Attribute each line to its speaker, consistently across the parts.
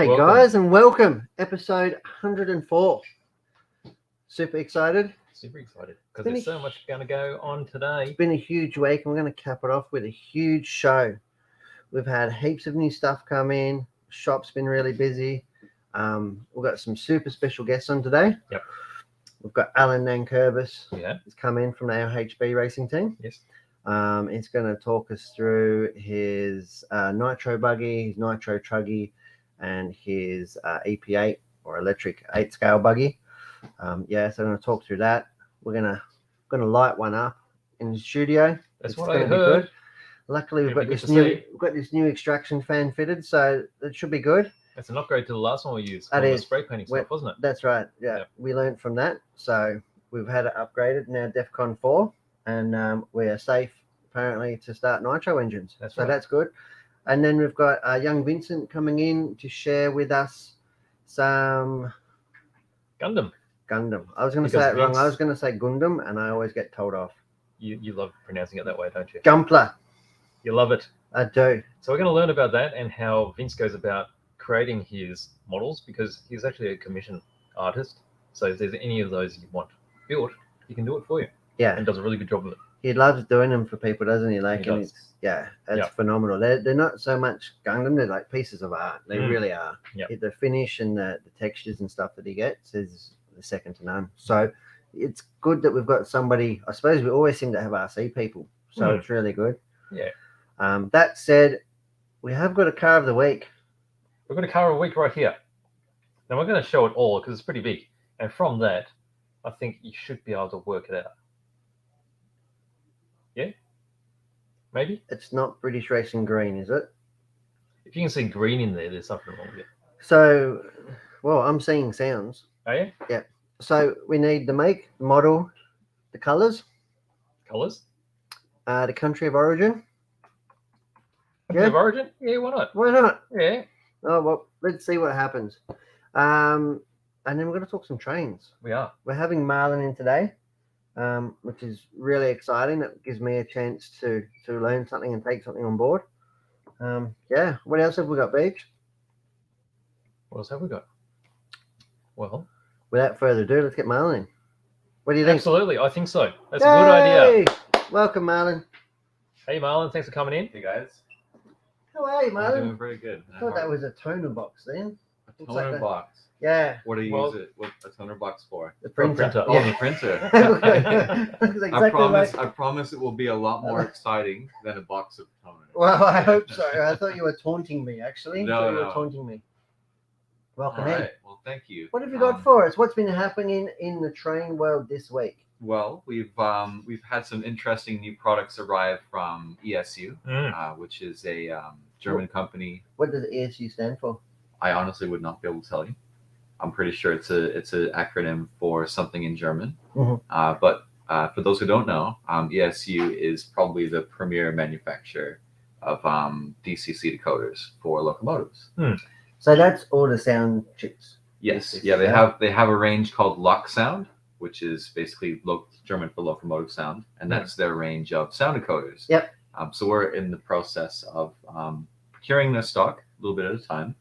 Speaker 1: G'day, guys, and welcome. Episode 104. Super excited.
Speaker 2: Super excited because there's so much going to go on today.
Speaker 1: It's been a huge week, and we're going to cap it off with a huge show. We've had heaps of new stuff come in. Shop's been really busy. We've got some super special guests on today.
Speaker 2: Yep.
Speaker 1: We've got Alan Nankervis.
Speaker 2: Yeah.
Speaker 1: He's come in from our HB Racing team.
Speaker 2: Yes.
Speaker 1: He's going to talk us through his Nitro buggy, his Nitro truggy, and his EP8 or electric 8-scale buggy. So I'm going to talk through that. We're gonna light one up in the studio.
Speaker 2: That's what I heard.
Speaker 1: Good. Luckily, we've got this new extraction fan fitted, so it should be good.
Speaker 2: That's an upgrade to the last one we used.
Speaker 1: That is
Speaker 2: spray painting stuff, wasn't it?
Speaker 1: That's right. Yeah, we learned from that, so we've had it upgraded now, DEFCON 4, and we are safe apparently to start nitro engines.
Speaker 2: That's
Speaker 1: right. That's good. And then we've got young Vincent coming in to share with us some
Speaker 2: Gundam.
Speaker 1: I was going to say it wrong. I was going to say Gundam, and I always get told off.
Speaker 2: You love pronouncing it that way, don't you?
Speaker 1: Gunpla.
Speaker 2: You love it.
Speaker 1: I do.
Speaker 2: So we're going to learn about that and how Vince goes about creating his models, because he's actually a commission artist. So if there's any of those you want built, he can do it for you.
Speaker 1: Yeah.
Speaker 2: And does a really good job of it.
Speaker 1: He loves doing them for people, doesn't he? Like,
Speaker 2: he does.
Speaker 1: It's phenomenal. They're not so much Gundam, they're like pieces of art. They really are.
Speaker 2: Yep.
Speaker 1: The finish and the textures and stuff that he gets is second to none. So it's good that we've got somebody. I suppose we always seem to have RC people, so it's really good.
Speaker 2: Yeah.
Speaker 1: That said, we have got a car of the week.
Speaker 2: We've got a car of the week right here. Now we're going to show it all because it's pretty big, and from that, I think you should be able to work it out. Yeah, maybe.
Speaker 1: It's not British Racing Green, is it?
Speaker 2: If you can see green in there, there's something wrong with it.
Speaker 1: So, well, I'm seeing sounds.
Speaker 2: Oh yeah.
Speaker 1: Yeah. So we need the make, the model, the colours, the country of origin.
Speaker 2: Country of origin? Yeah, why not?
Speaker 1: Why not?
Speaker 2: Yeah.
Speaker 1: Oh well, let's see what happens. And then we're going to talk some trains.
Speaker 2: We are.
Speaker 1: We're having Marlon in today, which is really exciting. It gives me a chance to learn something and take something on board. What else have we got, Beach?
Speaker 2: What else have we got? Well,
Speaker 1: without further ado, let's get Marlon in. What do you think?
Speaker 2: Absolutely, I think so. That's a good idea.
Speaker 1: Welcome, Marlon.
Speaker 2: Hey, Marlon. Thanks for coming in.
Speaker 3: Hey, guys.
Speaker 1: How are you, Marlon?
Speaker 3: I'm doing very good.
Speaker 1: I thought that was a toner box then.
Speaker 3: A toner box?
Speaker 1: Yeah.
Speaker 3: What do you use it? What a toner box for?
Speaker 1: The printer.
Speaker 3: Oh, the printer. I promise it will be a lot more exciting than a box of toner.
Speaker 1: Well, I hope so. I thought you were taunting me, actually.
Speaker 3: No.
Speaker 1: You were taunting me. Welcome in.
Speaker 3: Right. Well, thank you.
Speaker 1: What have you got for us? What's been happening in the train world this week?
Speaker 3: Well, we've had some interesting new products arrive from ESU, which is a German company.
Speaker 1: What does ESU stand for?
Speaker 3: I honestly would not be able to tell you. I'm pretty sure it's an acronym for something in German.
Speaker 1: Mm-hmm.
Speaker 3: But for those who don't know, ESU is probably the premier manufacturer of DCC decoders for locomotives.
Speaker 1: So that's all the sound chips.
Speaker 3: Yes. Yeah, they have a range called Lock Sound, which is basically German for locomotive sound, and that's their range of sound decoders.
Speaker 1: Yep.
Speaker 3: So we're in the process of procuring their stock a little bit at a time.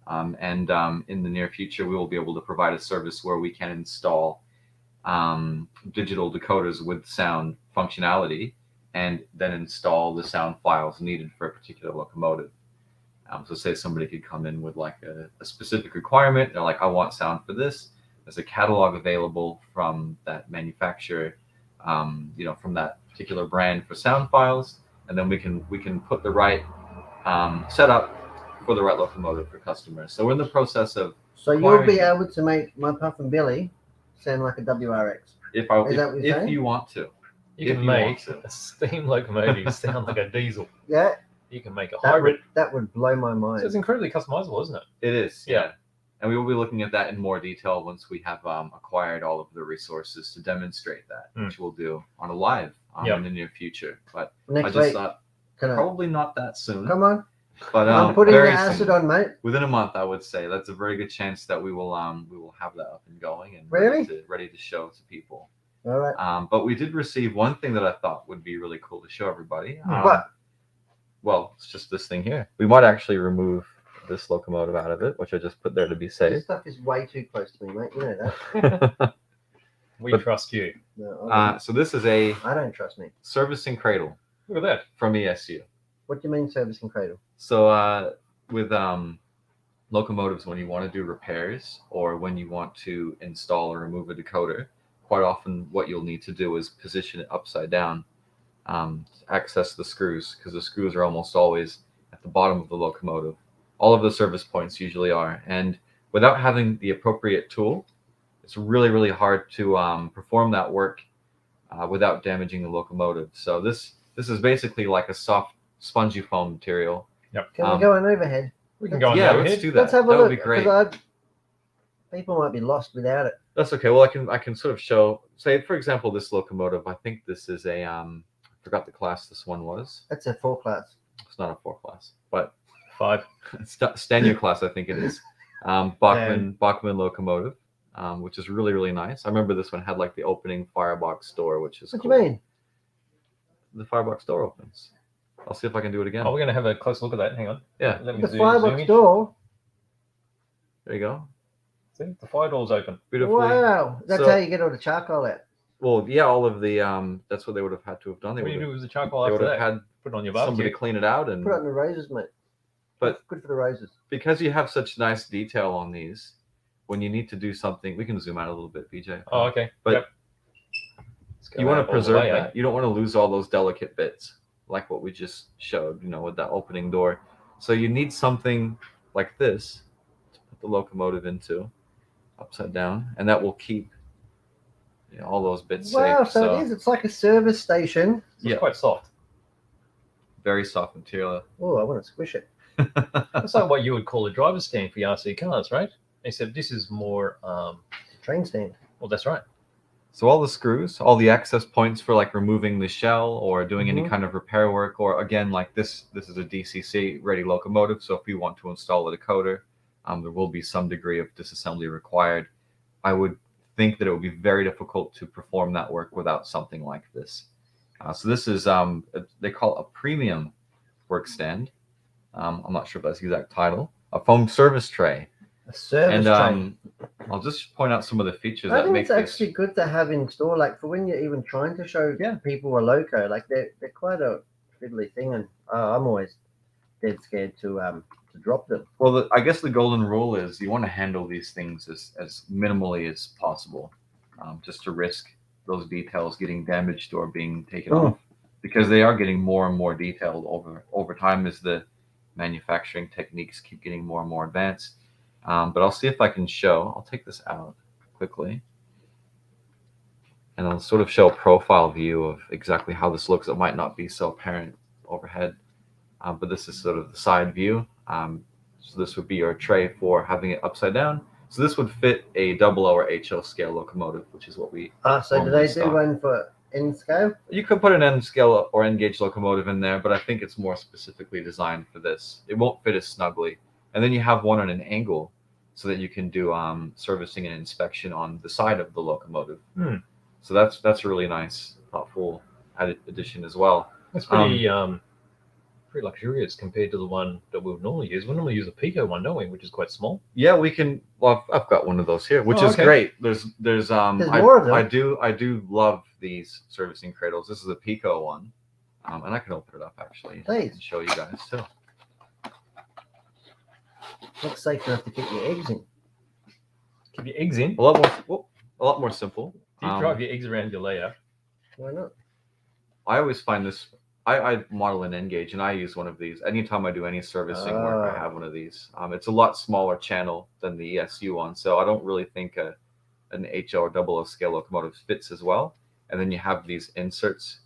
Speaker 3: And in the near future, we will be able to provide a service where we can install digital decoders with sound functionality and then install the sound files needed for a particular locomotive. So say somebody could come in with like a specific requirement. They're like, I want sound for this. There's a catalog available from that manufacturer, from that particular brand for sound files. And then we can put the right setup for the right locomotive for customers. So we're in the process of. So
Speaker 1: you'll be able to make my Puff and Billy sound like a WRX.
Speaker 3: If you want to.
Speaker 2: You can make a steam locomotive sound like a diesel.
Speaker 1: Yeah.
Speaker 2: You can make a hybrid.
Speaker 1: That would blow my mind.
Speaker 2: So it's incredibly customizable, isn't it?
Speaker 3: It is. Yeah. And we will be looking at that in more detail once we have acquired all of the resources to demonstrate that, which we'll do on a live in the near future. But
Speaker 1: next
Speaker 3: I just thought probably not that soon.
Speaker 1: Come on.
Speaker 3: But
Speaker 1: I'm putting the acid on, mate.
Speaker 3: Within a month, I would say that's a very good chance that we will have that up and going and ready to show to people.
Speaker 1: All right.
Speaker 3: But we did receive one thing that I thought would be really cool to show everybody.
Speaker 1: What?
Speaker 3: Well, it's just this thing here. We might actually remove this locomotive out of it, which I just put there to be
Speaker 1: This
Speaker 3: safe.
Speaker 1: stuff is way too close to me, mate. You know that.
Speaker 2: We
Speaker 3: But-
Speaker 2: trust you.
Speaker 1: No, I
Speaker 3: So this is a
Speaker 1: don't trust me.
Speaker 3: servicing cradle
Speaker 2: Look at that.
Speaker 3: from ESU.
Speaker 1: What do you mean servicing cradle?
Speaker 3: So with locomotives, when you want to do repairs or when you want to install or remove a decoder, quite often what you'll need to do is position it upside down to access the screws, because the screws are almost always at the bottom of the locomotive. All of the service points usually are, and without having the appropriate tool, it's really, really hard to perform that work without damaging the locomotive. So this is basically like a soft spongy foam material.
Speaker 1: Can we go on overhead?
Speaker 2: We can go on
Speaker 3: Yeah,
Speaker 2: the
Speaker 3: let's
Speaker 2: overhead.
Speaker 3: do that.
Speaker 1: Let's have a
Speaker 3: That
Speaker 1: look.
Speaker 3: would be great.
Speaker 1: 'cause people might be lost without it.
Speaker 3: That's okay. Well, I can sort of show. Say, for example, this locomotive. I think this is a I forgot the class this one was.
Speaker 1: That's a 4 class.
Speaker 3: It's not a 4 class, but
Speaker 2: 5.
Speaker 3: Stanier class, I think it is. Bachmann locomotive, which is really, really nice. I remember this one had like the opening firebox door, which is
Speaker 1: What
Speaker 3: cool.
Speaker 1: do you mean?
Speaker 3: The firebox door opens. I'll see if I can do it again.
Speaker 2: Oh, we're going to have a close look at that. Hang on.
Speaker 3: Yeah,
Speaker 2: Let me
Speaker 1: The
Speaker 2: zoom
Speaker 1: firebox
Speaker 2: in.
Speaker 1: door.
Speaker 3: there you go.
Speaker 2: See, the fire door's open.
Speaker 3: Beautifully.
Speaker 1: Wow, that's
Speaker 3: So-
Speaker 1: how you get all the charcoal out.
Speaker 3: Well, yeah, all of the that's what they would have had to have done. They
Speaker 2: What do you
Speaker 3: would
Speaker 2: do
Speaker 3: have,
Speaker 2: with the charcoal
Speaker 3: they
Speaker 2: after
Speaker 3: would have
Speaker 2: that?
Speaker 3: had
Speaker 2: Put it on your
Speaker 3: somebody
Speaker 2: barbecue.
Speaker 3: clean it out, and
Speaker 1: Put it on the roses, mate.
Speaker 3: But-
Speaker 1: good for the roses.
Speaker 3: because you have such nice detail on these, when you need to do something, we can zoom out a little bit, BJ.
Speaker 2: Oh, okay.
Speaker 3: But
Speaker 2: Yep. Let's go
Speaker 3: You want
Speaker 2: out
Speaker 3: to
Speaker 2: all the
Speaker 3: preserve
Speaker 2: way, eh?
Speaker 3: that. You don't want to lose all those delicate bits, like what we just showed, with that opening door. So you need something like this to put the locomotive into, upside down, and that will keep all those bits
Speaker 1: Wow,
Speaker 3: safe.
Speaker 1: so it is. It's like a service station.
Speaker 2: So
Speaker 3: Yeah.
Speaker 2: It's quite soft.
Speaker 3: Very soft material.
Speaker 1: Oh, I want to squish it.
Speaker 2: That's like what you would call a driver's stand for your RC cars, right? Except this is more.
Speaker 1: Train stand.
Speaker 2: Well, that's right.
Speaker 3: So all the screws, all the access points for like removing the shell or doing any
Speaker 1: Mhm.
Speaker 3: kind of repair work, or again, like this is a DCC ready locomotive. So if we want to install a decoder, there will be some degree of disassembly required. I would think that it would be very difficult to perform that work without something like this. So this is they call it a premium work stand. I'm not sure if that's the exact title. A foam service tray.
Speaker 1: A service
Speaker 3: And
Speaker 1: train.
Speaker 3: I'll just point out some of the features
Speaker 1: I
Speaker 3: that
Speaker 1: think
Speaker 3: make
Speaker 1: it's
Speaker 3: this.
Speaker 1: actually good to have in store, like for when you're even trying to show people a loco. Like they're quite a fiddly thing, and I'm always dead scared to drop them.
Speaker 3: Well, I guess the golden rule is you want to handle these things as minimally as possible, just to risk those details getting damaged or being taken
Speaker 1: Oh.
Speaker 3: off, because they are getting more and more detailed over time as the manufacturing techniques keep getting more and more advanced. But I'll see if I can show. I'll take this out quickly, and I'll sort of show a profile view of exactly how this looks. It might not be so apparent overhead, but this is sort of the side view. So this would be your tray for having it upside down. So this would fit a double O or HO scale locomotive, which is what we.
Speaker 1: So do
Speaker 3: normally
Speaker 1: they do
Speaker 3: stock.
Speaker 1: one for N scale?
Speaker 3: You could put an N scale or N gauge locomotive in there, but I think it's more specifically designed for this. It won't fit as snugly. And then you have one on an angle so that you can do servicing and inspection on the side of the locomotive.
Speaker 2: Hmm.
Speaker 3: So that's a really nice, thoughtful added addition as well.
Speaker 2: That's pretty pretty luxurious compared to the one that we would normally use. We normally use a Pico one, don't we? Which is quite small.
Speaker 3: Yeah, we can. Well, I've got one of those here, which
Speaker 2: Oh,
Speaker 3: is
Speaker 2: okay.
Speaker 3: great. There's
Speaker 1: more of them.
Speaker 3: I do love these servicing cradles. This is a Pico one, and I can open it up actually
Speaker 1: Please.
Speaker 3: and show you guys too.
Speaker 1: Looks safe enough to keep your eggs in.
Speaker 2: Keep your eggs in.
Speaker 3: A lot more simple.
Speaker 2: Do you drive your eggs around your layout?
Speaker 1: Why not?
Speaker 3: I always find this. I model an N gauge, and I use one of these anytime I do any servicing work. I have one of these. It's a lot smaller channel than the ESU one, so I don't really think an HO or double O scale locomotive fits as well. And then you have these inserts,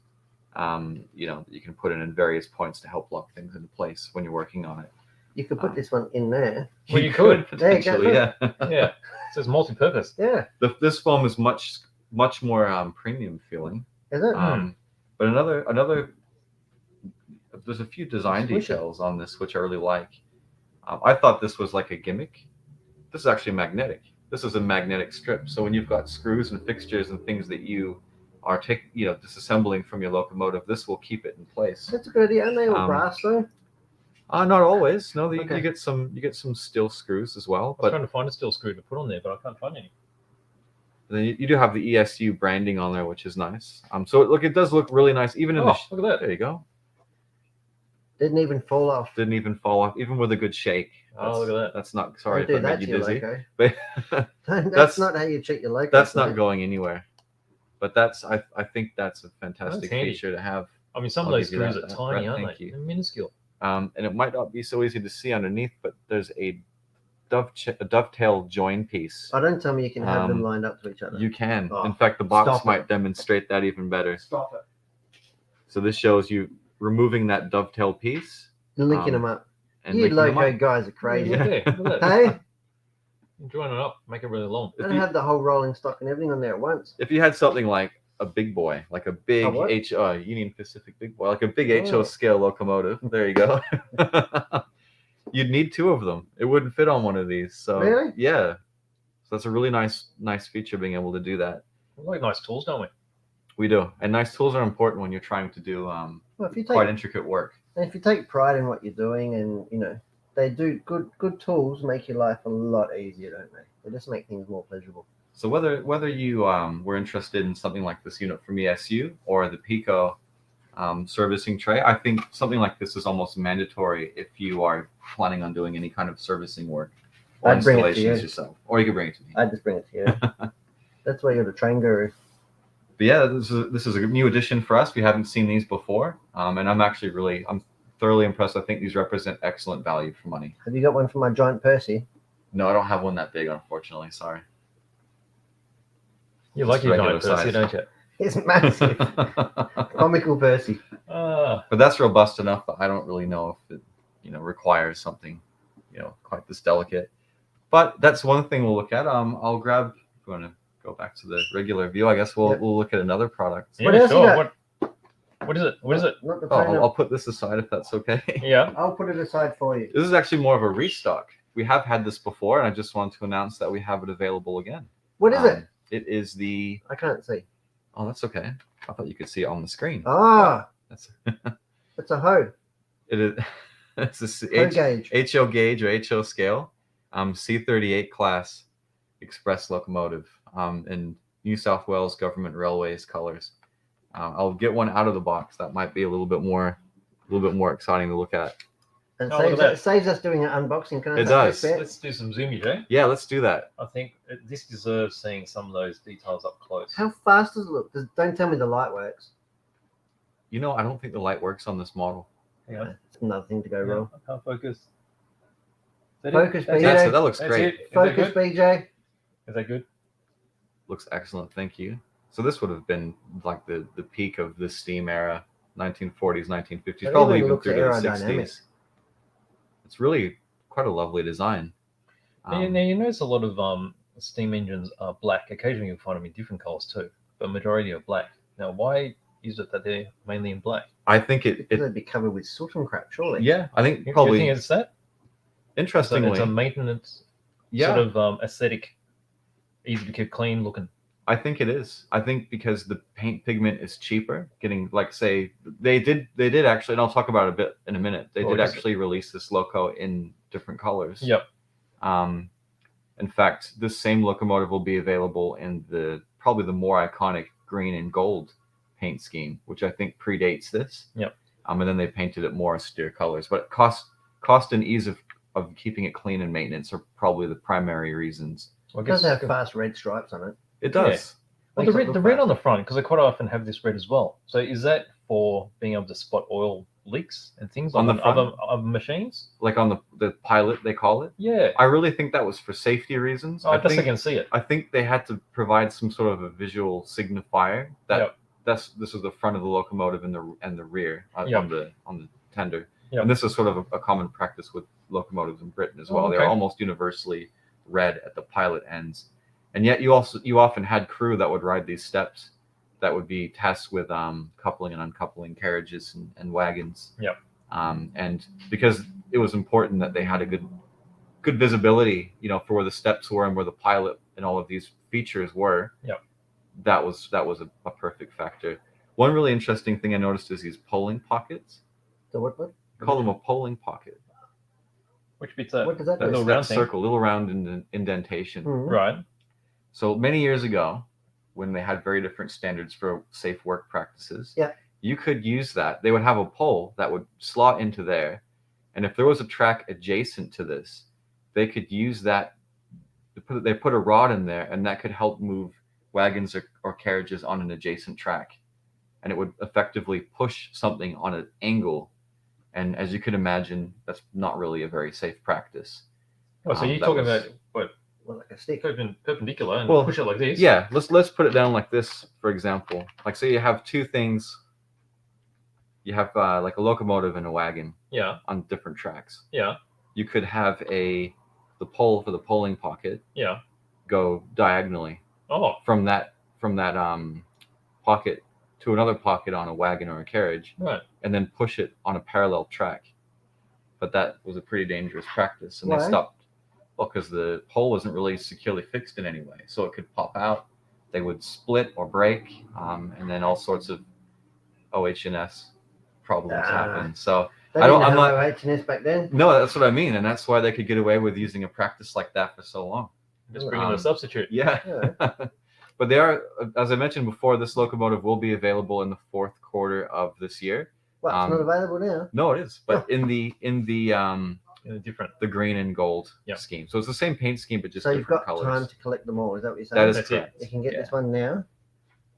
Speaker 3: that you can put in various points to help lock things into place when you're working on it.
Speaker 1: You could put this one in there.
Speaker 2: Well, you could.
Speaker 1: There you go.
Speaker 3: potentially, yeah.
Speaker 2: Yeah. So it's multi-purpose.
Speaker 1: Yeah,
Speaker 3: This foam is much more premium feeling.
Speaker 1: is it?
Speaker 3: But another, there's a few design
Speaker 1: Squish it.
Speaker 3: details on this which I really like. I thought this was like a gimmick. This is actually magnetic. This is a magnetic strip. So when you've got screws and fixtures and things that you are disassembling from your locomotive, this will keep it in place.
Speaker 1: That's a good idea. Aren't they all
Speaker 3: Um,
Speaker 1: brass though?
Speaker 3: Not always. No,
Speaker 1: Okay.
Speaker 3: you get some steel screws as well.
Speaker 2: I was
Speaker 3: But
Speaker 2: trying to find a steel screw to put on there, but I can't find any.
Speaker 3: then you do have the ESU branding on there, which is nice. So it does look really nice, even in
Speaker 2: Oh,
Speaker 3: the.
Speaker 2: look at that.
Speaker 3: There you go.
Speaker 1: Didn't even fall off.
Speaker 3: Didn't even fall off, even with a good shake.
Speaker 2: Oh, look at that.
Speaker 3: That's not. Sorry
Speaker 1: Don't
Speaker 3: if
Speaker 1: do
Speaker 3: I
Speaker 1: that
Speaker 3: made
Speaker 1: to
Speaker 3: you
Speaker 1: your
Speaker 3: dizzy.
Speaker 1: loco.
Speaker 3: But
Speaker 1: That's
Speaker 3: That's-
Speaker 1: not how you treat your loco.
Speaker 3: that's not going anywhere. But I think that's a fantastic
Speaker 2: handy.
Speaker 3: feature to have.
Speaker 2: I mean, some
Speaker 3: I'll
Speaker 2: of those
Speaker 3: give you
Speaker 2: screws
Speaker 3: that,
Speaker 2: are tiny,
Speaker 3: Brett,
Speaker 2: aren't
Speaker 3: thank
Speaker 2: they?
Speaker 3: you.
Speaker 2: They're minuscule.
Speaker 3: And it might not be so easy to see underneath, but there's a dovetail join piece.
Speaker 1: Oh, don't tell me you can have them
Speaker 3: Um,
Speaker 1: lined up to each other.
Speaker 3: You can.
Speaker 1: Oh,
Speaker 3: In fact, the box
Speaker 1: stop it.
Speaker 3: might demonstrate that even better.
Speaker 1: Stop it.
Speaker 3: So this shows you removing that dovetail piece
Speaker 1: You're linking
Speaker 3: um,
Speaker 1: them up.
Speaker 3: and
Speaker 1: You
Speaker 3: linking them
Speaker 1: loco
Speaker 3: up.
Speaker 1: guys are crazy.
Speaker 2: Look there. Look at that.
Speaker 1: Hey,
Speaker 2: Join it up. Make it really long.
Speaker 1: don't have the whole rolling stock and everything on there at once.
Speaker 3: If you had something like a big boy, like a big
Speaker 1: what?
Speaker 3: Union Pacific big boy, like a big
Speaker 1: Oh.
Speaker 3: HO scale locomotive, there you go. You'd need two of them. It wouldn't fit on one of these. So
Speaker 1: Really?
Speaker 3: yeah. So that's a really nice feature being able to do that.
Speaker 2: We like nice tools, don't we?
Speaker 3: We do. And nice tools are important when you're trying to do
Speaker 1: Well, if you
Speaker 3: quite
Speaker 1: take
Speaker 3: intricate work.
Speaker 1: pride in what you're doing, and they do good tools make your life a lot easier, don't they? They just make things more pleasurable.
Speaker 3: So whether you were interested in something like this unit from ESU or the Pico servicing tray, I think something like this is almost mandatory if you are planning on doing any kind of servicing work or
Speaker 1: I'd bring it to
Speaker 3: installations
Speaker 1: you.
Speaker 3: yourself, or you could bring it to me.
Speaker 1: I just bring it to you. That's why you're the train guru.
Speaker 3: But yeah, this is a new addition for us. We haven't seen these before, and I'm thoroughly impressed. I think these represent excellent value for money.
Speaker 1: Have you got one for my giant Percy?
Speaker 3: No, I don't have one that big, unfortunately. Sorry.
Speaker 2: You like
Speaker 3: It's
Speaker 2: your
Speaker 3: regular
Speaker 2: giant Percy,
Speaker 3: size.
Speaker 2: don't you?
Speaker 1: It's massive. Comical Percy.
Speaker 3: But that's robust enough that I don't really know if it, requires something, quite this delicate. But that's one thing we'll look at. I'll grab. If you want to go back to the regular view, I guess we'll
Speaker 1: Yep.
Speaker 3: we'll look at another product.
Speaker 2: Yeah,
Speaker 1: What else you
Speaker 2: sure.
Speaker 1: got?
Speaker 2: What is it? What is it?
Speaker 1: Not the
Speaker 3: Oh,
Speaker 1: train.
Speaker 3: I'll put this aside if that's okay.
Speaker 2: Yeah.
Speaker 1: I'll put it aside for you.
Speaker 3: This is actually more of a restock. We have had this before, and I just want to announce that we have it available again.
Speaker 1: What is it?
Speaker 3: It is the.
Speaker 1: I can't see.
Speaker 3: Oh, that's okay. I thought you could see it on the screen.
Speaker 1: Ah,
Speaker 3: That's
Speaker 1: it's a hoe.
Speaker 3: it is. It's
Speaker 1: Hoe gauge.
Speaker 3: HO gauge or HO scale, C38 class express locomotive, in New South Wales Government Railways colors. I'll get one out of the box. That might be a little bit more exciting to look at.
Speaker 1: And
Speaker 2: Oh, look at that.
Speaker 1: saves us doing an unboxing. Can I
Speaker 3: It
Speaker 1: touch
Speaker 3: does.
Speaker 1: this bit?
Speaker 2: Let's do some zoomy, Jay.
Speaker 3: Yeah, let's do that.
Speaker 2: I think this deserves seeing some of those details up close.
Speaker 1: How fast does it look? Don't tell me the light works.
Speaker 3: I don't think the light works on this model.
Speaker 2: Hang on.
Speaker 1: It's another thing to go
Speaker 2: Yeah,
Speaker 1: wrong.
Speaker 2: I can't focus. Is that
Speaker 1: Focus,
Speaker 2: it? That's
Speaker 1: BJ.
Speaker 2: it?
Speaker 3: That looks
Speaker 2: That's
Speaker 3: great.
Speaker 2: it. Is that
Speaker 1: Focus,
Speaker 2: good?
Speaker 1: BJ.
Speaker 2: Is that good?
Speaker 3: Looks excellent. Thank you. So this would have been like the peak of the steam era, 1940s, 1950s,
Speaker 1: It
Speaker 3: probably
Speaker 1: even
Speaker 3: even
Speaker 1: looks
Speaker 3: through to the
Speaker 1: aerodynamic.
Speaker 3: 60s. It's really quite a lovely design.
Speaker 2: Now you notice a lot of steam engines are black. Occasionally you'll find them in different colors too, but majority are black. Now, why is it that they're mainly in black?
Speaker 3: I think it
Speaker 1: They'd be covered with soot and crap, surely.
Speaker 3: yeah, I think
Speaker 2: Do you
Speaker 3: probably
Speaker 2: think it's that? So
Speaker 3: interestingly,
Speaker 2: it's a maintenance
Speaker 3: yeah,
Speaker 2: sort of aesthetic, easy to keep clean looking.
Speaker 3: I think it is. I think because the paint pigment is cheaper, getting like say they did actually, and I'll talk about it a bit in a minute. They
Speaker 2: Oh,
Speaker 3: did
Speaker 2: is it?
Speaker 3: actually release this loco in different colors.
Speaker 2: Yep.
Speaker 3: In fact, this same locomotive will be available in probably the more iconic green and gold paint scheme, which I think predates this.
Speaker 2: Yep.
Speaker 3: And then they painted it more austere colors. But cost and ease of keeping it clean and maintenance are probably the primary reasons.
Speaker 2: Well, I
Speaker 1: It does
Speaker 2: guess
Speaker 1: have fast red stripes on it.
Speaker 3: It does.
Speaker 2: well,
Speaker 1: Makes it
Speaker 2: the
Speaker 1: look
Speaker 2: red
Speaker 1: fast.
Speaker 2: on the front, because they quite often have this red as well. So is that for being able to spot oil leaks and things
Speaker 3: On
Speaker 2: on
Speaker 3: the front?
Speaker 2: other machines?
Speaker 3: Like on the pilot, they call it.
Speaker 2: Yeah.
Speaker 3: I really think that was for safety reasons.
Speaker 2: Oh, just so I can see it.
Speaker 3: I think they had to provide some sort of a visual signifier that
Speaker 2: Yep.
Speaker 3: this is the front of the locomotive and the rear
Speaker 2: Yep.
Speaker 3: on the tender.
Speaker 2: Yep.
Speaker 3: And this is sort of a common practice with locomotives in Britain as well.
Speaker 2: Oh,
Speaker 3: They're
Speaker 2: okay.
Speaker 3: almost universally red at the pilot ends. And yet you often had crew that would ride these steps that would be tasked with coupling and uncoupling carriages and wagons.
Speaker 2: Yep.
Speaker 3: And because it was important that they had a good visibility, for where the steps were and where the pilot and all of these features were.
Speaker 2: Yep.
Speaker 3: That was a perfect factor. One really interesting thing I noticed is these polling pockets.
Speaker 1: The what?
Speaker 3: Call them a polling pocket.
Speaker 2: Which bit's that?
Speaker 1: What does that
Speaker 2: That
Speaker 1: do?
Speaker 2: little
Speaker 3: That
Speaker 2: round thing.
Speaker 3: circle, little round indentation.
Speaker 1: Mhm.
Speaker 2: Right.
Speaker 3: So many years ago, when they had very different standards for safe work practices,
Speaker 1: Yeah.
Speaker 3: you could use that. They would have a pole that would slot into there, and if there was a track adjacent to this, they could use that. They put a rod in there, and that could help move wagons or carriages on an adjacent track, and it would effectively push something on an angle. And as you can imagine, that's not really a very safe practice.
Speaker 2: Oh, so you're
Speaker 3: That
Speaker 2: talking
Speaker 3: was-
Speaker 2: about what?
Speaker 1: Well, like a stick.
Speaker 2: Perpendicular and
Speaker 3: Well,
Speaker 2: push it like this.
Speaker 3: Yeah, let's put it down like this, for example. Like, say you have two things. You have like a locomotive and a wagon
Speaker 2: Yeah.
Speaker 3: on different tracks.
Speaker 2: Yeah.
Speaker 3: You could have the pole for the polling pocket
Speaker 2: Yeah.
Speaker 3: go diagonally
Speaker 2: Oh.
Speaker 3: from that pocket to another pocket on a wagon or a carriage,
Speaker 2: Right.
Speaker 3: and then push it on a parallel track. But that was a pretty dangerous practice, and
Speaker 1: Why?
Speaker 3: they stopped. Well, because the pole wasn't really securely fixed in any way, so it could pop out. They would split or break, and then all sorts of OH&S problems happen. So
Speaker 1: They
Speaker 3: I don't-
Speaker 1: didn't
Speaker 3: I'm
Speaker 1: have
Speaker 3: not-
Speaker 1: OH&S back then.
Speaker 3: no, that's what I mean, and that's why they could get away with using a practice like that for so long.
Speaker 2: Just bring in a substitute.
Speaker 3: Yeah.
Speaker 1: Yeah.
Speaker 3: But they are, as I mentioned before, this locomotive will be available in the fourth quarter of this year.
Speaker 1: Well, it's not available now.
Speaker 3: No, it is, but in the
Speaker 2: In a different.
Speaker 3: the green and gold
Speaker 2: Yeah.
Speaker 3: scheme. So it's the same paint scheme, but just
Speaker 1: So you've
Speaker 3: different
Speaker 1: got
Speaker 3: colors.
Speaker 1: time to collect them all. Is that what you're saying?
Speaker 3: That is
Speaker 2: That's it.
Speaker 3: correct.
Speaker 1: You can get
Speaker 3: Yeah.
Speaker 1: this one now.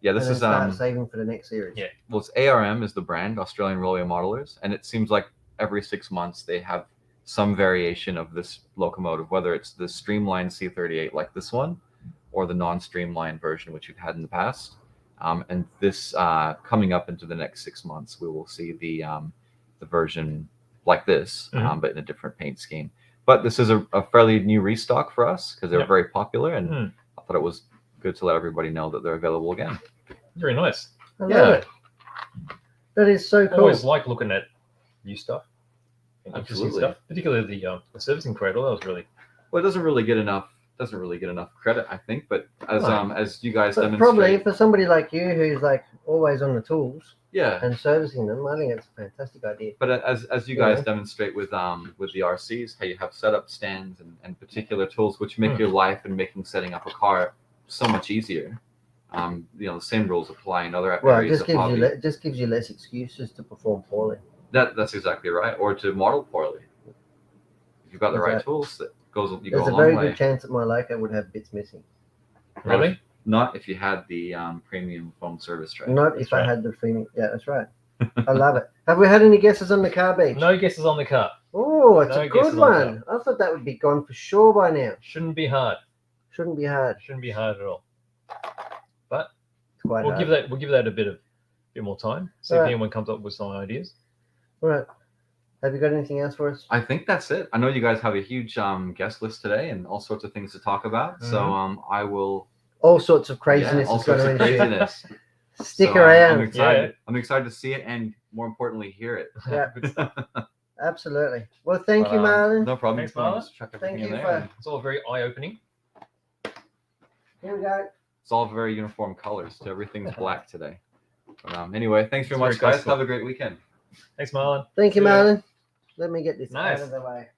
Speaker 3: Yeah, this
Speaker 1: and
Speaker 3: is
Speaker 1: then start saving for the next series.
Speaker 2: Yeah.
Speaker 3: well, it's ARM is the brand, Australian Roller Modelers, and it seems like every 6 months they have some variation of this locomotive, whether it's the streamlined C38 like this one, or the non-streamlined version which you've had in the past. And this coming up into the next 6 months, we will see the version like this,
Speaker 2: Mhm.
Speaker 3: but in a different paint scheme. But this is a fairly new restock for us because they're
Speaker 2: Yep.
Speaker 3: very popular, and
Speaker 2: Mm.
Speaker 3: I thought it was good to let everybody know that they're available again.
Speaker 2: Very nice.
Speaker 1: I love
Speaker 3: Yeah.
Speaker 1: it. That is so
Speaker 2: I
Speaker 1: cool.
Speaker 2: always like looking at new stuff. And interesting
Speaker 3: Absolutely.
Speaker 2: stuff. Particularly the servicing cradle. That was really.
Speaker 3: Well, it doesn't really get enough credit, I think. But as you guys
Speaker 1: But
Speaker 3: demonstrate,
Speaker 1: probably for somebody like you who's like always on the tools
Speaker 3: yeah.
Speaker 1: and servicing them, I think it's a fantastic idea.
Speaker 3: But as you guys demonstrate with the RCs, how you have setup stands and particular tools which make your life and setting up a car so much easier. The same rules apply in other
Speaker 1: Well, it
Speaker 3: areas
Speaker 1: just
Speaker 3: of
Speaker 1: gives
Speaker 3: hobby.
Speaker 1: you just gives you less excuses to perform poorly.
Speaker 3: That's exactly right, or to model poorly. If you've got the right
Speaker 1: Exactly.
Speaker 3: tools, you
Speaker 1: There's
Speaker 3: go
Speaker 1: a
Speaker 3: a
Speaker 1: very
Speaker 3: long way.
Speaker 1: good chance that my Loco would have bits missing.
Speaker 2: Really?
Speaker 3: Not if you had the premium phone service tray.
Speaker 1: Not
Speaker 2: That's
Speaker 1: if I
Speaker 2: right.
Speaker 1: had the premium. Yeah, that's right. I love it. Have we had any guesses on the car beach?
Speaker 2: No guesses on the car.
Speaker 1: Oh, it's
Speaker 2: No
Speaker 1: a
Speaker 2: guesses
Speaker 1: good
Speaker 2: on
Speaker 1: one. I thought that would be gone for sure by now.
Speaker 2: Shouldn't be hard.
Speaker 1: Shouldn't be hard.
Speaker 2: Shouldn't be hard at all. But
Speaker 1: It's quite
Speaker 2: we'll
Speaker 1: hard.
Speaker 2: give that a bit more time. See if
Speaker 1: Alright.
Speaker 2: anyone comes up with some ideas.
Speaker 1: All right. Have you got anything else for us?
Speaker 3: I think that's it. I know you guys have a huge guest list today and all sorts of things to talk about. So I will
Speaker 1: All sorts of craziness
Speaker 3: all
Speaker 1: is going
Speaker 3: sorts
Speaker 1: to
Speaker 3: of
Speaker 1: ensue.
Speaker 3: craziness.
Speaker 1: Stick
Speaker 3: So,
Speaker 1: around.
Speaker 3: I'm excited. I'm excited to see it and more importantly hear it.
Speaker 1: Yeah.
Speaker 2: Good stuff.
Speaker 1: Absolutely. Well, thank you,
Speaker 2: Well,
Speaker 1: Marlon.
Speaker 3: No problem.
Speaker 2: Thanks,
Speaker 3: Just wanted
Speaker 2: Marlon.
Speaker 3: to chuck
Speaker 1: Thank
Speaker 3: everything
Speaker 1: you
Speaker 3: in
Speaker 1: for-
Speaker 3: there.
Speaker 2: It's all very eye-opening.
Speaker 1: Here we go.
Speaker 3: It's all very uniform colors. So everything's black today. But, anyway, thanks very
Speaker 2: It's
Speaker 3: much,
Speaker 2: very
Speaker 3: guys.
Speaker 2: classical.
Speaker 3: Have a great weekend.
Speaker 2: Thanks, Marlon.
Speaker 1: Thank you,
Speaker 2: See ya.
Speaker 1: Marlon. Let me get this
Speaker 2: Nice.
Speaker 1: out of the way.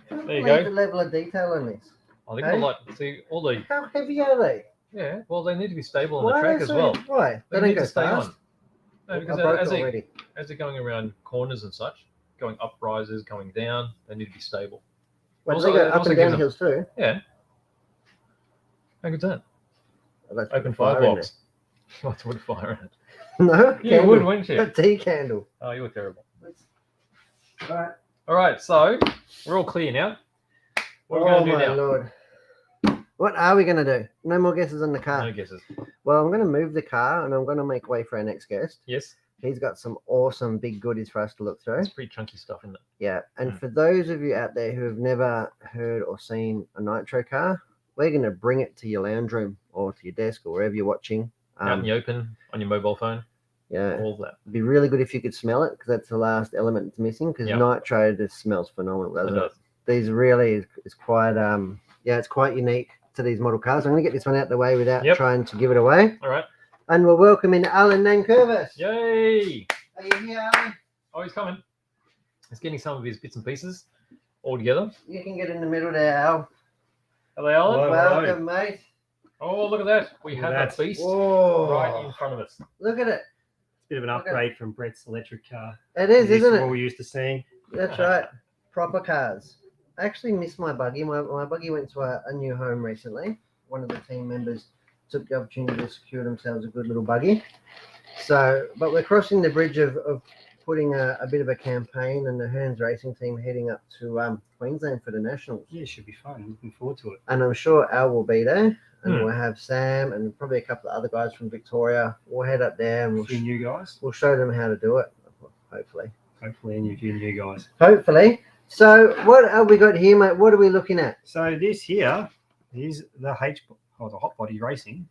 Speaker 1: Can't
Speaker 2: There you
Speaker 1: believe
Speaker 2: go.
Speaker 1: the level of detail on this.
Speaker 2: I think
Speaker 1: Hey?
Speaker 2: a lot. See all the
Speaker 1: How heavy are they?
Speaker 2: yeah. Well, they need to be stable on
Speaker 1: Why
Speaker 2: the
Speaker 1: are
Speaker 2: track
Speaker 1: they
Speaker 2: as
Speaker 1: so
Speaker 2: well.
Speaker 1: heavy? Why? They
Speaker 2: They
Speaker 1: don't
Speaker 2: need
Speaker 1: go
Speaker 2: to stay
Speaker 1: fast.
Speaker 2: on. No, because
Speaker 1: I broke
Speaker 2: as
Speaker 1: it already.
Speaker 2: they're going around corners and such, going up rises, going down, they need to be stable.
Speaker 1: Well,
Speaker 2: Also,
Speaker 1: they go
Speaker 2: it
Speaker 1: up
Speaker 2: also
Speaker 1: and
Speaker 2: gives
Speaker 1: down
Speaker 2: them-
Speaker 1: hills too.
Speaker 2: Yeah. How good's that?
Speaker 1: I'd like to put
Speaker 2: Open
Speaker 1: a fire in
Speaker 2: firebox. What would fire in it?
Speaker 1: there. No,
Speaker 2: You
Speaker 1: candle.
Speaker 2: would, wouldn't you?
Speaker 1: A tea candle.
Speaker 2: Oh, you were terrible.
Speaker 1: All right.
Speaker 2: All right, so we're all clear now. What are we
Speaker 1: Oh
Speaker 2: going to do
Speaker 1: my
Speaker 2: now?
Speaker 1: lord. What are we going to do? No more guesses on the car.
Speaker 2: No guesses.
Speaker 1: Well, I'm going to move the car and I'm going to make way for our next guest.
Speaker 2: Yes,
Speaker 1: He's got some awesome big goodies for us to look through.
Speaker 2: it's pretty chunky stuff, isn't it?
Speaker 1: Yeah. And
Speaker 2: Mm.
Speaker 1: for those of you out there who have never heard or seen a Nitro car, we're going to bring it to your lounge room or to your desk or wherever you're watching.
Speaker 2: Out in the open, on your mobile phone,
Speaker 1: Yeah.
Speaker 2: all of that.
Speaker 1: It'd be really good if you could smell it because that's the last element that's missing because
Speaker 2: Yeah.
Speaker 1: Nitro just smells phenomenal,
Speaker 2: It
Speaker 1: doesn't it?
Speaker 2: does.
Speaker 1: These really is quite it's quite unique to these model cars. I'm going to get this one out the way without
Speaker 2: Yep.
Speaker 1: trying to give it away.
Speaker 2: All right.
Speaker 1: And we're welcoming Alan Nankervis.
Speaker 2: Yay!
Speaker 1: Are you here, Ali?
Speaker 2: Oh, he's coming. He's getting some of his bits and pieces all together.
Speaker 1: You can get in the middle there, Al.
Speaker 2: Hello, Alan.
Speaker 4: Hello.
Speaker 1: Welcome, mate.
Speaker 2: Oh, look at that. We
Speaker 4: Look
Speaker 2: have
Speaker 4: at
Speaker 2: a
Speaker 4: that.
Speaker 2: beast
Speaker 1: Whoa.
Speaker 2: right in front of us.
Speaker 1: Look at it.
Speaker 4: It's a bit of an
Speaker 1: Look at-
Speaker 4: upgrade from Brett's electric car.
Speaker 1: It is, isn't
Speaker 4: What
Speaker 1: it?
Speaker 4: we used to seeing.
Speaker 1: That's right. Proper cars. I actually miss my buggy. My buggy went to a new home recently. One of the team members took the opportunity to secure themselves a good little buggy. So, but we're crossing the bridge of putting a bit of a campaign, and the Hearns racing team heading up to Queensland for the Nationals.
Speaker 4: Yeah, it should be fun. Looking forward to it.
Speaker 1: And I'm sure Al will be there, and
Speaker 2: Hmm.
Speaker 1: we'll have Sam and probably a couple of other guys from Victoria. We'll head up there and
Speaker 4: A few new guys.
Speaker 1: we'll show them how to do it, hopefully.
Speaker 4: Hopefully, and a few new guys.
Speaker 1: Hopefully. So what have we got here, mate? What are we looking at?
Speaker 4: So this here is the the Hot Body Racing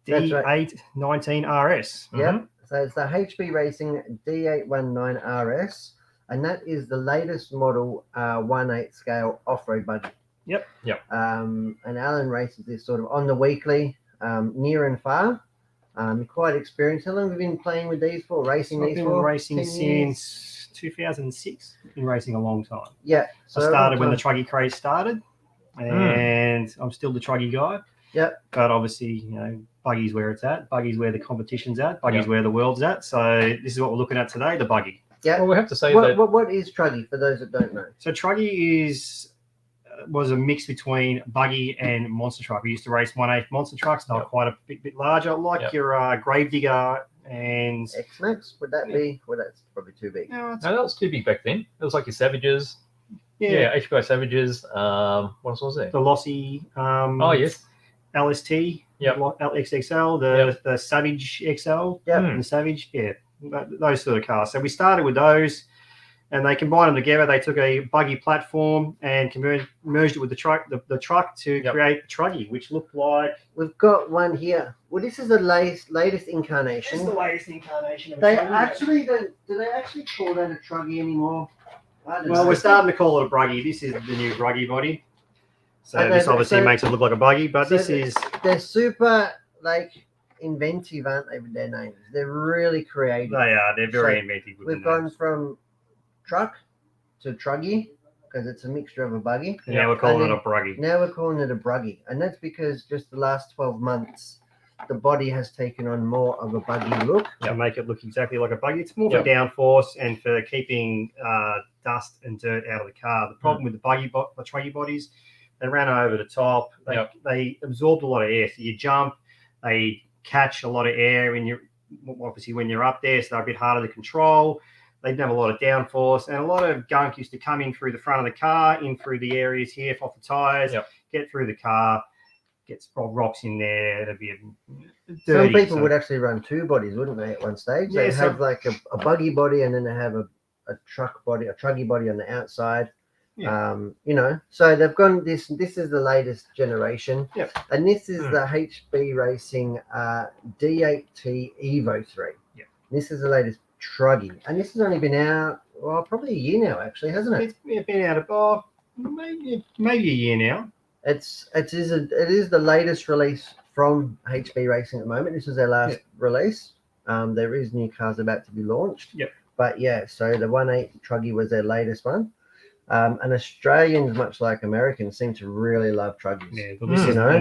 Speaker 1: That's right.
Speaker 4: D819 RS.
Speaker 1: Yep. So it's the HB Racing D819 RS, and that is the latest model 1/8 scale off-road buggy.
Speaker 4: Yep.
Speaker 1: And Alan races this sort of on the weekly, near and far. Quite experienced. How long have you been playing with these for? Racing
Speaker 4: I've
Speaker 1: these
Speaker 4: been
Speaker 1: for?
Speaker 4: racing
Speaker 1: 10 years?
Speaker 4: since 2006. Been racing a long time.
Speaker 1: Yeah.
Speaker 4: I started when the
Speaker 1: time.
Speaker 4: Truggy craze started, and I'm still the Truggy guy.
Speaker 1: Yep.
Speaker 4: But obviously, buggy's where it's at. Buggy's where the competition's at. Buggy's where the world's at. So this is what we're looking at today, the buggy.
Speaker 1: Yeah.
Speaker 2: Well, we have to say
Speaker 1: What,
Speaker 2: that
Speaker 1: what is Truggy for those that don't know?
Speaker 4: So Truggy was a mix between buggy and monster truck. We used to race 1/8 monster trucks. They were quite a bit larger, like your Gravedigger and...
Speaker 1: X-Max? Would that be? Well, that's probably too big.
Speaker 2: no, that was too big back then. It was like your Savages. Yeah, HBI Savages. What else was there?
Speaker 4: The Lossy.
Speaker 2: Oh, yes.
Speaker 4: LST.
Speaker 2: Yep.
Speaker 4: XXL. The Savage XL.
Speaker 1: Yep.
Speaker 4: And the Savage. Yeah. Those sort of cars. So we started with those, and they combined them together. They took a buggy platform and merged it with the truck to create the Truggy, which looked like...
Speaker 1: We've got one here. Well, this is the latest incarnation.
Speaker 4: It's the latest incarnation of a
Speaker 1: They
Speaker 4: Truggy.
Speaker 1: actually don't. Do they actually call that a Truggy anymore? I don't
Speaker 4: Well,
Speaker 1: know.
Speaker 4: we're starting to call it a bruggy. This is the new bruggy body. So
Speaker 1: And
Speaker 4: this
Speaker 1: then-
Speaker 4: obviously
Speaker 1: so-
Speaker 4: makes it look like a buggy, but
Speaker 1: so
Speaker 4: this is...
Speaker 1: They're super inventive, aren't they? With their names, they're really creative.
Speaker 4: They are. They're very
Speaker 1: So
Speaker 4: inventive with
Speaker 1: We've
Speaker 4: the
Speaker 1: gone
Speaker 4: names.
Speaker 1: from truck to Truggy because it's a mixture of a buggy.
Speaker 4: And now we're calling
Speaker 1: And
Speaker 4: it a bruggy.
Speaker 1: Now we're calling it a bruggy, and that's because just the last 12 months, the body has taken on more of a buggy look.
Speaker 4: To make it look exactly like a buggy. It's more for downforce and for keeping dust and dirt out of the car. The problem with the Truggy bodies, they ran over the top. They absorbed a lot of air. So you jump, they catch a lot of air, and obviously when you're up there, so they're a bit harder to control. They didn't have a lot of downforce, and a lot of gunk used to come in through the front of the car, in through the areas here off the tires, get through the car, get rocks in there. It'd be dirty.
Speaker 1: Some people would actually run two bodies, wouldn't they, at one stage?
Speaker 4: Yeah,
Speaker 1: They have like a buggy body, and then they have a truck body, a Truggy body on the outside.
Speaker 4: Yeah.
Speaker 1: So they've gone. This is the latest generation, and this is
Speaker 4: Hmm.
Speaker 1: the HB Racing D8T Evo 3.
Speaker 4: Yeah.
Speaker 1: This is the latest Truggy, and this has only been out probably a year now, actually, hasn't it?
Speaker 4: It's been out of maybe a year now.
Speaker 1: It is the latest release from HB Racing at the moment. This is their last release. There is new cars about to be launched.
Speaker 4: Yep.
Speaker 1: But yeah, so the 1/8 Truggy was their latest one. And Australians, much like Americans, seem to really love Truggies.
Speaker 4: Yeah, but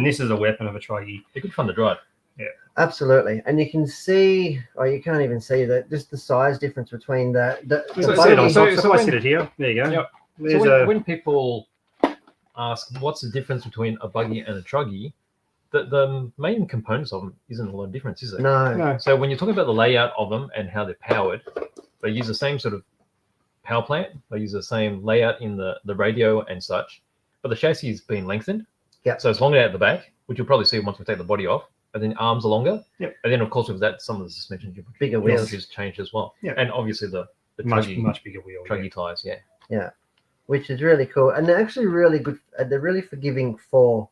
Speaker 4: this is a weapon of a Truggy.
Speaker 2: They're good fun to drive.
Speaker 4: Yeah.
Speaker 1: Absolutely. And you can see, you can't even see that, just the size difference between the
Speaker 4: I sit it here. There you go.
Speaker 2: Yep.
Speaker 4: There's
Speaker 2: So when people ask what's the difference between a buggy and a Truggy, the main components of them isn't a lot of difference, is there?
Speaker 1: No.
Speaker 2: So when you're talking about the layout of them and how they're powered, they use the same sort of power plant. They use the same layout in the radio and such, but the chassis has been lengthened.
Speaker 1: Yeah.
Speaker 2: So it's longer at the back, which you'll probably see once we take the body off. And then arms are longer.
Speaker 4: Yep.
Speaker 2: And then of course with that, some of the suspension
Speaker 1: Bigger wheels
Speaker 2: has changed as well.
Speaker 4: Yeah.
Speaker 2: And obviously the
Speaker 4: much
Speaker 2: Truggy,
Speaker 4: bigger wheel.
Speaker 2: Truggy tires. Yeah.
Speaker 1: Yeah, which is really cool, and they're actually really good. They're really forgiving for,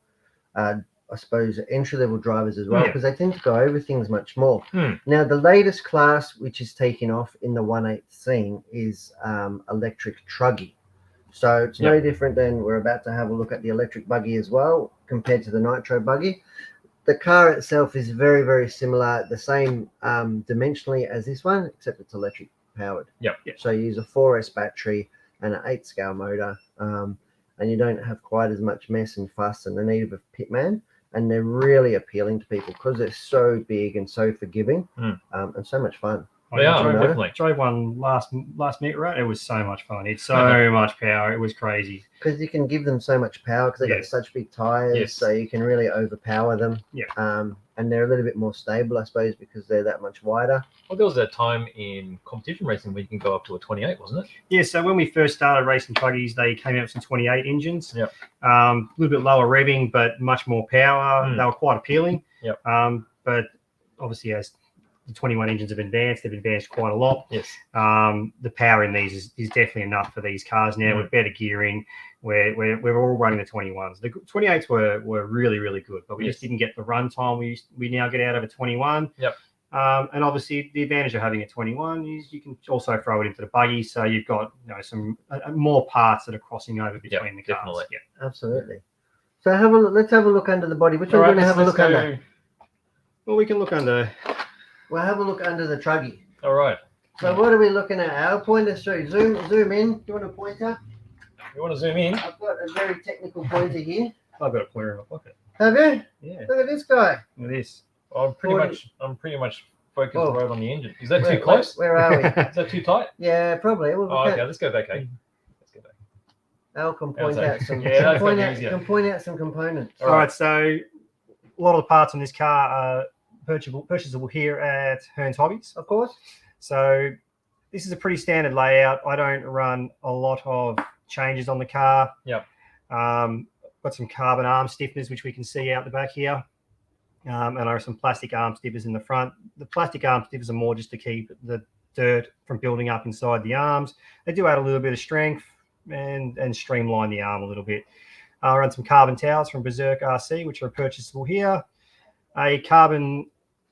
Speaker 1: I suppose, entry-level drivers as well, because they tend to go over things much more. Now, the latest class, which is taking off in the 1/8 scene, is electric Truggy. So it's no different than we're about to have a look at the electric buggy as well, compared to the Nitro buggy. the car itself is very, very similar, the same dimensionally as this one, except it's electric powered.
Speaker 2: Yep.
Speaker 1: So you use a 4S battery and an 8-scale motor, and you don't have quite as much mess and fuss and the need of a pitman. And they're really appealing to people because they're so big and so forgiving, and so much fun.
Speaker 2: They are,
Speaker 1: you know?
Speaker 2: definitely.
Speaker 4: Drove one last meet, right? It was so much fun. It's so much power. It was crazy.
Speaker 1: Because you can give them so much power because they've got
Speaker 4: Yes.
Speaker 1: such big tires,
Speaker 2: Yes.
Speaker 1: so you can really overpower them.
Speaker 4: Yeah.
Speaker 1: And they're a little bit more stable, I suppose, because they're that much wider.
Speaker 2: Well, there was that time in competition racing where you can go up to a 28, wasn't it?
Speaker 4: Yeah, so when we first started racing buggies, they came out with some 28 engines.
Speaker 2: Yep.
Speaker 4: A little bit lower revving, but much more power. They were quite appealing.
Speaker 2: Yep.
Speaker 4: But obviously, as the 21 engines have advanced, they've advanced quite a lot.
Speaker 2: Yes.
Speaker 4: The power in these is definitely enough for these cars now with better gearing. We're all running the 21s. The 28s were really, really good, but we just didn't get the run time we now get out of a 21.
Speaker 2: Yep.
Speaker 4: And obviously, the advantage of having a 21 is you can also throw it into the buggy, so you've got some more parts that are crossing over between the cars.
Speaker 2: Definitely.
Speaker 4: Yeah.
Speaker 1: Absolutely. So let's have a look under the body. Which one are we going to have a look under?
Speaker 4: Well, we can look under.
Speaker 1: We'll have a look under the truggy.
Speaker 2: All right.
Speaker 1: So what are we looking at? Our pointer through. Zoom in. Do you want a pointer?
Speaker 2: You want to zoom in?
Speaker 1: I've got a very technical pointer here.
Speaker 4: I've got a pointer in my pocket.
Speaker 1: Have you?
Speaker 4: Yeah.
Speaker 1: Look at this guy.
Speaker 4: Look at this.
Speaker 2: I'm pretty much focused
Speaker 1: Oh.
Speaker 2: right on the engine. Is that too close?
Speaker 1: Where are we?
Speaker 2: Is that too tight?
Speaker 1: Yeah, probably. We'll
Speaker 2: Oh, okay. Let's go back, eh? Let's go back.
Speaker 1: Al can point
Speaker 2: That's
Speaker 1: out some.
Speaker 2: okay. Yeah, that's
Speaker 1: point
Speaker 2: much
Speaker 1: out,
Speaker 2: easier.
Speaker 1: can point out some components.
Speaker 4: All right. So a lot of the parts on this car are purchasable here at Hearns Hobbies.
Speaker 1: Of course.
Speaker 4: So this is a pretty standard layout. I don't run a lot of changes on the car.
Speaker 2: Yep.
Speaker 4: Got some carbon arm stiffeners, which we can see out the back here. And there are some plastic arm stiffers in the front. The plastic arm stiffers are more just to keep the dirt from building up inside the arms. They do add a little bit of strength and streamline the arm a little bit. I run some carbon towels from Berserk RC, which are purchasable here. A carbon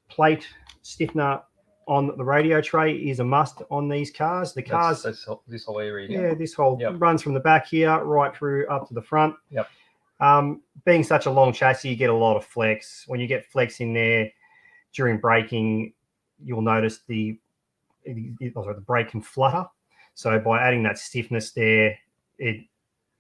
Speaker 4: plate stiffener on the radio tray is a must on these cars. The cars,
Speaker 2: That's this whole area
Speaker 4: yeah,
Speaker 2: here.
Speaker 4: this whole runs from the back here right through up to the front.
Speaker 2: Yep.
Speaker 4: Being such a long chassis, you get a lot of flex. When you get flex in there during braking, you'll notice the brake can flutter. So by adding that stiffness there, it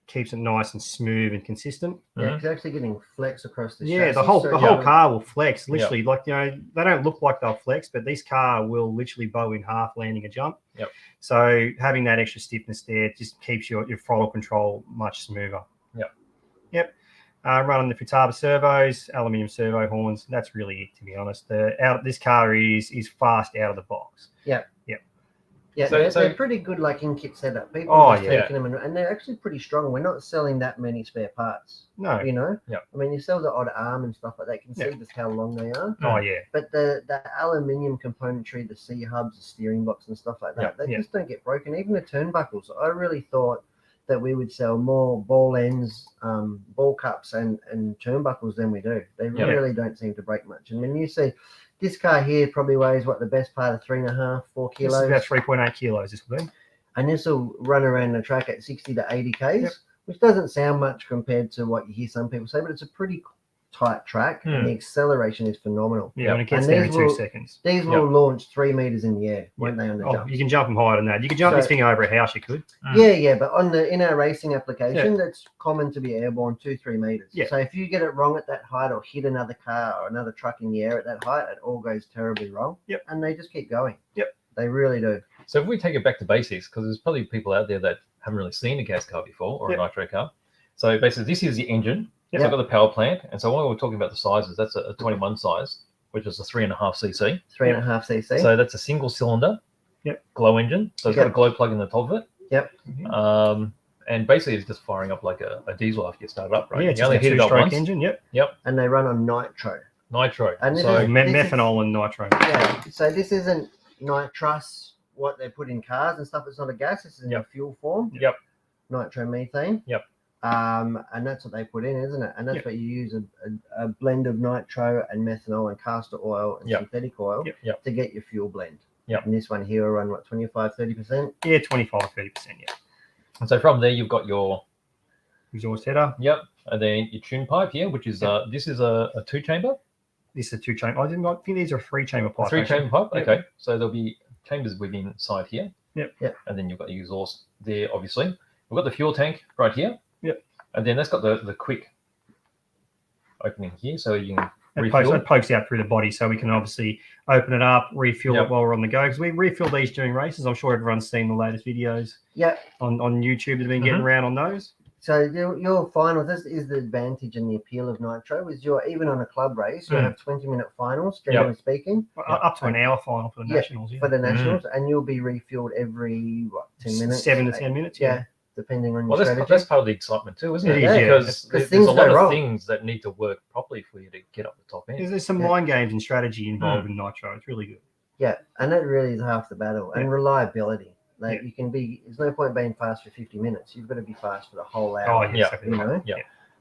Speaker 4: keeps it nice and smooth and consistent.
Speaker 1: Yeah, it's actually getting flex across the
Speaker 4: Yeah,
Speaker 1: chassis.
Speaker 4: the whole
Speaker 1: So
Speaker 4: car will flex. Literally, like they don't look like they'll flex, but this car will literally bow in half landing a jump.
Speaker 2: Yep.
Speaker 4: So having that extra stiffness there just keeps your throttle control much smoother. Yep. Running the Futaba servos, aluminium servo horns. That's really it, to be honest. This car is fast out of the box.
Speaker 1: Yeah,
Speaker 2: So-
Speaker 1: they're pretty good, like in kit setup. People
Speaker 4: Oh,
Speaker 1: are just
Speaker 4: yeah.
Speaker 1: taking them, and they're actually pretty strong. We're not selling that many spare parts.
Speaker 4: No.
Speaker 1: You know.
Speaker 2: Yeah.
Speaker 1: I mean, you sell the odd arm and stuff like that. You can see
Speaker 4: Yeah.
Speaker 1: just how long they are.
Speaker 4: Oh yeah.
Speaker 1: But the aluminium componentry, the C hubs, the steering box, and stuff like that, they just don't get broken. Even the turnbuckles. I really thought that we would sell more ball ends, ball cups, and turnbuckles than we do. They really don't seem to break much. And when you see this car here, probably weighs the best part of 3.5, 4
Speaker 4: This is
Speaker 1: kilos,
Speaker 4: about 3.8 kilos. This will be.
Speaker 1: and this will run around the track at 60 to 80 k's,
Speaker 4: Yep.
Speaker 1: which doesn't sound much compared to what you hear some people say, but it's a pretty tight track, and the acceleration is phenomenal.
Speaker 4: Yeah, when it gets
Speaker 1: And
Speaker 4: there in
Speaker 1: these
Speaker 4: 2
Speaker 1: will-
Speaker 4: seconds.
Speaker 1: These will launch 3 meters in the air, won't they, on the
Speaker 4: Oh,
Speaker 1: jump?
Speaker 4: you can jump them higher than that. You can jump this
Speaker 1: So-
Speaker 4: thing over a house. You could.
Speaker 1: Yeah, but in our racing application, that's common to be airborne 2-3 meters.
Speaker 4: Yeah.
Speaker 1: So if you get it wrong at that height or hit another car or another truck in the air at that height, it all goes terribly wrong.
Speaker 4: Yep.
Speaker 1: And they just keep going.
Speaker 4: Yep.
Speaker 1: They really do.
Speaker 2: So if we take it back to basics, because there's probably people out there that haven't really seen a gas car before or a nitro car. So basically, this is the engine.
Speaker 1: Yep.
Speaker 2: So I've got the power plant. And so when we're talking about the sizes, that's a 21 size, which is a 3.5 cc.
Speaker 1: 3.5 cc.
Speaker 2: So that's a single cylinder glow engine. So it's got a glow plug in the top of it.
Speaker 1: Yep.
Speaker 2: And basically, it's just firing up like a diesel after you start it up, right?
Speaker 4: Yeah,
Speaker 2: you
Speaker 4: it's
Speaker 2: only
Speaker 4: just a
Speaker 2: heat it up
Speaker 4: 2-stroke
Speaker 2: once.
Speaker 4: engine. Yep.
Speaker 1: And they run on nitro.
Speaker 2: Nitro.
Speaker 1: And this
Speaker 2: So
Speaker 1: is-
Speaker 4: Methanol and nitro.
Speaker 1: Yeah. So this isn't nitrous, what they put in cars and stuff. It's not a gas. This is in a fuel form.
Speaker 2: Yep.
Speaker 1: Nitromethane.
Speaker 2: Yep.
Speaker 1: And that's what they put in, isn't it? And that's what you use a blend of nitro and methanol and castor oil and synthetic oil to get your fuel blend.
Speaker 2: Yep.
Speaker 1: And this one here will run, what, 25-30%?
Speaker 4: Yeah, 25-30%. Yeah.
Speaker 2: And so from there, you've got your
Speaker 4: Exhaust header.
Speaker 2: and then your tune pipe here, which is this is a 2-chamber.
Speaker 4: this is a 2-chamber. I think these are a 3-chamber pipe.
Speaker 2: 3-chamber pipe.
Speaker 4: Yep.
Speaker 2: Okay, so there'll be chambers within inside here.
Speaker 4: Yep.
Speaker 2: And then you've got the exhaust there, obviously. We've got the fuel tank right here.
Speaker 4: Yep.
Speaker 2: And then that's got the quick opening here, so you can
Speaker 4: It
Speaker 2: refuel.
Speaker 4: pokes out through the body, so we can obviously open it up, refuel
Speaker 2: Yep.
Speaker 4: it while we're on the go. Because we refill these during races. I'm sure everyone's seen the latest videos
Speaker 1: Yeah.
Speaker 4: on YouTube that have been getting around on those.
Speaker 1: So your finals, this is the advantage and the appeal of Nitro, is you're even on a club race, you have 20-minute finals, generally speaking.
Speaker 4: Up to an hour final for the Nationals.
Speaker 1: For the Nationals, and you'll be refueled every, 10 minutes?
Speaker 4: 7 to 10 minutes,
Speaker 1: Yeah, depending on your
Speaker 2: Well,
Speaker 1: strategy.
Speaker 2: that's part of the excitement too, isn't it?
Speaker 4: It is, yeah.
Speaker 2: Because
Speaker 1: Because
Speaker 2: there's a
Speaker 1: things
Speaker 2: lot
Speaker 1: go
Speaker 2: of
Speaker 1: wrong.
Speaker 2: things that need to work properly for you to get up the top end.
Speaker 4: There's some mind games and strategy involved in Nitro. It's really good.
Speaker 1: Yeah, and that really is half the battle. And reliability. Like you can be, there's no point being fast for 50 minutes. You've got to be fast for the whole hour.
Speaker 4: Oh, yes,
Speaker 1: you know?
Speaker 2: Yeah.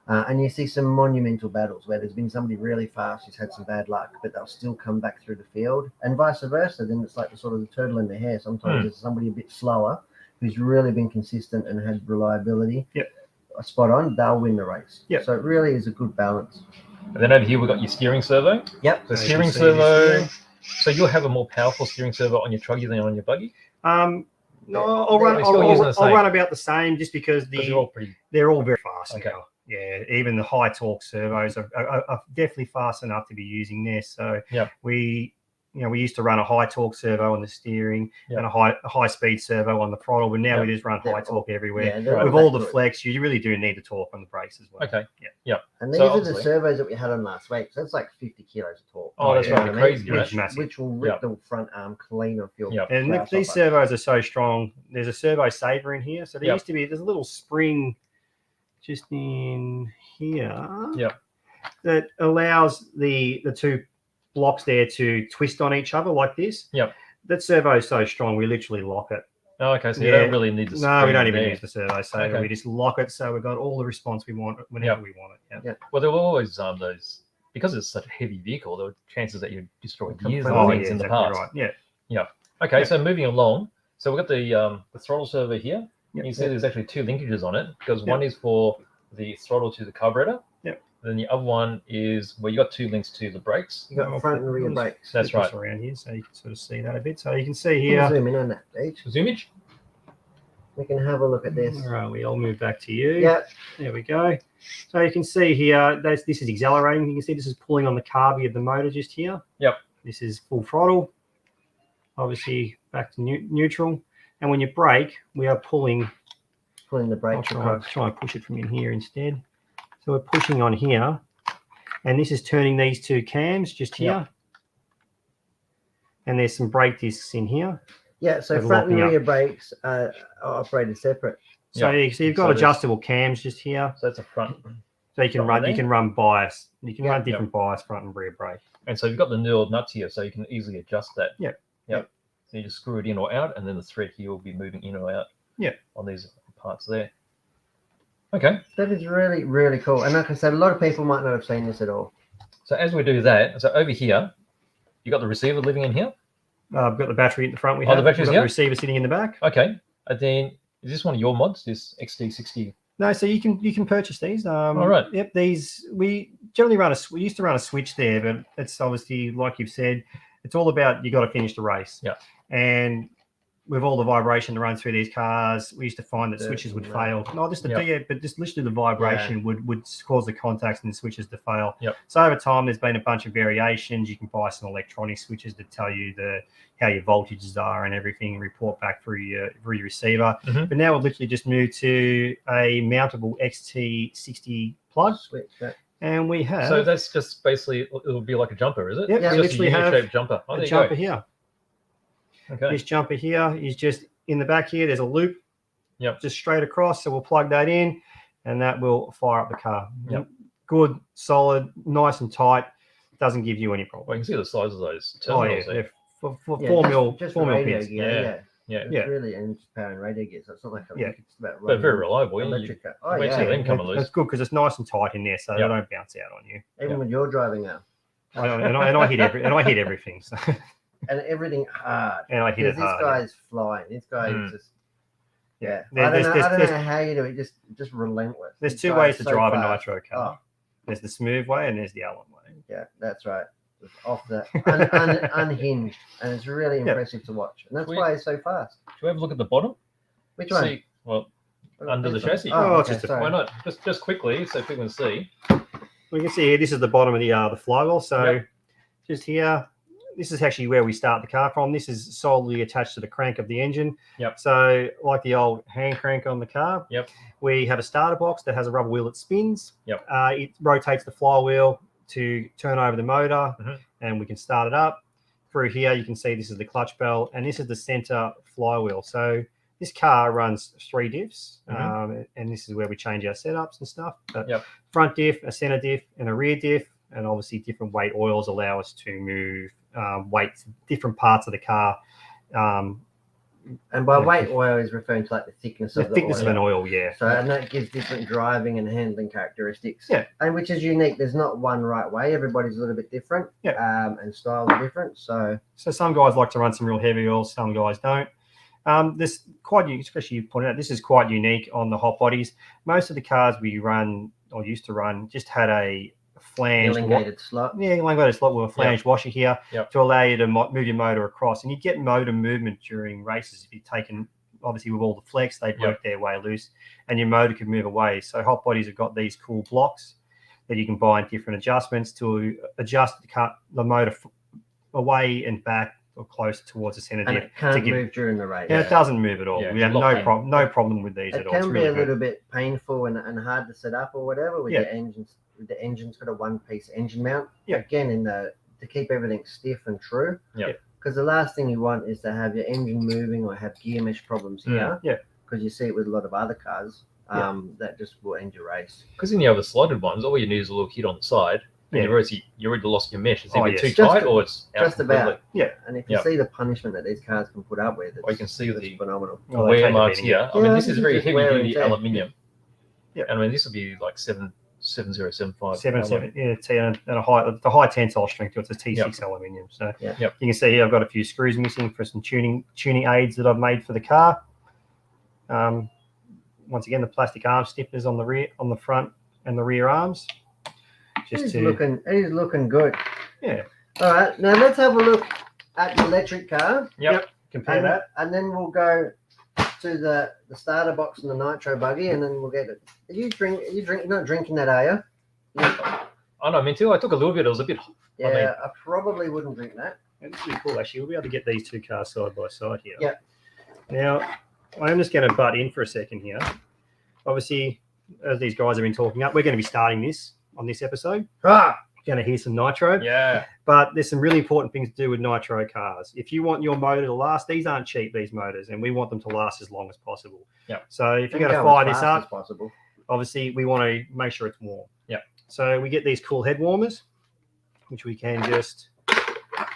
Speaker 1: And you see some monumental battles where there's been somebody really fast who's had some bad luck, but they'll still come back through the field, and vice versa. Then it's like the sort of the turtle in the hare. Sometimes it's somebody a bit slower who's really been consistent and had reliability.
Speaker 4: Yep.
Speaker 1: Spot on, they'll win the race.
Speaker 4: Yep.
Speaker 1: So it really is a good balance.
Speaker 2: And then over here we've got your steering servo.
Speaker 1: Yep.
Speaker 2: The
Speaker 4: So you
Speaker 2: steering
Speaker 4: can see
Speaker 2: servo.
Speaker 4: this
Speaker 2: So you'll have a more powerful steering servo on your truggy than on your buggy.
Speaker 4: No, I'll run.
Speaker 2: We're still using the
Speaker 4: I'll
Speaker 2: same.
Speaker 4: run about the same, just because
Speaker 2: Because you're all pretty.
Speaker 4: they're all very fast
Speaker 2: Okay.
Speaker 4: now. Yeah, even the high torque servos are definitely fast enough to be using this. So we used to run a high torque servo on the steering and a high speed servo on the throttle, but now we just run high torque everywhere.
Speaker 1: Yeah,
Speaker 4: With all the flex, you really do need the torque on the brakes as well.
Speaker 2: Okay.
Speaker 4: Yeah.
Speaker 1: And these
Speaker 2: So
Speaker 1: are the
Speaker 2: obviously-
Speaker 1: servos that we had on last week. So that's like 50 kilos of torque.
Speaker 2: Oh, that's
Speaker 1: You know
Speaker 2: right.
Speaker 1: what I mean?
Speaker 2: Crazy,
Speaker 4: right?
Speaker 1: Which, which will rip the front arm clean off your
Speaker 2: Yep.
Speaker 4: And
Speaker 1: grasshopper.
Speaker 4: these servos are so strong. There's a servo saver in here. So there used to be, there's a little spring just in here that allows the two blocks there to twist on each other like this.
Speaker 2: Yep.
Speaker 4: That servo is so strong, we literally lock it.
Speaker 2: Oh, okay. So you don't really need the.
Speaker 4: No, we don't even
Speaker 2: there.
Speaker 4: use the servo saver.
Speaker 2: Okay.
Speaker 4: We just lock it, so we've got all the response we want whenever we want it. Yeah.
Speaker 2: Well, there were always those, because it's such a heavy vehicle, there were chances that you'd destroy years of
Speaker 4: Oh,
Speaker 2: things
Speaker 4: yeah,
Speaker 2: in the
Speaker 4: exactly
Speaker 2: past.
Speaker 4: right. Yeah.
Speaker 2: Okay, so moving along. So we've got the throttle servo here.
Speaker 4: Yep.
Speaker 2: You can see there's actually two linkages on it, because one is for the throttle to the carburetor.
Speaker 4: Yep.
Speaker 2: Then the other one is where you got two links to the brakes.
Speaker 1: You got front and rear brakes.
Speaker 2: That's
Speaker 4: Flip this
Speaker 2: right.
Speaker 4: around here, so you can sort of see that a bit. So you can see
Speaker 1: We'll
Speaker 4: here.
Speaker 1: zoom in on that, Deej.
Speaker 2: Zoomage.
Speaker 1: We can have a look at this.
Speaker 4: Where are we? I'll move back to you.
Speaker 1: Yeah.
Speaker 4: There we go. So you can see here, this is accelerating. You can see this is pulling on the carby of the motor just here.
Speaker 2: Yep.
Speaker 4: This is full throttle. Obviously back to neutral. And when you brake, we are pulling.
Speaker 1: Pulling the
Speaker 4: I'll
Speaker 1: brakes across.
Speaker 4: try and push it from in here instead. So we're pushing on here. And this is turning these two cams just here.
Speaker 2: Yep.
Speaker 4: And there's some brake discs in here.
Speaker 1: Yeah, so
Speaker 4: With
Speaker 1: front and
Speaker 4: locking up.
Speaker 1: rear brakes are operated separate.
Speaker 4: So, so you've got
Speaker 2: So there's-
Speaker 4: adjustable cams just here.
Speaker 2: So that's a front.
Speaker 4: So you can
Speaker 2: Front
Speaker 4: run, you
Speaker 2: there.
Speaker 4: can run bias. You can
Speaker 1: Yeah.
Speaker 4: run different bias front and rear brake.
Speaker 2: And so you've got the knurled nuts here, so you can easily adjust that.
Speaker 4: Yep.
Speaker 2: Yep. So you just screw it in or out, and then the thread here will be moving in or out.
Speaker 4: Yep.
Speaker 2: On these parts there. Okay.
Speaker 1: That is really, really cool. And like I said, a lot of people might not have seen this at all.
Speaker 2: So as we do that, so over here, you got the receiver living in here.
Speaker 4: I've got the battery at the front. We
Speaker 2: Oh,
Speaker 4: have
Speaker 2: the battery's
Speaker 4: We've got
Speaker 2: here?
Speaker 4: the receiver sitting in the back.
Speaker 2: Okay. And then is this one of your mods? This XT60?
Speaker 4: No, so you can purchase these.
Speaker 2: All right.
Speaker 4: Yep. These we generally run we used to run a switch there, but it's obviously like you've said, it's all about you got to finish the race.
Speaker 2: Yeah.
Speaker 4: And with all the vibration that runs through these cars, we used to find that
Speaker 1: The-
Speaker 4: switches would
Speaker 1: no.
Speaker 4: fail. Not just the
Speaker 2: Yep.
Speaker 4: but just literally the vibration would cause the contacts and the switches to fail.
Speaker 2: Yep.
Speaker 4: So over time, there's been a bunch of variations. You can buy some electronic switches that tell you how your voltages are and everything, and report back through your receiver.
Speaker 2: Mhm.
Speaker 4: But now we've literally just moved to a mountable XT60 plug,
Speaker 1: Switch that.
Speaker 4: and we have
Speaker 2: So that's just basically, it'll be like a jumper, is it?
Speaker 4: Yep,
Speaker 2: It's
Speaker 1: we
Speaker 2: just
Speaker 4: literally
Speaker 2: a
Speaker 4: have
Speaker 2: U-shaped jumper. Oh,
Speaker 4: a
Speaker 2: there you
Speaker 4: jumper
Speaker 2: go.
Speaker 4: here.
Speaker 2: Okay.
Speaker 4: This jumper here is just in the back here. There's a loop.
Speaker 2: Yep.
Speaker 4: Just straight across. So we'll plug that in, and that will fire up the car.
Speaker 2: Yep.
Speaker 4: Good, solid, nice and tight. Doesn't give you any problem.
Speaker 2: Well, you can see the size of those
Speaker 4: Oh yeah,
Speaker 2: terminals there.
Speaker 4: they're for
Speaker 1: Yeah,
Speaker 4: 4
Speaker 1: just-
Speaker 4: mil,
Speaker 1: just
Speaker 4: 4 mil
Speaker 1: radio
Speaker 4: pins.
Speaker 1: gear,
Speaker 2: Yeah. Yeah.
Speaker 1: It's
Speaker 4: Yeah.
Speaker 1: really, and it's power and radio gear, so it's not like a,
Speaker 4: Yeah.
Speaker 1: it's about
Speaker 2: But very
Speaker 1: running
Speaker 2: reliable. You
Speaker 1: electric car. Oh,
Speaker 2: wait
Speaker 1: yeah.
Speaker 2: till them come loose.
Speaker 4: That's good because it's nice and tight in there, so
Speaker 2: Yep.
Speaker 4: they don't bounce out on you.
Speaker 1: Even when you're driving now.
Speaker 4: And I hit everything. So,
Speaker 1: And everything hard.
Speaker 4: and I hit
Speaker 1: Because
Speaker 4: it
Speaker 1: this
Speaker 4: hard.
Speaker 1: guy's flying. This guy
Speaker 2: Mm.
Speaker 1: is just, yeah.
Speaker 4: There-
Speaker 1: I don't know
Speaker 4: there's-
Speaker 1: how you do it. Just relentless.
Speaker 4: There's
Speaker 1: This
Speaker 4: two
Speaker 1: guy
Speaker 4: ways
Speaker 1: is
Speaker 4: to
Speaker 1: so
Speaker 4: drive a
Speaker 1: fast.
Speaker 4: nitro car. There's the smooth way and there's the Allen way.
Speaker 1: Yeah, that's right. It's off the unhinged, and it's really impressive to watch. And that's why it's so fast.
Speaker 2: Should we have a look at the bottom?
Speaker 1: Which one?
Speaker 2: See, well, under the chassis.
Speaker 4: Oh,
Speaker 1: okay,
Speaker 4: it's just
Speaker 1: sorry.
Speaker 2: Why not? Just quickly, so people can see.
Speaker 4: We can see here, this is the bottom of the flywheel. So just here, this is actually where we start the car from. This is solely attached to the crank of the engine.
Speaker 2: Yep.
Speaker 4: So like the old hand crank on the car,
Speaker 2: Yep.
Speaker 4: we have a starter box that has a rubber wheel that spins.
Speaker 2: Yep.
Speaker 4: It rotates the flywheel to turn over the motor, and we can start it up. Through here, you can see this is the clutch bell, and this is the center flywheel. So this car runs 3 diffs, and this is where we change our setups and stuff. But front diff, a center diff, and a rear diff, and obviously different weight oils allow us to move weights, different parts of the car.
Speaker 1: And by weight oil is referring to like the thickness of the
Speaker 4: of an oil, yeah.
Speaker 1: So and that gives different driving and handling characteristics.
Speaker 4: Yeah.
Speaker 1: And which is unique. There's not one right way. Everybody's a little bit different.
Speaker 4: Yeah.
Speaker 1: And styles are different. So
Speaker 4: some guys like to run some real heavy oils, some guys don't. This quite, especially you pointed out, this is quite unique on the hot bodies. Most of the cars we run or used to run just had a flange
Speaker 1: elongated slot.
Speaker 4: Yeah, elongated slot with a flange washer here to allow you to move your motor across. And you get motor movement during races if you've taken, obviously with all the flex, they'd work their way loose and your motor could move away. So hot bodies have got these cool blocks that you can buy in different adjustments to adjust the motor away and back or close towards the center.
Speaker 1: And it can't move during the race.
Speaker 4: Yeah, it doesn't move at all.
Speaker 2: Yeah,
Speaker 4: we have no problem with these at all.
Speaker 1: It can be a little bit painful and hard to set up or whatever with the engines. The engine's got a one-piece engine mount. Again, to keep everything stiff and true. Because the last thing you want is to have your engine moving or have gear mesh problems here. Because you see it with a lot of other cars. That just will end your race.
Speaker 2: Because in the other slotted ones, all you need is a little hit on the side. And you already lost your mesh. It's either too tight or it's out
Speaker 1: just about.
Speaker 2: Yeah.
Speaker 1: And if you see the punishment that these cars can put up with,
Speaker 2: you can see the
Speaker 1: phenomenal.
Speaker 2: wear marks here. I mean, this is very heavy duty aluminium.
Speaker 4: Yeah.
Speaker 2: And I mean, this would be like 7075.
Speaker 4: 77, and the high tensile strength to it's a T6 aluminium. So you can see here I've got a few screws missing for some tuning aids that I've made for the car. Once again, the plastic arm stiffeners on the front and the rear arms.
Speaker 1: It is looking good.
Speaker 4: Yeah.
Speaker 1: All right, now let's have a look at the electric car.
Speaker 4: Compare that,
Speaker 1: and then we'll go to the starter box and the nitro buggy, and then we'll get it. You're not drinking that, are you?
Speaker 2: I know, me too. I took a little bit. It was a bit.
Speaker 1: Yeah, I probably wouldn't drink that.
Speaker 4: It's pretty cool, actually. We'll be able to get these two cars side by side here.
Speaker 1: Yeah.
Speaker 4: Now, I am just going to butt in for a second here. Obviously, as these guys have been talking up, we're going to be starting this on this episode. Going to hear some nitro.
Speaker 2: Yeah.
Speaker 4: But there's some really important things to do with nitro cars. If you want your motor to last, these aren't cheap, these motors, and we want them to last as long as possible.
Speaker 2: Yeah.
Speaker 4: So if you're going to fire this up, obviously we want to make sure it's warm.
Speaker 2: Yeah.
Speaker 4: So we get these cool head warmers, which we can just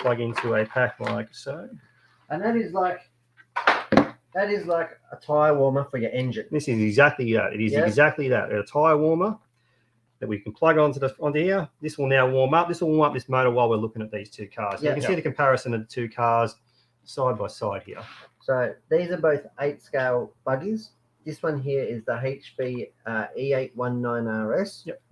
Speaker 4: plug into a pack like so.
Speaker 1: And that is like a tyre warmer for your engine.
Speaker 4: This is exactly that. It is exactly that. A tyre warmer that we can plug onto here. This will now warm up. This will warm up this motor while we're looking at these two cars. So you can see the comparison of the two cars side by side here.
Speaker 1: So these are both 8-scale buggies. This one here is the HB E819RS.
Speaker 4: Yep.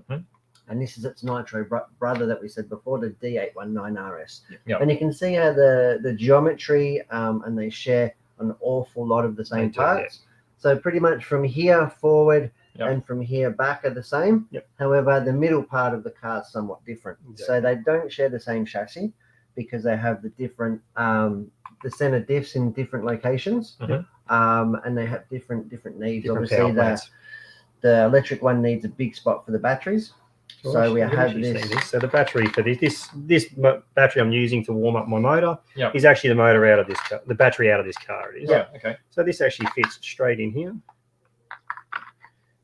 Speaker 1: And this is its nitro brother that we said before, the D819RS.
Speaker 2: Yep.
Speaker 1: And you can see how the geometry and they share an awful lot of the same parts. So pretty much from here forward and from here back are the same. However, the middle part of the car is somewhat different. So they don't share the same chassis because they have the different the center diffs in different locations. And they have different needs. Obviously, the electric one needs a big spot for the batteries. So we have this.
Speaker 4: So the battery for this battery I'm using to warm up my motor is actually the motor out of this car, the battery out of this car. It is.
Speaker 2: Yeah. Okay.
Speaker 4: So this actually fits straight in here.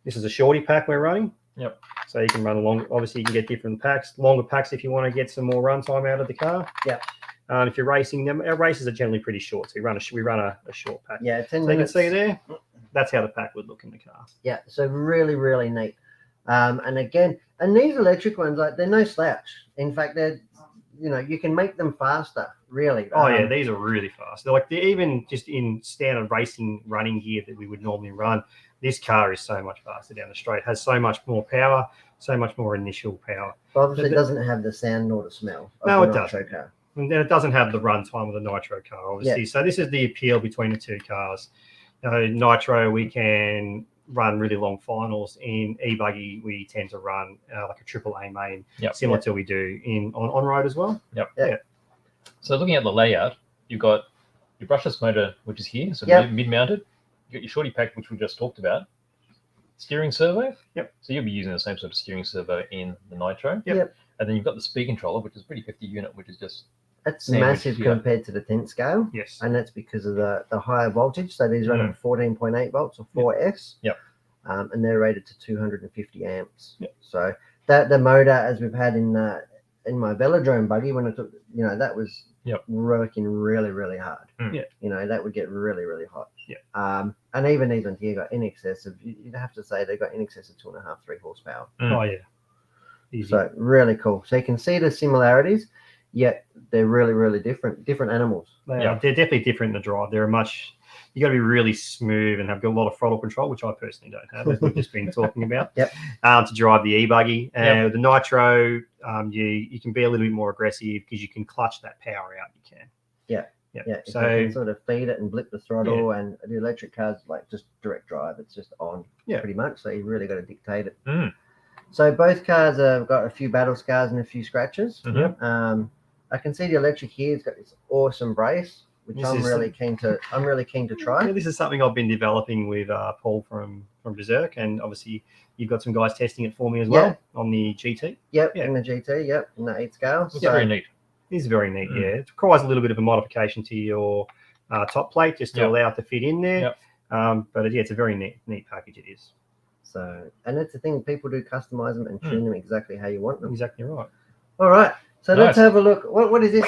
Speaker 4: This is a shorty pack we're running.
Speaker 2: Yep.
Speaker 4: So you can run along. Obviously, you can get different packs, longer packs if you want to get some more runtime out of the car.
Speaker 1: Yeah.
Speaker 4: If you're racing them, our races are generally pretty short. So we run a short pack.
Speaker 1: Yeah, 10
Speaker 4: so
Speaker 1: minutes.
Speaker 4: You can see there. That's how the pack would look in the car.
Speaker 1: Yeah. So really, really neat. And again, these electric ones, like they're no slouch. In fact, they're, you can make them faster, really.
Speaker 4: Oh yeah, these are really fast. They're even just in standard racing running gear that we would normally run. This car is so much faster down the straight. Has so much more power. so much more initial power.
Speaker 1: But obviously, it doesn't have the sound nor the smell. Of
Speaker 4: No,
Speaker 1: the
Speaker 4: it
Speaker 1: Nitro
Speaker 4: doesn't.
Speaker 1: car.
Speaker 4: And then it doesn't have the runtime of the Nitro car, obviously. So this is the appeal between the two cars. Nitro, we can run really long finals. In e-buggy, we tend to run like a triple A main, similar to we do on road as well.
Speaker 2: Yep. So looking at the layout, you've got your brushless motor, which is here, so mid-mounted. You got your shorty pack, which we just talked about. Steering servo.
Speaker 4: Yep.
Speaker 2: So you'll be using the same sort of steering servo in the Nitro.
Speaker 4: Yep.
Speaker 2: And then you've got the speed controller, which is a pretty hefty unit, which is just
Speaker 1: It's massive compared to the 10 scale.
Speaker 4: Yes.
Speaker 1: And that's because of the higher voltage. So these run at 14.8 volts or 4S.
Speaker 2: Yep.
Speaker 1: And they're rated to 250 amps.
Speaker 4: Yep.
Speaker 1: So that the motor, as we've had in my velodrome buggy, when I took, that was working really, really hard. That would get really, really hot. And even these ones here got in excess of, you'd have to say they got in excess of 2.5, 3 horsepower.
Speaker 4: Oh, yeah. Easy.
Speaker 1: So really cool. So you can see the similarities, yet they're really, really different animals.
Speaker 4: They're definitely different in the drive. They're you got to be really smooth and have got a lot of throttle control, which I personally don't have, as we've just been talking about. To drive the e-buggy. The Nitro, you can be a little bit more aggressive because you can clutch that power out. You can.
Speaker 1: So you can sort of feed it and blip the throttle, and the electric cars like just direct drive. It's just on pretty much. So you really got to dictate it. So both cars have got a few battle scars and a few scratches. I can see the electric here. It's got this awesome brace, which I'm really keen to try.
Speaker 4: Yeah, this is something I've been developing with Paul from Berserk, and obviously you've got some guys testing it for me as well on the GT.
Speaker 1: In the GT. In the 8 scale.
Speaker 2: It's very neat.
Speaker 4: It is very neat. Yeah, it requires a little bit of a modification to your top plate just to allow it to fit in there. But it's a very neat package. It is.
Speaker 1: So, and that's the thing, people do customize them and tune them exactly how you want them.
Speaker 4: Exactly right.
Speaker 1: All right, so let's have a look. What is this?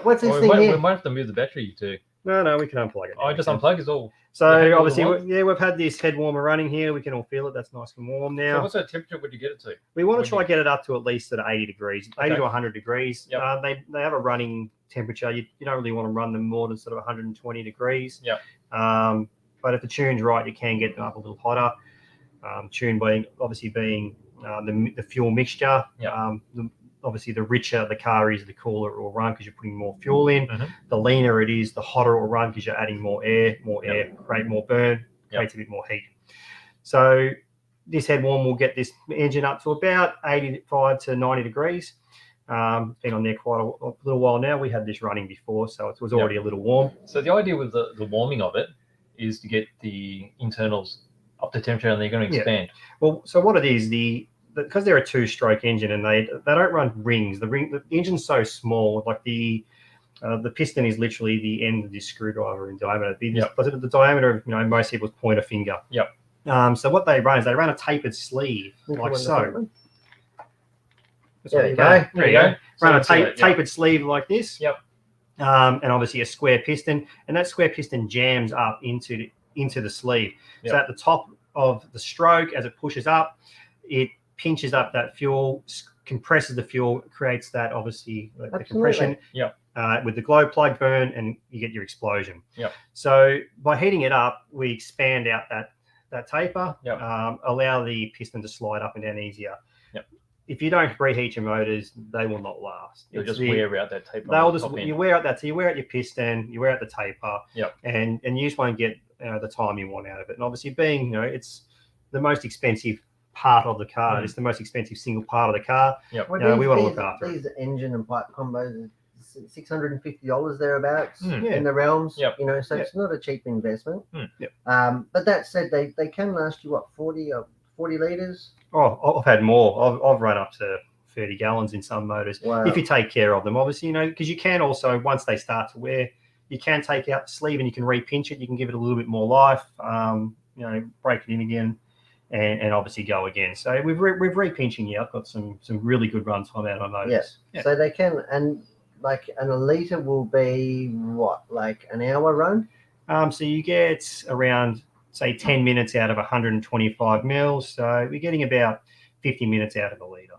Speaker 1: What's this thing here?
Speaker 2: We might have to move the battery too.
Speaker 4: No, we can unplug it.
Speaker 2: I just unplug is all.
Speaker 4: So obviously, we've had this head warmer running here. We can all feel it. That's nice and warm now.
Speaker 2: So what's that temperature would you get it to?
Speaker 4: We want to try get it up to at least at 80 degrees, 80 to 100 degrees. They have a running temperature. You don't really want to run them more than sort of 120 degrees. But if the tune's right, you can get them up a little hotter. Tune being the fuel mixture. Obviously, the richer the car is, the cooler it will run because you're putting more fuel in. The leaner it is, the hotter it will run because you're adding more air, create more burn, creates a bit more heat. So this head warm will get this engine up to about 85 to 90 degrees. It's been on there quite a little while now. We had this running before, so it was already a little warm.
Speaker 2: So the idea with the warming of it is to get the internals up to temperature, and they're going to expand.
Speaker 4: Well, so what it is, because they're a 2-stroke engine and they don't run rings. The engine's so small, like the piston is literally the end of this screwdriver in diameter. The diameter of most people's pointer finger. So what they run is a tapered sleeve like so.
Speaker 1: There you go.
Speaker 4: Run a tapered sleeve like this. And obviously a square piston, and that square piston jams up into the sleeve. So at the top of the stroke, as it pushes up, it pinches up that fuel, compresses the fuel, creates that obviously the compression with the glow plug burn, and you get your explosion. So by heating it up, we expand out that taper, allow the piston to slide up and down easier. If you don't preheat your motors, they will not last.
Speaker 2: You'll just wear out that taper.
Speaker 4: You wear out that. So you wear out your piston, you wear out the taper, and you just won't get the time you want out of it. And obviously, being it's the most expensive part of the car, it's the most expensive single part of the car. We want to look after
Speaker 1: these engine and pipe combos. $650 thereabouts in the realms. So it's not a cheap investment. But that said, they can last you 40 litres.
Speaker 4: Oh, I've had more. I've run up to 30 gallons in some motors. If you take care of them, obviously, because you can also, once they start to wear, you can take out the sleeve and you can repinch it. You can give it a little bit more life. Break it in again, and obviously go again. So we've repinching. I've got some really good run time out on motors.
Speaker 1: So they can, and like a litre will be like an hour run.
Speaker 4: So you get around, say, 10 minutes out of 125 mils. So we're getting about 50 minutes out of the litre.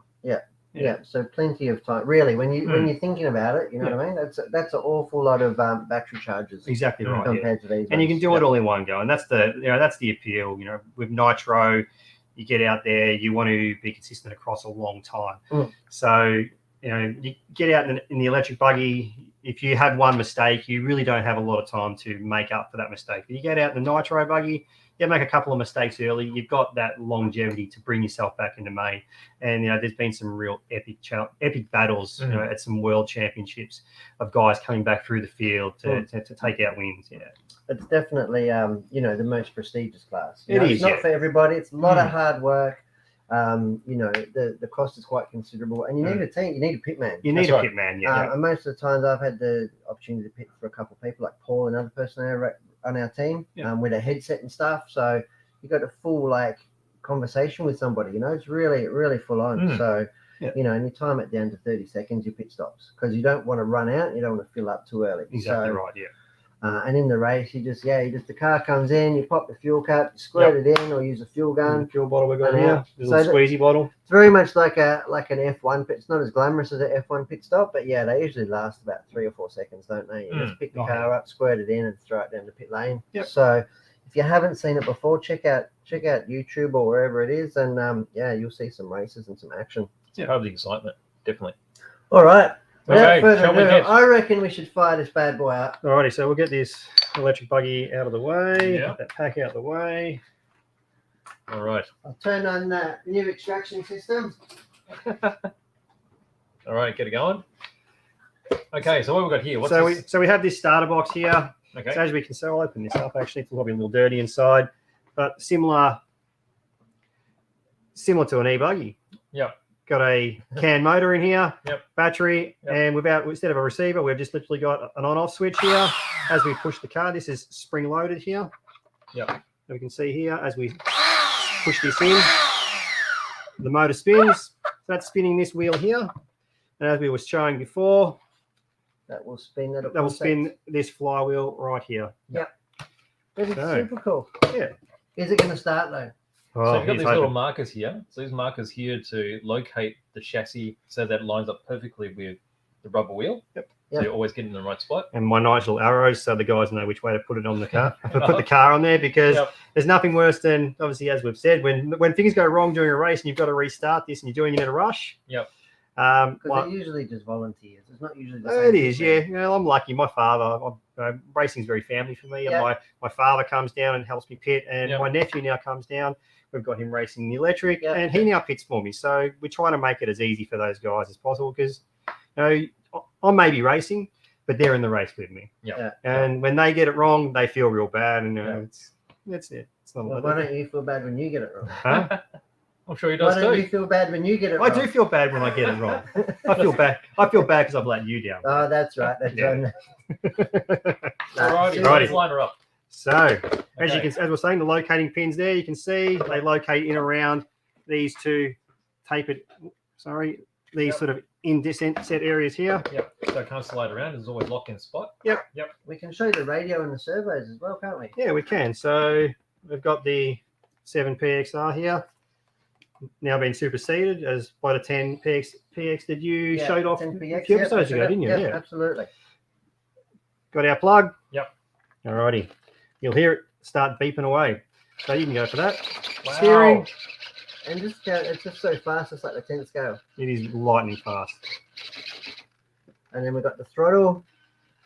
Speaker 1: So plenty of time. Really, when you're thinking about it, you know what I mean? That's an awful lot of battery charges.
Speaker 4: Exactly right.
Speaker 1: Compared to these.
Speaker 4: And you can do it all in one go, and that's the appeal. With Nitro, you get out there, you want to be consistent across a long time.
Speaker 1: Mm.
Speaker 4: So, you get out in the electric buggy. If you have one mistake, you really don't have a lot of time to make up for that mistake. But you get out in the nitro buggy, you make a couple of mistakes early, you've got that longevity to bring yourself back into main. And there's been some real epic battles, at some world championships of guys coming back through the field to take out wins. Yeah,
Speaker 1: it's definitely the most prestigious class.
Speaker 4: It's
Speaker 1: not for everybody. It's a lot of hard work. The cost is quite considerable, and you need a team. You need a pitman.
Speaker 4: You need a pitman. Yeah.
Speaker 1: And most of the times, I've had the opportunity to pit for a couple of people, like Paul, another person on our team, with a headset and stuff. So you got a full conversation with somebody. It's really, really full on. So and you time it down to 30 seconds. Your pit stops because you don't want to run out. You don't want to fill up too early.
Speaker 4: Exactly right. Yeah.
Speaker 1: And in the race, the car comes in, you pop the fuel cap, squirt it in, or use a fuel gun.
Speaker 4: Fuel bottle we got here, little squeezy bottle.
Speaker 1: It's very much like an F1 pit. It's not as glamorous as an F1 pit stop, but they usually last about 3 or 4 seconds, don't they? You just pick the car up, squirt it in, and throw it down the pit lane.
Speaker 4: Yep.
Speaker 1: So if you haven't seen it before, check out YouTube or wherever it is, and you'll see some races and some action.
Speaker 2: It's part of the excitement, definitely.
Speaker 1: All right.
Speaker 2: Okay,
Speaker 1: Without further ado, I reckon we should fire this bad boy up.
Speaker 4: Alrighty, so we'll get this electric buggy out of the way.
Speaker 2: Yeah.
Speaker 4: Get that pack out of the way.
Speaker 2: All right.
Speaker 1: I'll turn on the new extraction system.
Speaker 2: All right, get it going. Okay, so what we've got here?
Speaker 4: So we have this starter box here.
Speaker 2: Okay.
Speaker 4: So as we can see, I'll open this up. Actually, it's probably a little dirty inside, but similar to an e-buggy.
Speaker 2: Yep.
Speaker 4: Got a CAN motor in here, battery,
Speaker 2: Yep.
Speaker 4: and instead of a receiver, we've just literally got an on-off switch here. As we push the car, this is spring-loaded here.
Speaker 2: Yep.
Speaker 4: We can see here, as we push this in, the motor spins. So that's spinning this wheel here. And as we were showing before,
Speaker 1: that will spin
Speaker 4: this flywheel right here.
Speaker 1: Yep. This is super cool.
Speaker 4: Yeah.
Speaker 1: Is it going to start though?
Speaker 2: So you've got these little markers here. So these markers here to locate the chassis so that it lines up perfectly with the rubber wheel.
Speaker 4: Yep.
Speaker 2: So you're always getting in the right spot.
Speaker 4: And my nice little arrows so the guys know which way to put it on the car. Put the car on there because there's nothing worse than, obviously, as we've said, when things go wrong during a race and you've got to restart this and you're doing it in a rush.
Speaker 2: Yep.
Speaker 1: Because they're usually just volunteers. It's not usually the same.
Speaker 4: It is, yeah. I'm lucky. My father, racing's very family for me.
Speaker 1: Yep.
Speaker 4: My father comes down and helps me pit, and my nephew now comes down. We've got him racing the electric, and he now pits for me. So we're trying to make it as easy for those guys as possible because, I may be racing, but they're in the race with me.
Speaker 2: Yeah.
Speaker 4: And when they get it wrong, they feel real bad, and that's it. It's not.
Speaker 1: Why don't you feel bad when you get it wrong?
Speaker 4: Huh?
Speaker 2: I'm sure he does too.
Speaker 1: Why don't you feel bad when you get it wrong?
Speaker 4: I do feel bad when I get it wrong. I feel bad because I've let you down.
Speaker 1: Oh, that's right. That's right.
Speaker 2: Alrighty, let's line her up.
Speaker 4: So, as we're saying, the locating pins there, you can see they locate in around these two these sort of indecent set areas here.
Speaker 2: Yep. So it can't slide around. It's always locked in spot.
Speaker 4: Yep.
Speaker 1: We can show the radio and the servos as well, can't we?
Speaker 4: Yeah, we can. So we've got the 7 PXR here, now been superseded as by the 10 PX that you showed off a few episodes ago, didn't you?
Speaker 1: Yeah, absolutely.
Speaker 4: Got our plug.
Speaker 2: Yep.
Speaker 4: Alrighty. You'll hear it start beeping away. So you can go for that.
Speaker 2: Wow.
Speaker 4: Steering.
Speaker 1: And it's just so fast, it's like the 10th scale.
Speaker 4: It is lightning fast.
Speaker 1: And then we've got the throttle.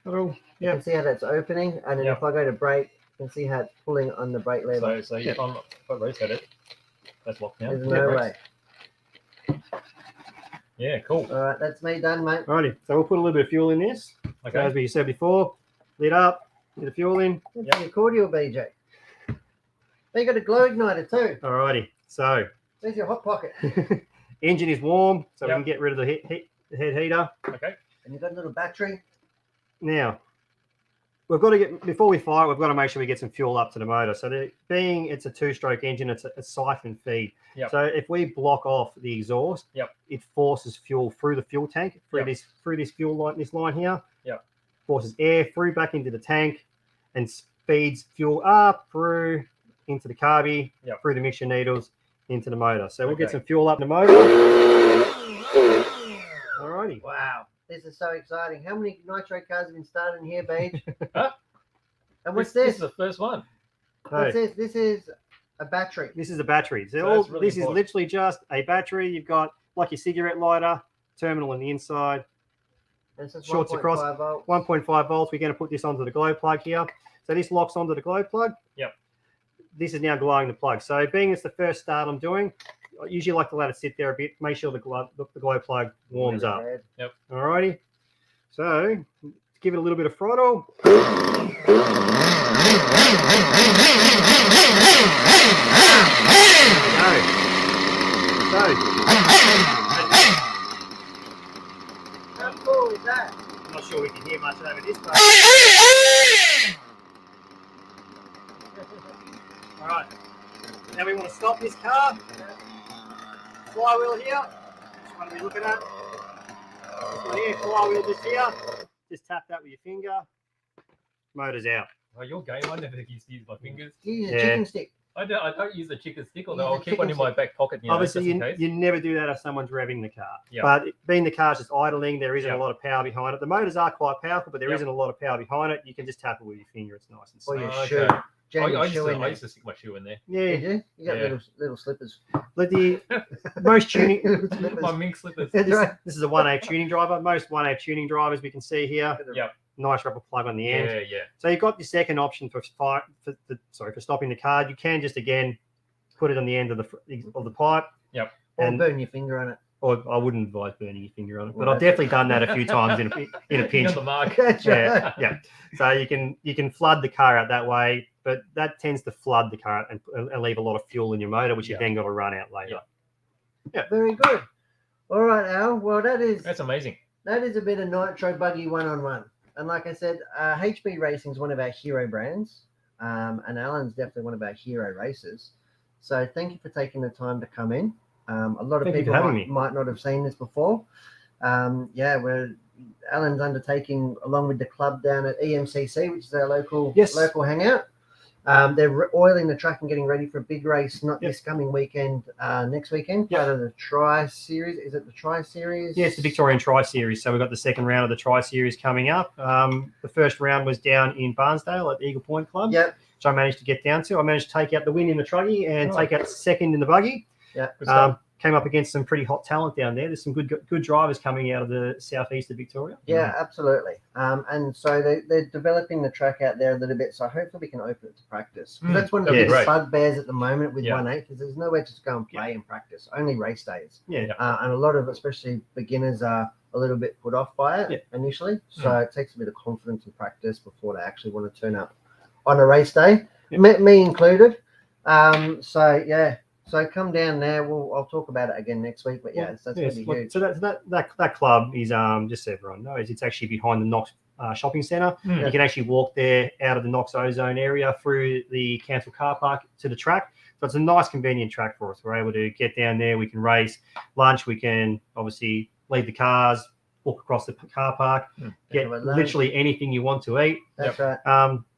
Speaker 4: Oh,
Speaker 1: You can see how that's opening. And then if I go to brake, you can see how it's pulling on the brake lever.
Speaker 2: So if I reset it, that's locked down.
Speaker 1: There's no way.
Speaker 2: Yeah, cool.
Speaker 1: All right, that's me done, mate.
Speaker 4: Alrighty. So we'll put a little bit of fuel in this.
Speaker 2: Okay.
Speaker 4: So as we said before, lit up, get the fuel in.
Speaker 1: That's your cordial, BJ. You got a glow igniter too.
Speaker 4: Alrighty. So
Speaker 1: there's your hot pocket.
Speaker 4: engine is warm, so we can get rid of the head heater.
Speaker 2: Okay.
Speaker 1: And you've got a little battery.
Speaker 4: Now, we've got to before we fire it, we've got to make sure we get some fuel up to the motor. So it's a 2-stroke engine, it's a siphon feed.
Speaker 2: Yep.
Speaker 4: So if we block off the exhaust, it forces fuel through the fuel tank, through this fuel line, this line here.
Speaker 2: Yep.
Speaker 4: Forces air through back into the tank and feeds fuel up through into the carby, through the mixture needles, into the motor. So we'll get some fuel up in the motor. Alrighty.
Speaker 1: Wow. This is so exciting. How many nitro cars have been started in here, Beige?
Speaker 2: Huh?
Speaker 1: And what's
Speaker 2: This
Speaker 1: this?
Speaker 2: is the first one.
Speaker 1: What's this? This is A battery.
Speaker 4: This is a battery. So
Speaker 2: So that's really
Speaker 4: this
Speaker 2: important.
Speaker 4: is literally just a battery. You've got like your cigarette lighter terminal on the inside.
Speaker 1: This is
Speaker 4: Shorts across
Speaker 1: 1.5 volts.
Speaker 4: 1.5 volts. We're going to put this onto the glow plug here. So this locks onto the glow plug.
Speaker 2: Yep.
Speaker 4: This is now glowing the plug. So being it's the first start I'm doing, I usually like to let it sit there a bit. Make sure the glow plug warms up. Alrighty. So give it a little bit of throttle.
Speaker 1: How cool is that?
Speaker 4: I'm not sure we can hear much over this, but all right. Now we want to stop this car. Flywheel here. Which one are we looking at? This one here. Flywheel just here. Just tap that with your finger. Motor's out.
Speaker 2: Oh, your game. I never used to use my fingers.
Speaker 1: Use a
Speaker 4: Yeah.
Speaker 1: chicken stick.
Speaker 2: I don't use the chicken stick, although
Speaker 1: Use
Speaker 2: I'll
Speaker 1: the
Speaker 2: keep one in
Speaker 1: chicken
Speaker 2: my back pocket. You know,
Speaker 4: Obviously,
Speaker 2: just in case.
Speaker 4: you never do that if someone's revving the car.
Speaker 2: Yeah.
Speaker 4: But being the car's just idling, there isn't
Speaker 2: Yeah.
Speaker 4: a lot of power behind it. The motors are quite powerful, but there
Speaker 2: Yep.
Speaker 4: not a lot of power behind it. You can just tap it with your finger. It's nice and
Speaker 1: Or
Speaker 4: slow.
Speaker 1: your
Speaker 2: Okay.
Speaker 1: shoe. Jam your shoe in
Speaker 2: I
Speaker 1: there.
Speaker 2: used to stick my shoe in there.
Speaker 4: Yeah.
Speaker 1: Did you? You got
Speaker 2: Yeah.
Speaker 1: little slippers.
Speaker 4: But the most tuning,
Speaker 1: Little slippers.
Speaker 2: My mink slippers.
Speaker 1: That's right.
Speaker 4: this is a 1/8 tuning driver. Most 1/8 tuning drivers we can see here.
Speaker 2: Yep.
Speaker 4: Nice rubber plug on the end.
Speaker 2: Yeah, yeah.
Speaker 4: So you've got your second option for stopping the car. You can just again put it on the end of the pipe.
Speaker 2: Yep.
Speaker 1: Or
Speaker 4: And-
Speaker 1: burn your finger on it.
Speaker 4: Or I wouldn't advise burning your finger on it, but
Speaker 1: Well,
Speaker 4: I've definitely done that a few times in a
Speaker 2: You
Speaker 4: pinch.
Speaker 2: got the mark.
Speaker 1: That's
Speaker 4: Yeah,
Speaker 1: right.
Speaker 4: yeah. So you can flood the car out that way, but that tends to flood the car and leave a lot of fuel in your motor, which you
Speaker 2: Yeah.
Speaker 4: then got to run out later.
Speaker 1: Very good. All right, Al. Well, that is
Speaker 2: That's amazing.
Speaker 1: a bit of Nitro Buggy 1-on-1. And like I said, HB Racing is one of our hero brands, and Alan's definitely one of our hero racers. So thank you for taking the time to come in. A lot of
Speaker 4: Thank you for
Speaker 1: people
Speaker 4: having me.
Speaker 1: might not have seen this before. Alan's undertaking along with the club down at EMCC, which is our local hangout. They're oiling the track and getting ready for a big race, not
Speaker 4: Yep.
Speaker 1: this coming weekend, next weekend,
Speaker 4: Yep.
Speaker 1: part of the Tri Series. Is it the Tri Series?
Speaker 4: Yeah, it's the Victorian Tri Series. So we've got the second round of the Tri Series coming up. The first round was down in Barnsdale at the Eagle Point Club,
Speaker 1: Yep.
Speaker 4: which I managed to get down to. I managed to take out the win in the truggy and
Speaker 2: Oh.
Speaker 4: take out second in the buggy.
Speaker 1: Yeah.
Speaker 2: Good stuff.
Speaker 4: Came up against some pretty hot talent down there. There's some good drivers coming out of the southeast of Victoria.
Speaker 1: Yeah, absolutely. And so they're developing the track out there a little bit. So hopefully we can open it to practice. 'Cause that's one of the
Speaker 2: that'd be
Speaker 1: biggest
Speaker 2: great.
Speaker 1: bugbears at the moment with
Speaker 2: Yeah.
Speaker 1: 1/8 is there's nowhere to go and play and practice. Only race days.
Speaker 4: Yeah.
Speaker 1: And a lot of especially beginners are a little bit put off by it
Speaker 4: Yeah.
Speaker 1: initially. So it takes a bit of confidence and practice before they actually want to turn up on a race day,
Speaker 4: Yeah.
Speaker 1: me included. So come down there. I'll talk about it again next week. But that's
Speaker 4: Yes,
Speaker 1: really
Speaker 4: look,
Speaker 1: huge.
Speaker 4: so that club is just so everyone knows, it's actually behind the Knox shopping centre.
Speaker 2: Mm.
Speaker 4: You can actually walk there out of the Knox Ozone area through the council car park to the track. So it's a nice, convenient track for us. We're able to get down there. We can race lunch. We can obviously leave the cars, walk across the car park, get
Speaker 1: Have a lunch.
Speaker 4: literally anything you want to eat.
Speaker 1: That's right.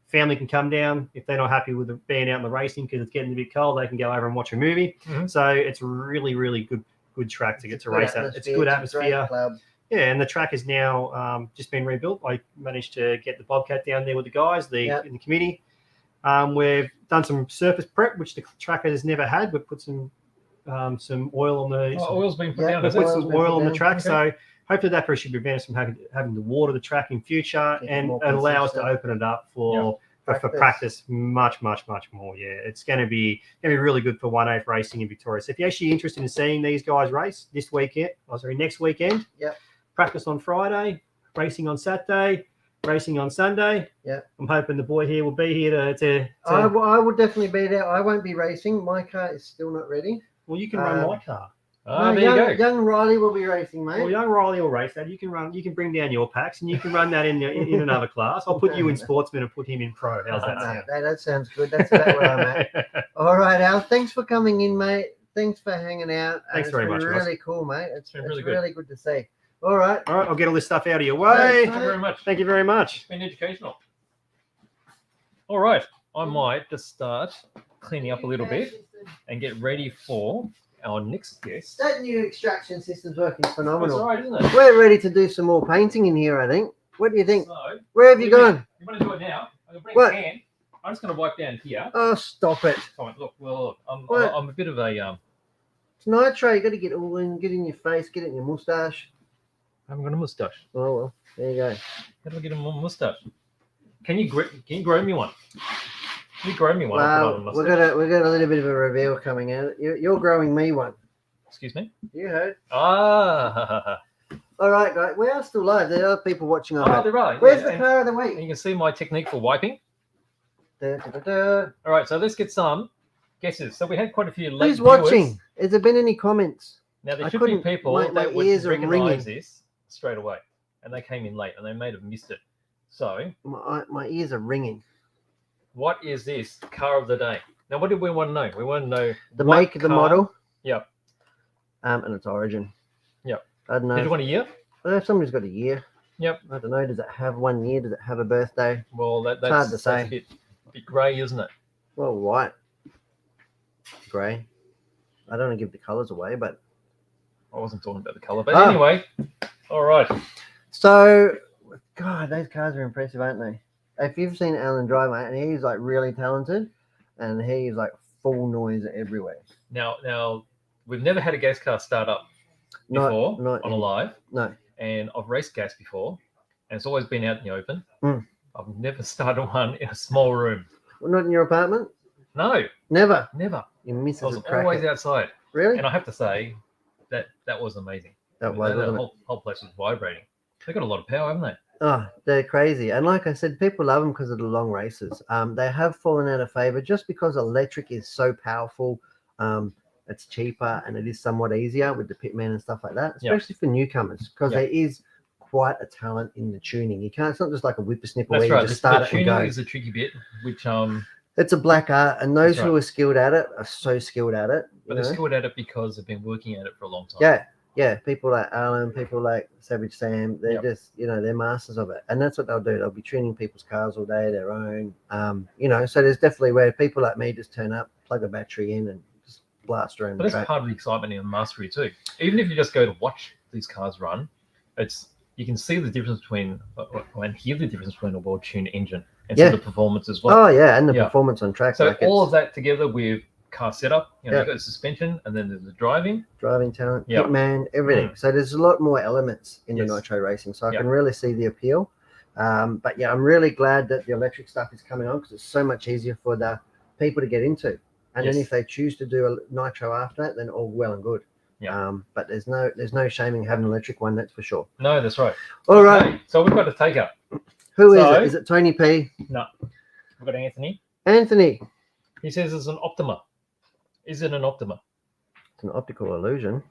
Speaker 4: Family can come down if they're not happy with being out in the racing because it's getting a bit cold. They can go over and watch a movie.
Speaker 2: Mhm.
Speaker 4: So it's really, really good track to get to
Speaker 1: Good
Speaker 4: race at. It's a good
Speaker 1: It's a great
Speaker 4: atmosphere.
Speaker 1: club.
Speaker 4: Yeah, and the track is now just been rebuilt. I managed to get the Bobcat down there with the guys, in the committee. We've done some surface prep, which the track has never had. We've put some oil on the
Speaker 2: Oil's been put
Speaker 1: Yeah,
Speaker 2: down.
Speaker 4: we've
Speaker 2: Is it?
Speaker 4: put some oil on the track.
Speaker 2: Okay.
Speaker 4: So hopefully that should prevent us from having to water the track in future
Speaker 1: Get
Speaker 4: and
Speaker 1: more
Speaker 4: allow us to
Speaker 1: consistent.
Speaker 4: open it up for
Speaker 1: Practice.
Speaker 4: practice much more. Yeah, it's going to be really good for 1/8 racing in Victoria. So if you're actually interested in seeing these guys race next weekend,
Speaker 1: Yep.
Speaker 4: practice on Friday, racing on Saturday, racing on Sunday.
Speaker 1: Yep.
Speaker 4: I'm hoping the boy here will be here to
Speaker 1: I will definitely be there. I won't be racing. My car is still not ready.
Speaker 4: well, you can run my car.
Speaker 2: Ah,
Speaker 1: No,
Speaker 2: there you go.
Speaker 1: young Riley will be racing, mate.
Speaker 4: Well, young Riley will race that. You can bring down your packs and you can run that in another class. I'll put you in sportsman and put him in pro. How's that sound?
Speaker 1: That sounds good. That's about where I'm at. All right, Al. Thanks for coming in, mate. Thanks for hanging out.
Speaker 4: Thanks very much,
Speaker 1: It's
Speaker 4: Ross.
Speaker 1: really cool, mate. It's
Speaker 2: been really
Speaker 1: really,
Speaker 2: good.
Speaker 1: good to see. All right.
Speaker 4: All right, I'll get all this stuff out of your
Speaker 1: Thanks,
Speaker 4: way.
Speaker 2: Thank you very much.
Speaker 4: Thank you very much.
Speaker 2: It's been educational. All right. I might just start cleaning up a little bit and get ready for our next guest.
Speaker 1: That new extraction system's working
Speaker 2: That's
Speaker 1: phenomenal.
Speaker 2: all right, isn't it?
Speaker 1: We're ready to do some more painting in here, I think. What do you think?
Speaker 2: So,
Speaker 1: Where have you gone?
Speaker 2: you want to do it now? I'm going to bring
Speaker 1: What?
Speaker 2: a can. I'm just going to wipe down here.
Speaker 1: Oh, stop it.
Speaker 2: Fine. Look, well,
Speaker 1: What?
Speaker 2: I'm a bit of a
Speaker 1: It's nitro. You got to get all in, get in your face, get it in your mustache.
Speaker 2: I haven't got a mustache.
Speaker 1: Oh well, there you go.
Speaker 2: How do I get a mustache? Can you grow me one? Can you grow me one? I'll put on a
Speaker 1: Well,
Speaker 2: mustache.
Speaker 1: we got a little bit of a reveal coming out. You're growing me one.
Speaker 2: Excuse me.
Speaker 1: You heard.
Speaker 2: Ah.
Speaker 1: All right, guys. We are still live. There are people watching.
Speaker 2: Oh, they're right.
Speaker 1: Where's
Speaker 2: yeah,
Speaker 1: the car of the
Speaker 2: and
Speaker 1: week?
Speaker 2: you can see my technique for wiping.
Speaker 1: Da, da, da, da.
Speaker 2: All right, so let's get some guesses. So we had quite a few late
Speaker 1: Who's
Speaker 2: viewers.
Speaker 1: watching? Has there been any comments?
Speaker 2: Now there
Speaker 1: I
Speaker 2: should be
Speaker 1: couldn't-
Speaker 2: people
Speaker 1: my
Speaker 2: that would
Speaker 1: ears are
Speaker 2: recognise
Speaker 1: ringing.
Speaker 2: this straight away, and they came in late, and they may have missed it. So,
Speaker 1: My ears are ringing.
Speaker 2: what is this car of the day? Now, what did we want to know? We want to know
Speaker 1: The
Speaker 2: what
Speaker 1: make, the
Speaker 2: car-
Speaker 1: model.
Speaker 2: Yep.
Speaker 1: And its origin.
Speaker 2: Yep.
Speaker 1: I don't
Speaker 2: Did you
Speaker 1: know.
Speaker 2: want a year?
Speaker 1: Somebody's got a year.
Speaker 2: Yep.
Speaker 1: I don't know. Does it have 1 year? Does it have a birthday?
Speaker 2: Well, that's
Speaker 1: hard to say.
Speaker 2: A bit grey, isn't it?
Speaker 1: Well, white, grey. I don't want to give the colours away, but
Speaker 2: I wasn't talking about the colour, but
Speaker 1: Ah.
Speaker 2: anyway. All right.
Speaker 1: so God, those cars are impressive, aren't they? If you've seen Alan drive, mate, and he's like really talented, and he's like full noise everywhere.
Speaker 2: Now, we've never had a gas car start up before
Speaker 1: Not
Speaker 2: on a live,
Speaker 1: No.
Speaker 2: and I've raced gas before, and it's always been out in the open.
Speaker 1: Mm.
Speaker 2: I've never started one in a small room.
Speaker 1: Well, not in your apartment.
Speaker 2: No,
Speaker 1: Never.
Speaker 2: never.
Speaker 1: Your missus
Speaker 2: I was
Speaker 1: would crack
Speaker 2: always
Speaker 1: it.
Speaker 2: outside,
Speaker 1: Really?
Speaker 2: and I have to say that was amazing.
Speaker 1: That was,
Speaker 2: the
Speaker 1: wasn't it?
Speaker 2: whole place was vibrating. They've got a lot of power, haven't they?
Speaker 1: Oh, they're crazy. And like I said, people love them because of the long races. They have fallen out of favor just because electric is so powerful. It's cheaper and it is somewhat easier with the pitman and stuff like that,
Speaker 2: Yep.
Speaker 1: especially for newcomers, because
Speaker 2: Yep.
Speaker 1: there is quite a talent in the tuning. You can't. It's not just like a whippersnipper
Speaker 2: That's
Speaker 1: where
Speaker 2: right.
Speaker 1: you just
Speaker 2: The
Speaker 1: start it and
Speaker 2: tuning
Speaker 1: go.
Speaker 2: is the tricky bit, which
Speaker 1: It's a black art, and those
Speaker 2: That's
Speaker 1: who
Speaker 2: right.
Speaker 1: are skilled at it are so skilled at it.
Speaker 2: but
Speaker 1: you
Speaker 2: they're
Speaker 1: know?
Speaker 2: skilled at it because they've been working at it for a long time.
Speaker 1: Yeah, people like Alan, people like Savage Sam, they're
Speaker 2: Yep.
Speaker 1: just, they're masters of it. And that's what they'll do. They'll be tuning people's cars all day, their own. So there's definitely where people like me just turn up, plug a battery in and just blast around
Speaker 2: But
Speaker 1: the
Speaker 2: that's
Speaker 1: track.
Speaker 2: part of the excitement in mastery too. Even if you just go to watch these cars run, you can see the difference between and hear the difference between a well-tuned engine and
Speaker 1: Yeah.
Speaker 2: see the performance as well.
Speaker 1: Oh, yeah, and the
Speaker 2: Yeah.
Speaker 1: performance on track.
Speaker 2: So
Speaker 1: like
Speaker 2: all
Speaker 1: it's
Speaker 2: of that together with car setup,
Speaker 1: Yeah.
Speaker 2: you've got the suspension and then there's the driving.
Speaker 1: driving talent,
Speaker 2: Yeah.
Speaker 1: pitman, everything. So there's a lot more elements in
Speaker 2: Yes.
Speaker 1: the nitro racing. So I
Speaker 2: Yeah.
Speaker 1: can really see the appeal. But yeah, I'm really glad that the electric stuff is coming on because it's so much easier for the people to get into. And
Speaker 2: Yes.
Speaker 1: then if they choose to do a nitro after that, then all well and good.
Speaker 2: Yeah.
Speaker 1: But there's no shaming having an electric one, that's for sure.
Speaker 2: No, that's right.
Speaker 1: All right.
Speaker 2: Okay, so we've got a taker.
Speaker 1: Who is
Speaker 2: So-
Speaker 1: it? Is it Tony P?
Speaker 2: No, we've got Anthony.
Speaker 1: Anthony.
Speaker 2: He says it's an Optima. Is it an Optima?
Speaker 1: It's an optical illusion.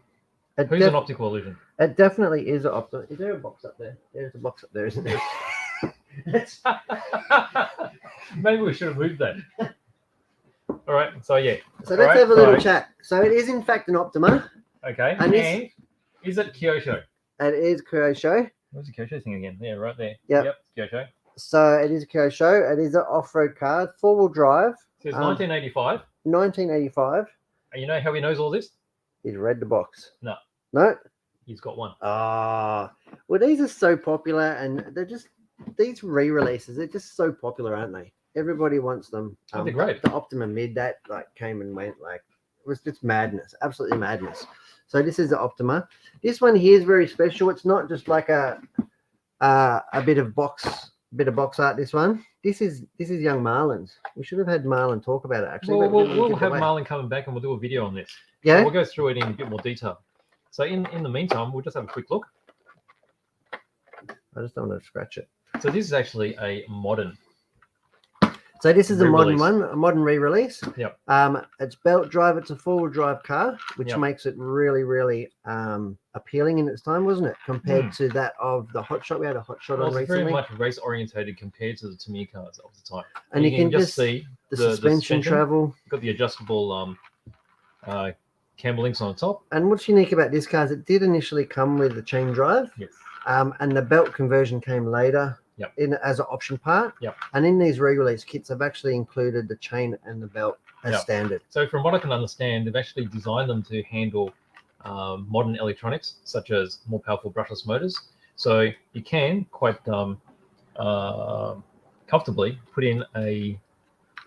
Speaker 1: It,
Speaker 2: Who's an optical illusion?
Speaker 1: it definitely is an optical. Is there a box up there? There's a box up there, isn't there? It's-
Speaker 2: Maybe we should have moved that. All right. So yeah.
Speaker 1: so
Speaker 2: All
Speaker 1: let's
Speaker 2: right,
Speaker 1: have a little
Speaker 2: so-
Speaker 1: chat. So it is in fact an Optima.
Speaker 2: Okay.
Speaker 1: And
Speaker 2: And is it Kyosho?
Speaker 1: It is Kyosho.
Speaker 2: Where's the Kyosho thing again? Yeah, right there.
Speaker 1: Yep.
Speaker 2: Yep. Kyosho.
Speaker 1: So it is a Kyosho. It is an off-road car, four-wheel drive,
Speaker 2: Says
Speaker 1: 1985.
Speaker 2: 1985. And you know how he knows all this?
Speaker 1: He's read the box.
Speaker 2: No.
Speaker 1: No?
Speaker 2: He's got one.
Speaker 1: Ah. Well, these are so popular and they're just, these re-releases, they're just so popular, aren't they? Everybody wants them.
Speaker 2: Oh, they're great.
Speaker 1: The Optima Mid, that like came and went, like, it was just madness, absolutely madness. So this is the Optima. This one here is very special. It's not just like a bit of box art. This one, this is young Marlon's. We should have had Marlon talk about it actually.
Speaker 2: Well,
Speaker 1: but we didn't
Speaker 2: we'll
Speaker 1: give it
Speaker 2: have
Speaker 1: away.
Speaker 2: Marlon coming back and we'll do a video on this.
Speaker 1: Yeah.
Speaker 2: We'll go through it in a bit more detail. So in the meantime, we'll just have a quick look.
Speaker 1: I just don't want to scratch it.
Speaker 2: So this is actually a modern.
Speaker 1: So this is a modern
Speaker 2: Re-release.
Speaker 1: one, a modern re-release.
Speaker 2: Yep.
Speaker 1: It's belt drive. It's a four-wheel drive car, which
Speaker 2: Yep.
Speaker 1: makes it really, really appealing in its time, wasn't it? Compared to that of the Hot Shot. We had a Hot Shot
Speaker 2: Well,
Speaker 1: on
Speaker 2: it's very
Speaker 1: recently,
Speaker 2: much race orientated compared to the Tamiya cars of the time.
Speaker 1: and you can just
Speaker 2: see
Speaker 1: the suspension travel.
Speaker 2: Got the adjustable camber links on the top.
Speaker 1: And what's unique about this car is it did initially come with the chain drive,
Speaker 2: Yes.
Speaker 1: and the belt conversion came later.
Speaker 2: Yep.
Speaker 1: In as an option part.
Speaker 2: Yep.
Speaker 1: And in these re-release kits, I've actually included the chain and the belt as
Speaker 2: Yep.
Speaker 1: standard.
Speaker 2: So from what I can understand, they've actually designed them to handle modern electronics, such as more powerful brushless motors. So you can quite comfortably put in a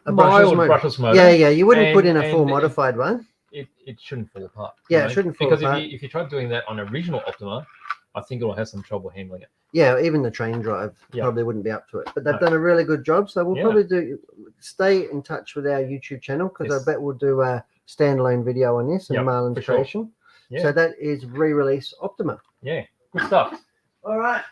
Speaker 1: A
Speaker 2: mild
Speaker 1: brushless
Speaker 2: brushless motor.
Speaker 1: Yeah, you wouldn't put in a
Speaker 2: And
Speaker 1: full modified one.
Speaker 2: It shouldn't fall apart.
Speaker 1: Yeah, it shouldn't fall
Speaker 2: because
Speaker 1: apart.
Speaker 2: if you try doing that on original Optima, I think it'll have some trouble handling it.
Speaker 1: Yeah, even the train drive
Speaker 2: Yeah.
Speaker 1: probably wouldn't be up to it. But they've
Speaker 2: No.
Speaker 1: done a really good job. So we'll
Speaker 2: Yeah.
Speaker 1: probably stay in touch with our YouTube channel because
Speaker 2: Yes.
Speaker 1: I bet we'll do a standalone video on this and
Speaker 2: Yep,
Speaker 1: Marlon's
Speaker 2: for sure.
Speaker 1: creation.
Speaker 2: Yeah.
Speaker 1: So that is re-release Optima.
Speaker 2: Yeah, good stuff.
Speaker 1: All right.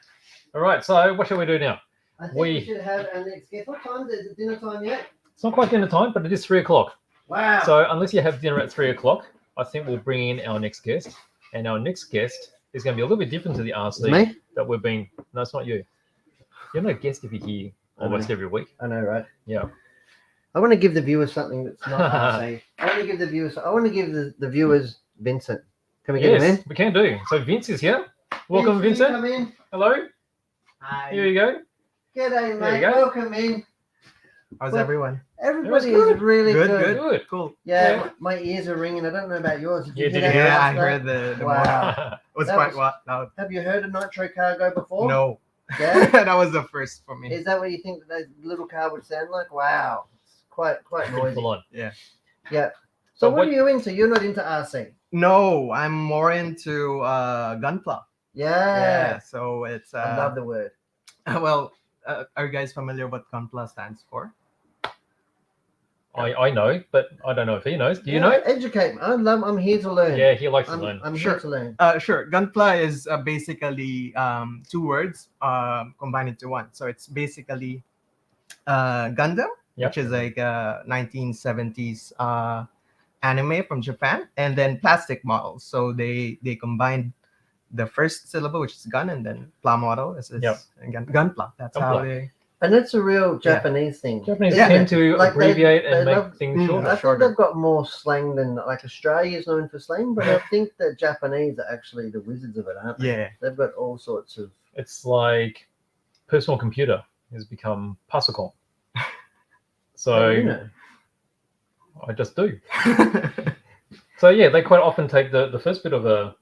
Speaker 2: All right, so what shall we do now?
Speaker 1: I think we should have our next guest. What time is it? Dinner time yet?
Speaker 2: It's not quite dinner time, but it is 3 o'clock.
Speaker 1: Wow.
Speaker 2: So unless you have dinner at 3 o'clock, I think we'll bring in our next guest. And our next guest is going to be a little bit different to the RC
Speaker 1: me?
Speaker 2: that we've been. No, it's not you. You're not a guest if you're here almost every week.
Speaker 1: I know, right?
Speaker 2: Yeah.
Speaker 1: I want to give the viewers something that's not RC. I want to give the viewers Vincent. Can we get him in?
Speaker 2: Yes, we can do. So Vince is here. Welcome,
Speaker 1: Vince, will you
Speaker 2: Vincent.
Speaker 1: come in?
Speaker 2: Hello.
Speaker 5: Hi.
Speaker 2: Here you go.
Speaker 1: G'day,
Speaker 2: There
Speaker 1: mate.
Speaker 2: you go.
Speaker 1: Welcome in.
Speaker 5: How's
Speaker 1: Well,
Speaker 5: everyone?
Speaker 1: Everybody
Speaker 2: good.
Speaker 1: is really good.
Speaker 2: Good.
Speaker 5: Cool.
Speaker 1: Yeah,
Speaker 2: Yeah.
Speaker 1: my ears are ringing. I don't know about yours. Did
Speaker 2: Yeah,
Speaker 1: you
Speaker 2: did
Speaker 1: hear
Speaker 2: you
Speaker 1: that
Speaker 5: Yeah, I
Speaker 1: last
Speaker 5: heard
Speaker 1: night?
Speaker 5: the
Speaker 1: Wow.
Speaker 5: motor. It was
Speaker 1: That
Speaker 5: quite
Speaker 1: was-
Speaker 5: loud.
Speaker 1: Have you heard a Nitro car go before?
Speaker 5: No.
Speaker 1: Yeah.
Speaker 5: That was the first for me.
Speaker 1: Is that what you think that little car would sound like? Wow. It's quite noisy.
Speaker 2: Full on.
Speaker 1: Yeah.
Speaker 2: So
Speaker 1: So what
Speaker 2: what-
Speaker 1: are you into? You're not into RC.
Speaker 5: No, I'm more into Gunpla.
Speaker 1: Yeah.
Speaker 5: So it's
Speaker 1: I love the word.
Speaker 5: well, are you guys familiar what Gunpla stands for?
Speaker 2: I know, but I don't know if he knows. Do you
Speaker 1: Yeah,
Speaker 2: know?
Speaker 1: Educate me. I'm here to learn.
Speaker 2: Yeah, he likes to
Speaker 1: I'm
Speaker 2: learn.
Speaker 1: here
Speaker 5: Sure.
Speaker 1: to learn.
Speaker 5: Sure. Gunpla is basically two words combined into one. So it's basically Gundam,
Speaker 2: Yep.
Speaker 5: which is like a 1970s anime from Japan, and then plastic models. So they combined the first syllable, which is gun, and then pla model is
Speaker 2: Yep.
Speaker 5: Gunpla. That's how
Speaker 2: Gunpla.
Speaker 5: they.
Speaker 1: And that's a real Japanese thing.
Speaker 2: Japanese
Speaker 5: Yeah.
Speaker 2: tend to
Speaker 1: Like they-
Speaker 2: abbreviate
Speaker 1: they
Speaker 2: and make
Speaker 1: love-
Speaker 2: things
Speaker 5: Mm.
Speaker 2: shorter.
Speaker 1: I think
Speaker 5: shorter.
Speaker 1: they've got more slang than like Australia is known for slang, but I think the Japanese are actually the wizards of it, aren't they?
Speaker 5: Yeah.
Speaker 1: They've got all sorts of.
Speaker 2: It's like personal computer has become Pasicon. So
Speaker 1: you know.
Speaker 2: I just do. So yeah, they quite often take the first bit of the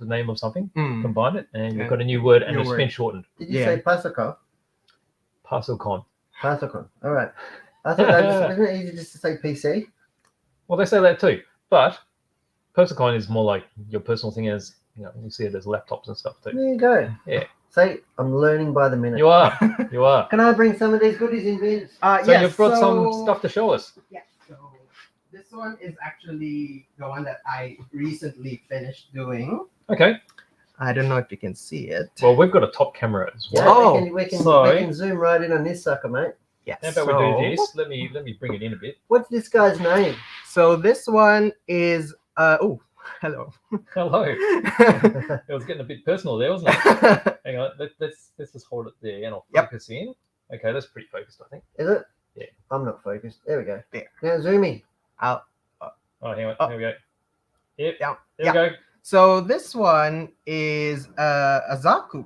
Speaker 2: name of something,
Speaker 5: Mm.
Speaker 2: combine it, and you've
Speaker 5: Yeah.
Speaker 2: got a new word, and
Speaker 5: New
Speaker 2: it's
Speaker 5: word.
Speaker 2: been shortened.
Speaker 1: Did you
Speaker 5: Yeah.
Speaker 1: say Pasicon?
Speaker 2: Pasicon.
Speaker 1: Pasicon. All right. I thought isn't it easy just to say PC?
Speaker 2: Well, they say that too, but Pasicon is more like your personal thing. As you know, you see it as laptops and stuff too.
Speaker 1: There you go.
Speaker 2: Yeah.
Speaker 1: Say, I'm learning by the minute.
Speaker 2: You are, you are.
Speaker 1: Can I bring some of these goodies in, Vince?
Speaker 2: So
Speaker 5: Yes,
Speaker 2: you've brought some
Speaker 5: so-
Speaker 2: stuff to show us.
Speaker 5: Yeah. So this one is actually the one that I recently finished doing.
Speaker 2: Okay.
Speaker 5: I don't know if you can see it.
Speaker 2: Well, we've got a top camera as
Speaker 1: Yeah,
Speaker 2: well.
Speaker 5: Oh,
Speaker 1: we can
Speaker 2: so-
Speaker 1: zoom right in on this sucker, mate.
Speaker 5: Yes.
Speaker 2: How about we do this? Let me bring it in a bit.
Speaker 1: What's this guy's name?
Speaker 5: So this one is oh, hello.
Speaker 2: Hello. It was getting a bit personal there, wasn't it? Hang on. Let's just hold it there and I'll
Speaker 5: Yep.
Speaker 2: focus in. Okay, that's pretty focused, I think.
Speaker 1: Is it?
Speaker 2: Yeah.
Speaker 1: I'm not focused. There we go.
Speaker 5: There.
Speaker 1: Now zoom in.
Speaker 5: I'll,
Speaker 2: Oh, hang on.
Speaker 5: Oh.
Speaker 2: Here we go. Yep.
Speaker 5: Yeah,
Speaker 2: There
Speaker 5: yeah.
Speaker 2: we go.
Speaker 5: so this one is a Zaku.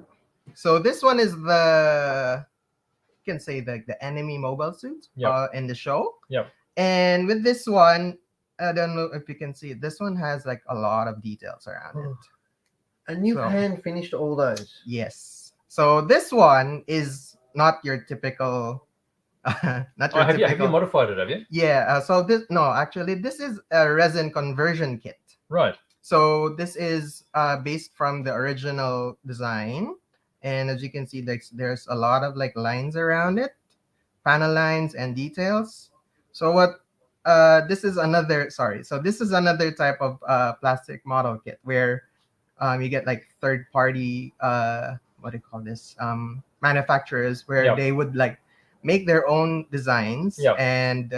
Speaker 5: So this one is the you can say the enemy mobile suit
Speaker 2: Yep.
Speaker 5: in the show.
Speaker 2: Yep.
Speaker 5: And with this one, I don't know if you can see it. This one has like a lot of details around it.
Speaker 1: And you've
Speaker 5: So-
Speaker 1: hand finished all those.
Speaker 5: Yes. So this one is not your typical. Not
Speaker 2: Oh,
Speaker 5: your
Speaker 2: have you
Speaker 5: typical.
Speaker 2: modified it, have you?
Speaker 5: Yeah. So this actually this is a resin conversion kit.
Speaker 2: Right.
Speaker 5: So this is based from the original design, and as you can see, there's a lot of like lines around it, panel lines and details. So what? This is another. Sorry. So this is another type of plastic model kit where you get like third party. What do you call this? Manufacturers where
Speaker 2: Yep.
Speaker 5: they would like make their own designs
Speaker 2: Yep.
Speaker 5: and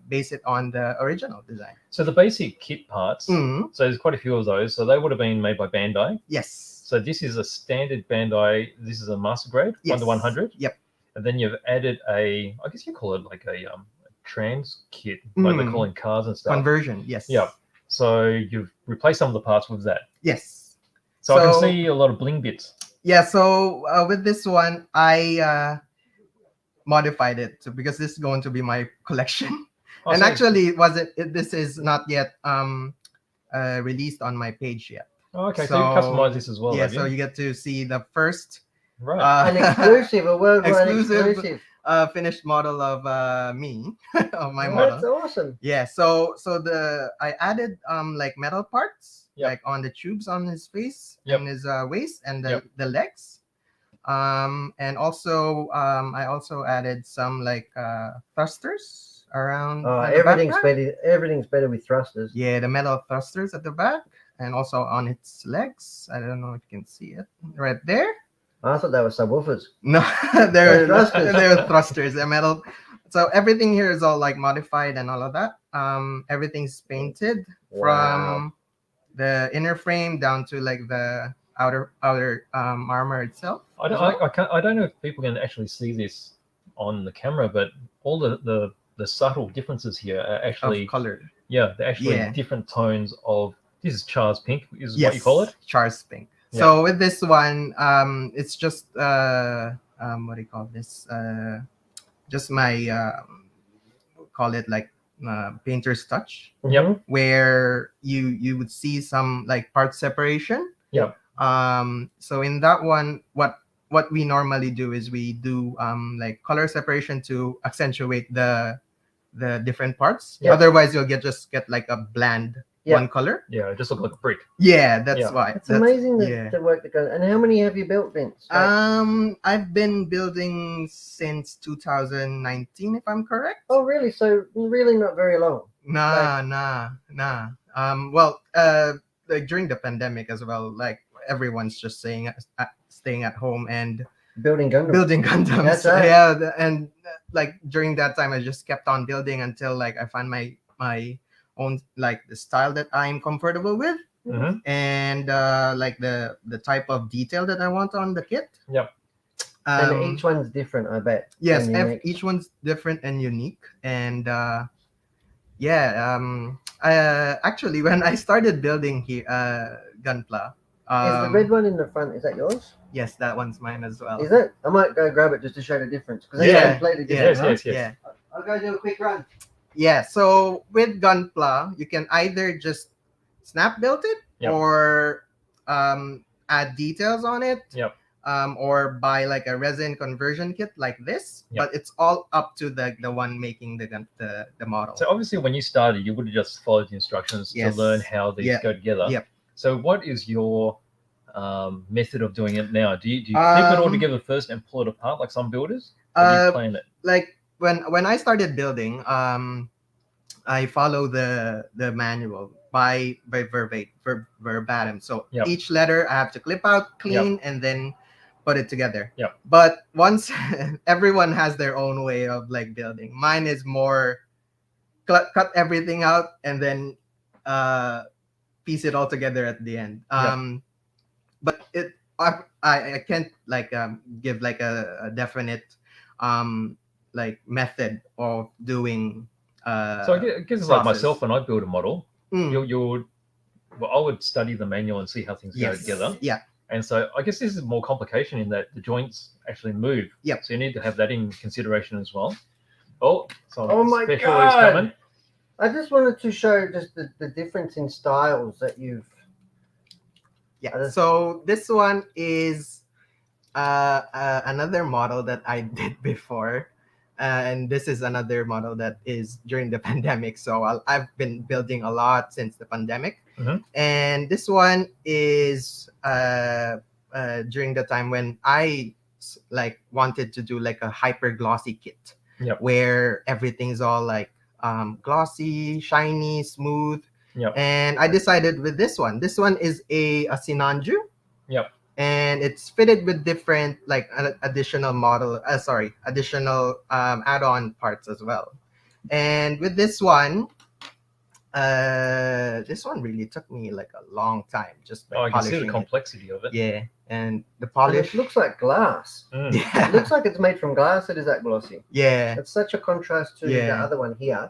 Speaker 5: base it on the original design.
Speaker 2: So the basic kit parts,
Speaker 5: Mhm.
Speaker 2: so there's quite a few of those. So they would have been made by Bandai.
Speaker 5: Yes.
Speaker 2: So this is a standard Bandai. This is a master grade, 1/100.
Speaker 5: Yep.
Speaker 2: And then you've added I guess you call it like a trans kit, like they call in cars and stuff.
Speaker 5: Conversion. Yes.
Speaker 2: Yeah. So you've replaced some of the parts with that.
Speaker 5: Yes.
Speaker 2: So I can
Speaker 5: So-
Speaker 2: see a lot of bling bits.
Speaker 5: Yeah. So with this one, I modified it because this is going to be my collection.
Speaker 2: Oh,
Speaker 5: And
Speaker 2: so-
Speaker 5: actually, this is not yet released on my page yet.
Speaker 2: Oh, okay, so you customize this as well.
Speaker 5: Yeah.
Speaker 2: have
Speaker 5: So
Speaker 2: you?
Speaker 5: you get to see the first
Speaker 2: Right.
Speaker 1: An exclusive, a worldwide
Speaker 5: Exclusive.
Speaker 1: exclusive.
Speaker 5: finished model of me of my
Speaker 1: Oh,
Speaker 5: model.
Speaker 1: that's awesome.
Speaker 5: Yeah, so I added like metal parts
Speaker 2: Yep.
Speaker 5: like on the tubes on his face
Speaker 2: Yep.
Speaker 5: and his waist and
Speaker 2: Yep.
Speaker 5: the legs. And also I also added some like thrusters around the
Speaker 1: Everything's
Speaker 5: backpack.
Speaker 1: better. Everything's better with thrusters.
Speaker 5: Yeah, the metal thrusters at the back and also on its legs. I don't know if you can see it right there.
Speaker 1: I thought they were subwoofers.
Speaker 5: No, they're
Speaker 1: thrusters.
Speaker 5: they're thrusters. They're metal. So everything here is all like modified and all of that. Everything's painted
Speaker 1: Wow.
Speaker 5: from the inner frame down to like the outer armor itself.
Speaker 2: I don't know if people can actually see this on the camera, but all the subtle differences here are actually
Speaker 5: Of color.
Speaker 2: they're actually
Speaker 5: Yeah.
Speaker 2: different tones of. This is Char's pink, is
Speaker 5: Yes,
Speaker 2: what you call it.
Speaker 5: Char's pink.
Speaker 2: Yeah.
Speaker 5: So with this one, it's just what do you call this? Just my call it like painter's touch,
Speaker 2: Yep.
Speaker 5: where you would see some like part separation.
Speaker 2: Yep.
Speaker 5: So in that one, what we normally do is we do like color separation to accentuate the different parts.
Speaker 1: Yeah.
Speaker 5: Otherwise, you'll just get like a bland
Speaker 1: Yeah.
Speaker 5: one color.
Speaker 2: Yeah, it just looked like a brick.
Speaker 5: Yeah, that's
Speaker 2: Yeah.
Speaker 5: why.
Speaker 1: It's amazing
Speaker 5: yeah.
Speaker 1: the work that goes. And how many have you built, Vince?
Speaker 5: I've been building since 2019, if I'm correct.
Speaker 1: Oh, really? So really not very long.
Speaker 5: Nah. Well, like during the pandemic as well, like everyone's just staying at home and
Speaker 1: Building Gundam.
Speaker 5: building Gundams.
Speaker 1: That's right.
Speaker 5: Yeah, and like during that time, I just kept on building until like I found my own like the style that I'm comfortable with,
Speaker 2: Mhm.
Speaker 5: and like the type of detail that I want on the kit.
Speaker 2: Yep.
Speaker 1: And each one's different, I bet.
Speaker 5: Yes,
Speaker 1: and unique.
Speaker 5: each one's different and unique. And actually, when I started building here, Gunpla,
Speaker 1: Is the red one in the front? Is that yours?
Speaker 5: yes, that one's mine as well.
Speaker 1: Is it? I might go grab it just to show the difference because
Speaker 5: Yeah.
Speaker 1: it's completely different.
Speaker 2: Yes,
Speaker 1: huh?
Speaker 2: yes.
Speaker 5: Yeah,
Speaker 1: I'll go do a quick run.
Speaker 5: yeah. So with Gunpla, you can either just snap build it
Speaker 2: Yep.
Speaker 5: or add details on it.
Speaker 2: Yep.
Speaker 5: Or buy like a resin conversion kit like this.
Speaker 2: Yep.
Speaker 5: But it's all up to the one making the model.
Speaker 2: So obviously, when you started, you would have just followed the instructions
Speaker 5: Yes.
Speaker 2: to learn how these
Speaker 5: Yeah.
Speaker 2: go together.
Speaker 5: Yep.
Speaker 2: So what is your method of doing it now? Do you clip it all together first and pull it apart like some builders? Or do you plan it?
Speaker 5: Like when I started building, I follow the manual by verbatim. So
Speaker 2: Yep.
Speaker 5: each letter I have to clip out, clean, and then put it together.
Speaker 2: Yep.
Speaker 5: But once everyone has their own way of like building. Mine is more cut everything out and then piece it all together at the end. But I can't like give like a definite like method of doing
Speaker 2: So I guess it's like
Speaker 5: process.
Speaker 2: myself when I build a model.
Speaker 5: Mm.
Speaker 2: I would study the manual and see how things go
Speaker 5: Yes.
Speaker 2: together.
Speaker 5: Yeah.
Speaker 2: And so I guess this is more complication in that the joints actually move.
Speaker 5: Yep.
Speaker 2: So you need to have that in consideration as well. Oh, something
Speaker 1: Oh my
Speaker 2: special
Speaker 1: God.
Speaker 2: is coming.
Speaker 1: I just wanted to show just the difference in styles that you've.
Speaker 5: Yeah. So this one is another model that I did before. And this is another model that is during the pandemic. So I've been building a lot since the pandemic.
Speaker 2: Mhm.
Speaker 5: And this one is during the time when I like wanted to do like a hyper glossy kit.
Speaker 2: Yep.
Speaker 5: Where everything's all like glossy, shiny, smooth.
Speaker 2: Yep.
Speaker 5: And I decided with this one. This one is a Sinanju.
Speaker 2: Yep.
Speaker 5: And it's fitted with different like additional add-on parts as well. And with this one really took me like a long time just
Speaker 2: Oh, I can see the
Speaker 5: polishing it.
Speaker 2: complexity of it.
Speaker 5: Yeah, and the
Speaker 1: And
Speaker 5: polish
Speaker 1: it looks like glass.
Speaker 2: Mm.
Speaker 1: It
Speaker 5: yeah,
Speaker 1: looks like it's made from glass. It is that glossy.
Speaker 5: yeah.
Speaker 1: It's such a contrast to the
Speaker 5: Yeah.
Speaker 1: other one here.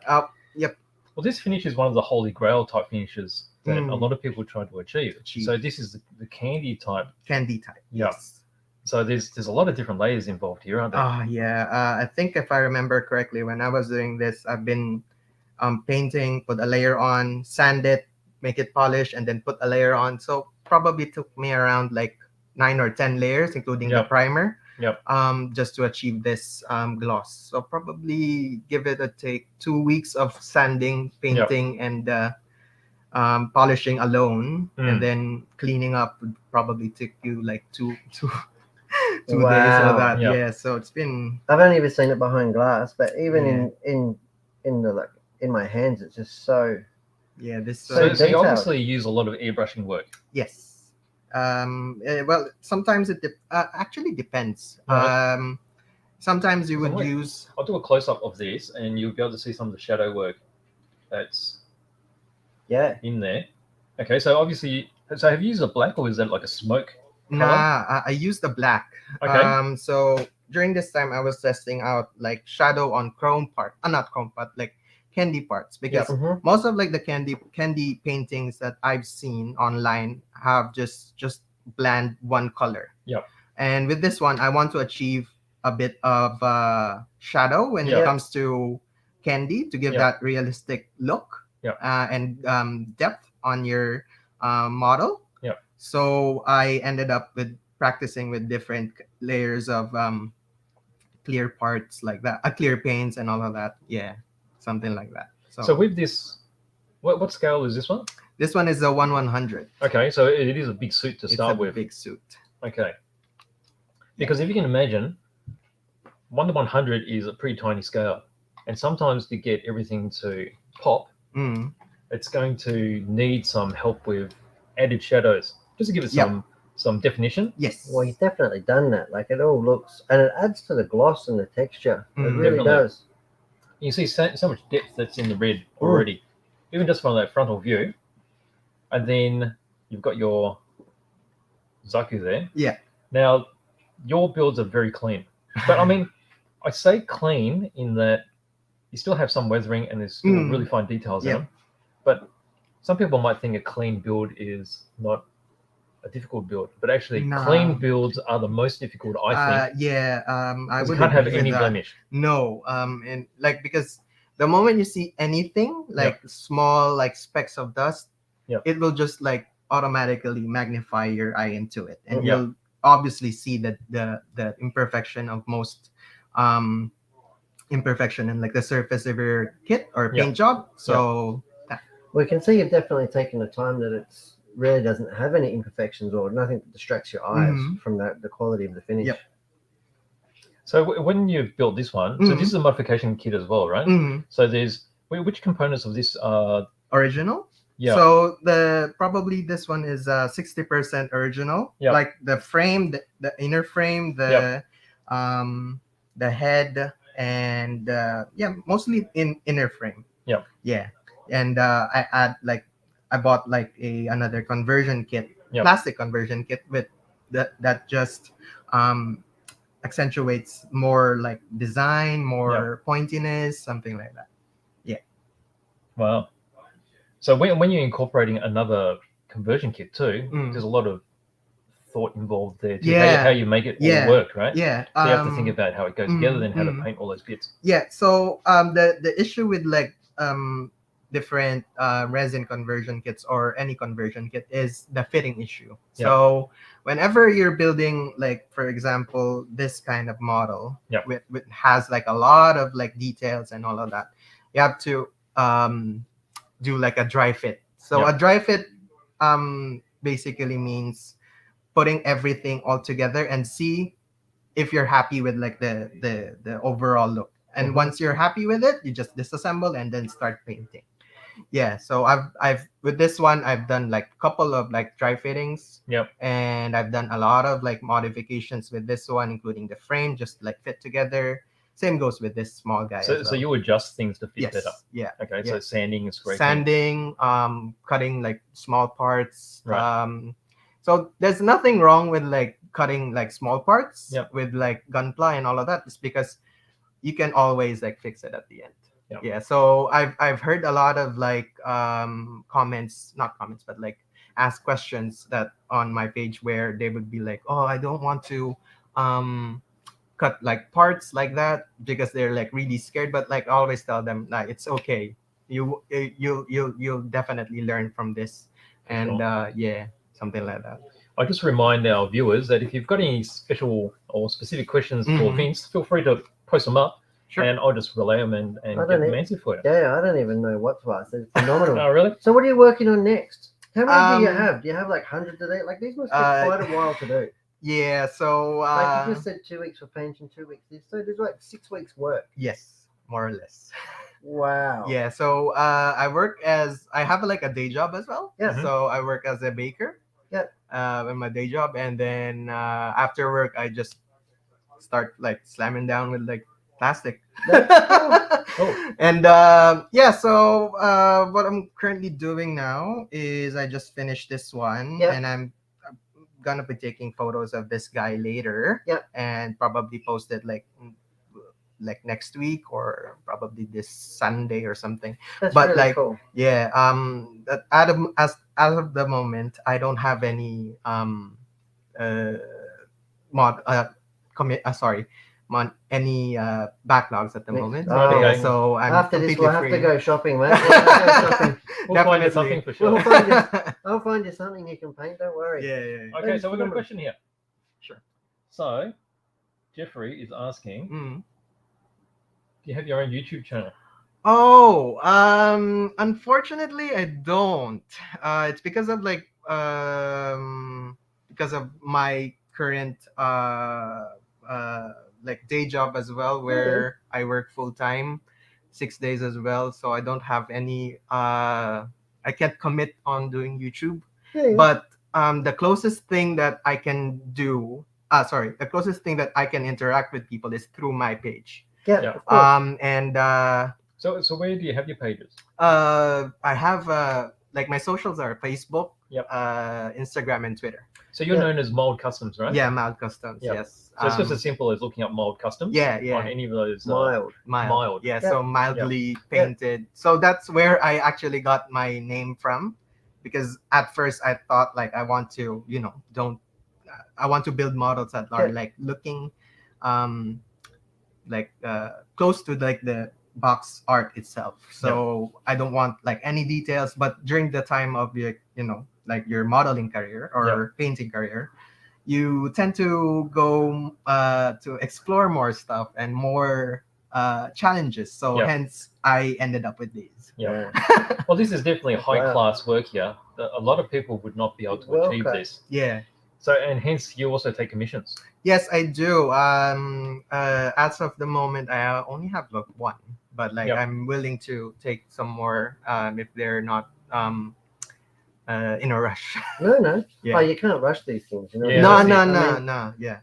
Speaker 2: Well, this finish is one of the holy grail type finishes that
Speaker 5: Mm.
Speaker 2: a lot of people try to achieve.
Speaker 5: Achieve.
Speaker 2: So this is the candy type.
Speaker 5: Candy type.
Speaker 2: Yeah.
Speaker 5: Yes.
Speaker 2: So there's a lot of different layers involved here, aren't there?
Speaker 5: Yeah. I think if I remember correctly, when I was doing this, I've been painting, put a layer on, sand it, make it polish, and then put a layer on. So probably took me around like 9 or 10 layers, including the
Speaker 2: Yep.
Speaker 5: primer.
Speaker 2: Yep.
Speaker 5: Just to achieve this gloss. So probably give it a take 2 weeks of sanding, painting, and polishing alone, and then cleaning up would probably take you like two days or that.
Speaker 2: Yep.
Speaker 5: Yeah. So it's been.
Speaker 1: I've only ever seen it behind glass, but even
Speaker 5: Yeah.
Speaker 1: in the like in my hands, it's just so.
Speaker 5: Yeah. This.
Speaker 1: So
Speaker 2: So you
Speaker 1: detailed.
Speaker 2: obviously use a lot of airbrushing work.
Speaker 5: Yes. Well, sometimes it actually depends.
Speaker 2: Right.
Speaker 5: Sometimes you would
Speaker 2: Wait.
Speaker 5: use.
Speaker 2: I'll do a close up of this, and you'll be able to see some of the shadow work that's
Speaker 1: Yeah.
Speaker 2: in there. Okay, so obviously, so have you used a black or is that like a smoke?
Speaker 5: Nah, I used the black.
Speaker 2: Okay.
Speaker 5: So during this time, I was testing out like shadow on chrome part, not chrome, but like candy parts, because
Speaker 1: Mhm.
Speaker 5: most of like the candy paintings that I've seen online have just bland one color.
Speaker 2: Yep.
Speaker 5: And with this one, I want to achieve a bit of shadow when it
Speaker 2: Yep.
Speaker 5: comes to candy to give
Speaker 2: Yep.
Speaker 5: that realistic look
Speaker 2: Yep.
Speaker 5: and depth on your model.
Speaker 2: Yep.
Speaker 5: So I ended up with practicing with different layers of clear parts like that, clear paints and all of that. Yeah, something like that.
Speaker 2: So with this, what scale is this one?
Speaker 5: This one is a 1/100.
Speaker 2: Okay, so it is a big suit to
Speaker 5: It's
Speaker 2: start
Speaker 5: a
Speaker 2: with.
Speaker 5: big suit.
Speaker 2: Okay. Because if you can imagine, 1/100 is a pretty tiny scale, and sometimes to get everything to pop,
Speaker 5: Mm.
Speaker 2: it's going to need some help with added shadows, just to give it
Speaker 5: Yep.
Speaker 2: some definition.
Speaker 5: Yes.
Speaker 1: Well, he's definitely done that. Like it all looks, and it adds to the gloss and the texture. It
Speaker 5: Mm.
Speaker 1: really
Speaker 2: Definitely.
Speaker 1: does.
Speaker 2: You see so much depth that's in the red already, even just from that frontal view. And then you've got your Zaku there.
Speaker 5: Yeah.
Speaker 2: Now, your builds are very clean. But I mean, I say clean in that you still have some weathering and there's still really fine details in
Speaker 5: Yeah.
Speaker 2: them. But some people might think a clean build is not a difficult build, but actually
Speaker 5: Nah.
Speaker 2: clean builds are the most difficult, I think.
Speaker 5: Yeah. I
Speaker 2: 'Cause you
Speaker 5: would
Speaker 2: can't have
Speaker 5: agree with
Speaker 2: any
Speaker 5: that.
Speaker 2: blemish.
Speaker 5: No. And like because the moment you see anything like small like specks of dust,
Speaker 2: Yep.
Speaker 5: it will just like automatically magnify your eye into it, and
Speaker 2: Yep.
Speaker 5: you'll obviously see that the imperfection of most imperfection in like the surface of your kit or paint job. So
Speaker 1: We can see you've definitely taken the time that it's really doesn't have any imperfections or nothing that distracts your eyes from the quality of the finish.
Speaker 5: Yep.
Speaker 2: So when you built this one, so this is a modification kit as well, right? So there's which components of this are
Speaker 5: original.
Speaker 2: Yeah.
Speaker 5: So probably this one is 60% original.
Speaker 2: Yep.
Speaker 5: Like the frame, the inner frame, the head, and mostly in inner frame.
Speaker 2: Yep.
Speaker 5: Yeah. And I bought like another conversion kit,
Speaker 2: Yep.
Speaker 5: plastic conversion kit with that just accentuates more like design, more pointiness, something like that.
Speaker 2: Wow. So when you're incorporating another conversion kit too, there's a lot of thought involved there too. How you make it all work, right?
Speaker 5: Yeah.
Speaker 2: So you have to think about how it goes together, then how to paint all those bits.
Speaker 5: Yeah. So the issue with like different resin conversion kits or any conversion kit is the fitting issue.
Speaker 2: Yeah.
Speaker 5: So whenever you're building like for example this kind of model with has like a lot of like details and all of that, you have to do like a dry fit. So a dry fit basically means putting everything all together and see if you're happy with like the overall look. And once you're happy with it, you just disassemble and then start painting. Yeah, so I've with this one I've done like a couple of like dry fittings.
Speaker 2: Yep.
Speaker 5: And I've done a lot of like modifications with this one, including the frame, just like fit together. Same goes with this small guy.
Speaker 2: So you adjust things to fit better.
Speaker 5: Yeah.
Speaker 2: Okay. So sanding and scraping.
Speaker 5: Sanding, cutting like small parts.
Speaker 2: Right.
Speaker 5: So there's nothing wrong with like cutting like small parts
Speaker 2: with
Speaker 5: like Gunpla and all of that. It's because you can always like fix it at the end.
Speaker 2: Yep.
Speaker 5: Yeah. So I've heard a lot of like comments, not comments, but like ask questions that on my page where they would be like, oh, I don't want to cut like parts like that because they're like really scared. But like I always tell them like it's okay. You'll definitely learn from this. And something like that.
Speaker 2: I just remind our viewers that if you've got any special or specific questions for Vince, feel free to post them up. Sure. And I'll just relay them and get them answered for you.
Speaker 1: Yeah, I don't even know what to ask. It's phenomenal.
Speaker 2: Oh, really?
Speaker 1: So what are you working on next? How many do you have? Do you have like hundreds of these? Like these must take quite a while to do.
Speaker 5: Yeah, so...
Speaker 1: like you just said 2 weeks for paint and 2 weeks this. So there's like 6 weeks work.
Speaker 5: Yes, more or less.
Speaker 1: Wow.
Speaker 5: Yeah, so I work as... I have like a day job as well.
Speaker 1: Yeah.
Speaker 5: So I work as a baker.
Speaker 1: Yeah.
Speaker 5: In my day job. And then after work, I just start like slamming down with like plastic.
Speaker 1: Cool.
Speaker 5: And so what I'm currently doing now is I just finished this one, and I'm gonna be taking photos of this guy later, and probably post it like next week or probably this Sunday or something.
Speaker 1: That's
Speaker 5: but
Speaker 1: really
Speaker 5: like
Speaker 1: cool.
Speaker 5: as of the moment, I don't have any any backlogs at the moment. So I'm
Speaker 1: after this we'll have
Speaker 5: free.
Speaker 1: to go shopping, mate.
Speaker 2: We'll find you something for sure.
Speaker 1: I'll find you something you can paint, don't worry.
Speaker 5: Yeah.
Speaker 2: Okay, so we've got a question here. Sure. So Jeffrey is asking, do you have your own YouTube channel?
Speaker 5: Oh, unfortunately I don't. It's because of my current like day job as well, where I work full time, 6 days as well. So I don't have any. I can't commit on doing YouTube. But the closest thing that I can do, the closest thing that I can interact with people is through my page.
Speaker 1: Yeah.
Speaker 2: So where do you have your pages?
Speaker 5: I have like my socials are Facebook, Instagram, and Twitter.
Speaker 2: So you're known as Mold Customs, right?
Speaker 5: Yeah, Mild Customs. Yes.
Speaker 2: So it's just as simple as looking up Mold Customs.
Speaker 5: Yeah.
Speaker 2: On any of those.
Speaker 5: Mild. Yeah. So mildly painted. So that's where I actually got my name from, because at first I thought like I want to, I want to build models that are like looking, close to like the box art itself. So I don't want like any details. But during the time of your, like your modeling career or painting career, you tend to go to explore more stuff and more challenges. So hence I ended up with these.
Speaker 2: Yeah. Well, this is definitely high class work here. A lot of people would not be able to achieve this.
Speaker 5: Yeah.
Speaker 2: So, and hence you also take commissions.
Speaker 5: Yes, I do. As of the moment, I only have like one, but like I'm willing to take some more if they're not in a rush.
Speaker 1: No. Yeah. Oh, you can't rush these things.
Speaker 5: No. Yeah.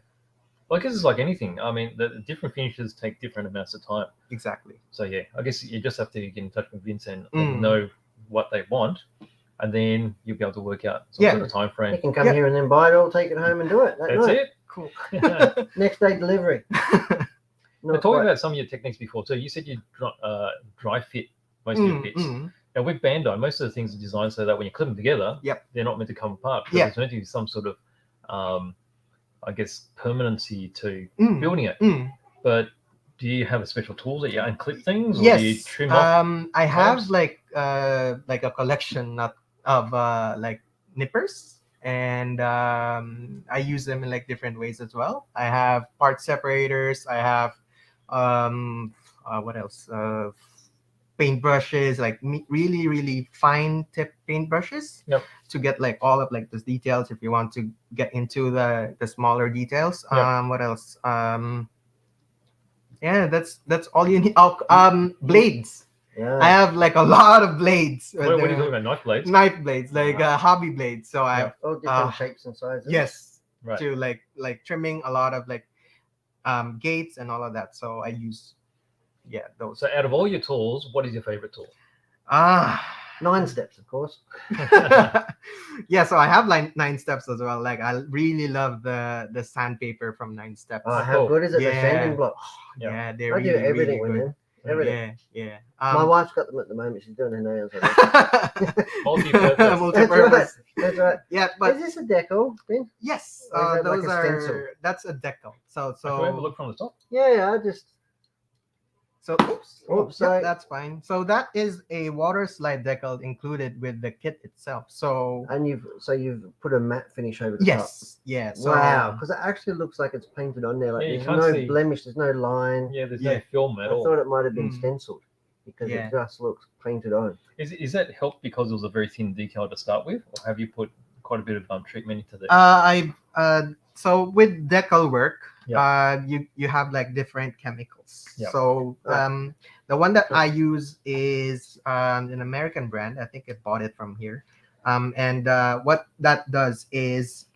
Speaker 2: Well, I guess it's like anything. I mean, the different finishes take different amounts of time.
Speaker 5: Exactly.
Speaker 2: So yeah, I guess you just have to get in touch with Vince and know what they want, and then you'll be able to work out some sort of time frame.
Speaker 1: You can come here and then buy it all, take it home, and do it.
Speaker 2: That's it.
Speaker 5: Cool.
Speaker 1: Next day delivery.
Speaker 2: We're talking about some of your techniques before too. You said you dry fit most of your bits. Now with Bandai, most of the things are designed so that when you clip them together, they're not meant to come apart. There's meant to be some sort of, I guess, permanency to building it. But do you have a special tool that you unclip things, or do you trim off?
Speaker 5: I have like a collection of like nippers, and I use them in like different ways as well. I have part separators. I have what else? Paint brushes, like really fine tip paint brushes to get like all of like the details if you want to get into the smaller details. What else? That's all you need. Blades. I have like a lot of blades.
Speaker 2: What are you talking about? Knife blades?
Speaker 5: Knife blades, like hobby blades. So I have
Speaker 1: all different shapes and sizes.
Speaker 5: Yes, to like trimming a lot of like gates and all of that. So I use those.
Speaker 2: So out of all your tools, what is your favorite tool?
Speaker 1: 9 steps, of course.
Speaker 5: So I have like 9 steps as well. Like I really love the sandpaper from 9 steps.
Speaker 1: Oh, how good is it? The sanding blocks.
Speaker 5: Yeah, they're
Speaker 1: I do
Speaker 5: really,
Speaker 1: everything
Speaker 5: really
Speaker 1: with
Speaker 5: good.
Speaker 1: them. Everything.
Speaker 5: Yeah.
Speaker 1: My wife's got them at the moment. She's doing her nails.
Speaker 2: Multi-purpose.
Speaker 1: That's right.
Speaker 5: Yeah, but
Speaker 1: is this a decal, Ben?
Speaker 5: Yes,
Speaker 1: Or is that
Speaker 5: those
Speaker 1: like a stencil?
Speaker 5: that's a decal. So
Speaker 2: Can we have a look from the top?
Speaker 1: Yeah, I just.
Speaker 5: So that's fine. So that is a water slide decal included with the kit itself. So
Speaker 1: And you've put a matte finish over the top.
Speaker 5: yes, yeah. So,
Speaker 1: Wow, because it actually looks like it's painted on there. Like
Speaker 2: Yeah, you
Speaker 1: there's
Speaker 2: can't
Speaker 1: no
Speaker 2: see-
Speaker 1: blemish, there's no line.
Speaker 2: Yeah, there's
Speaker 5: Yeah.
Speaker 2: no film at
Speaker 1: I
Speaker 2: all.
Speaker 1: thought it might have been
Speaker 5: Mm.
Speaker 1: stenciled because
Speaker 5: Yeah.
Speaker 1: it just looks painted on.
Speaker 2: Is that helped because it was a very thin decal to start with, or have you put quite a bit of treatment into the?
Speaker 5: So with decal work,
Speaker 2: Yeah.
Speaker 5: you have like different chemicals.
Speaker 2: Yeah.
Speaker 5: So the one that I use is an American brand. I think I bought it from here. And what that does is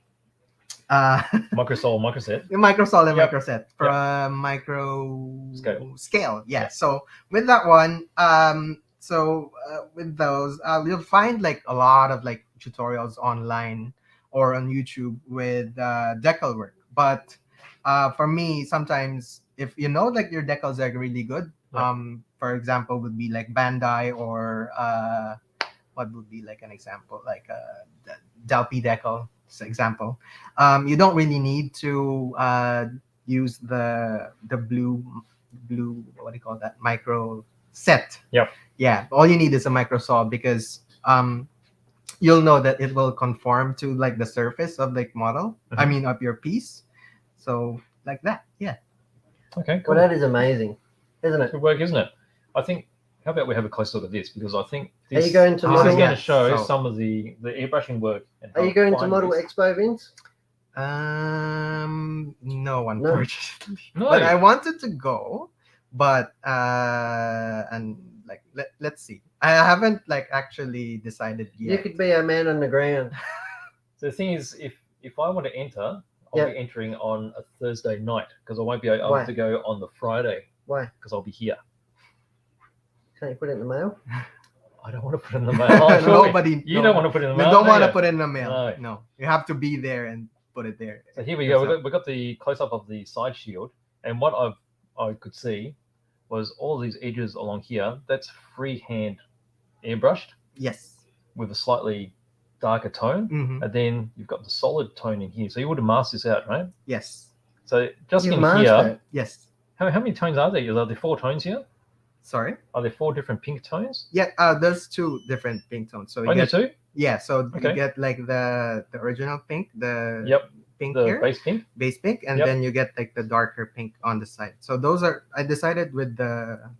Speaker 2: Microsol, Microset.
Speaker 5: Microsol and
Speaker 2: Yep.
Speaker 5: Microset from micro
Speaker 2: Scale.
Speaker 5: Yeah.
Speaker 2: Yeah.
Speaker 5: So with that one, with those, you'll find like a lot of like tutorials online or on YouTube with decal work. But for me, sometimes if you know like your decals are really good, for example, would be like Bandai or what would be like an example like Dalpi decal, example. You don't really need to use the blue what do you call that, micro set.
Speaker 2: Yep.
Speaker 5: Yeah, all you need is a micro saw because you'll know that it will conform to like the surface of like model. I mean of your piece. So like that. Yeah.
Speaker 2: Okay, cool.
Speaker 1: Well, that is amazing, isn't it?
Speaker 2: Good work, isn't it? I think. How about we have a close look at this, because I think
Speaker 1: Are
Speaker 2: this,
Speaker 1: you going to
Speaker 2: this is
Speaker 1: model?
Speaker 2: going to show
Speaker 5: So-
Speaker 2: some of the airbrushing work. And
Speaker 1: Are
Speaker 2: how
Speaker 1: you going to
Speaker 2: fine
Speaker 1: model
Speaker 2: it is.
Speaker 1: Expo, Vince?
Speaker 5: No, unfortunately.
Speaker 2: No.
Speaker 5: But I wanted to go, but and like let's see. I haven't like actually decided
Speaker 1: You
Speaker 5: yet.
Speaker 1: could be a man on the ground.
Speaker 2: So the thing is, if I want to enter, I'll be entering on a Thursday night because I won't be able
Speaker 1: Why?
Speaker 2: to go on the Friday
Speaker 1: Why?
Speaker 2: because I'll be here.
Speaker 1: Can't you put it in the mail?
Speaker 2: I don't want to put it in the mail. Oh, surely. You don't want to put it in the
Speaker 5: You
Speaker 2: mail.
Speaker 5: don't want to
Speaker 2: do
Speaker 5: put it in the mail.
Speaker 2: No.
Speaker 5: No, you have to be there and put it there.
Speaker 2: So here we go. We got the close up of the side shield, and what I could see was all these edges along here. That's freehand airbrushed
Speaker 5: Yes.
Speaker 2: with a slightly darker tone,
Speaker 5: Mm-hmm.
Speaker 2: and then you've got the solid tone in here. So you would have masked this out, right?
Speaker 5: Yes.
Speaker 2: So just
Speaker 1: You've
Speaker 2: in
Speaker 1: masked
Speaker 2: here,
Speaker 1: it.
Speaker 5: Yes.
Speaker 2: how many tones are there? Are there 4 tones here?
Speaker 5: Sorry.
Speaker 2: Are there 4 different pink tones?
Speaker 5: Yeah. There's 2 different pink tones. So you
Speaker 2: Only
Speaker 5: get
Speaker 2: 2?
Speaker 5: yeah. So
Speaker 2: Okay.
Speaker 5: you get like the original pink, the pink
Speaker 2: The
Speaker 5: here,
Speaker 2: base pink.
Speaker 5: base pink, and
Speaker 2: Yep.
Speaker 5: then you get like the darker pink on the side. So those are. I decided with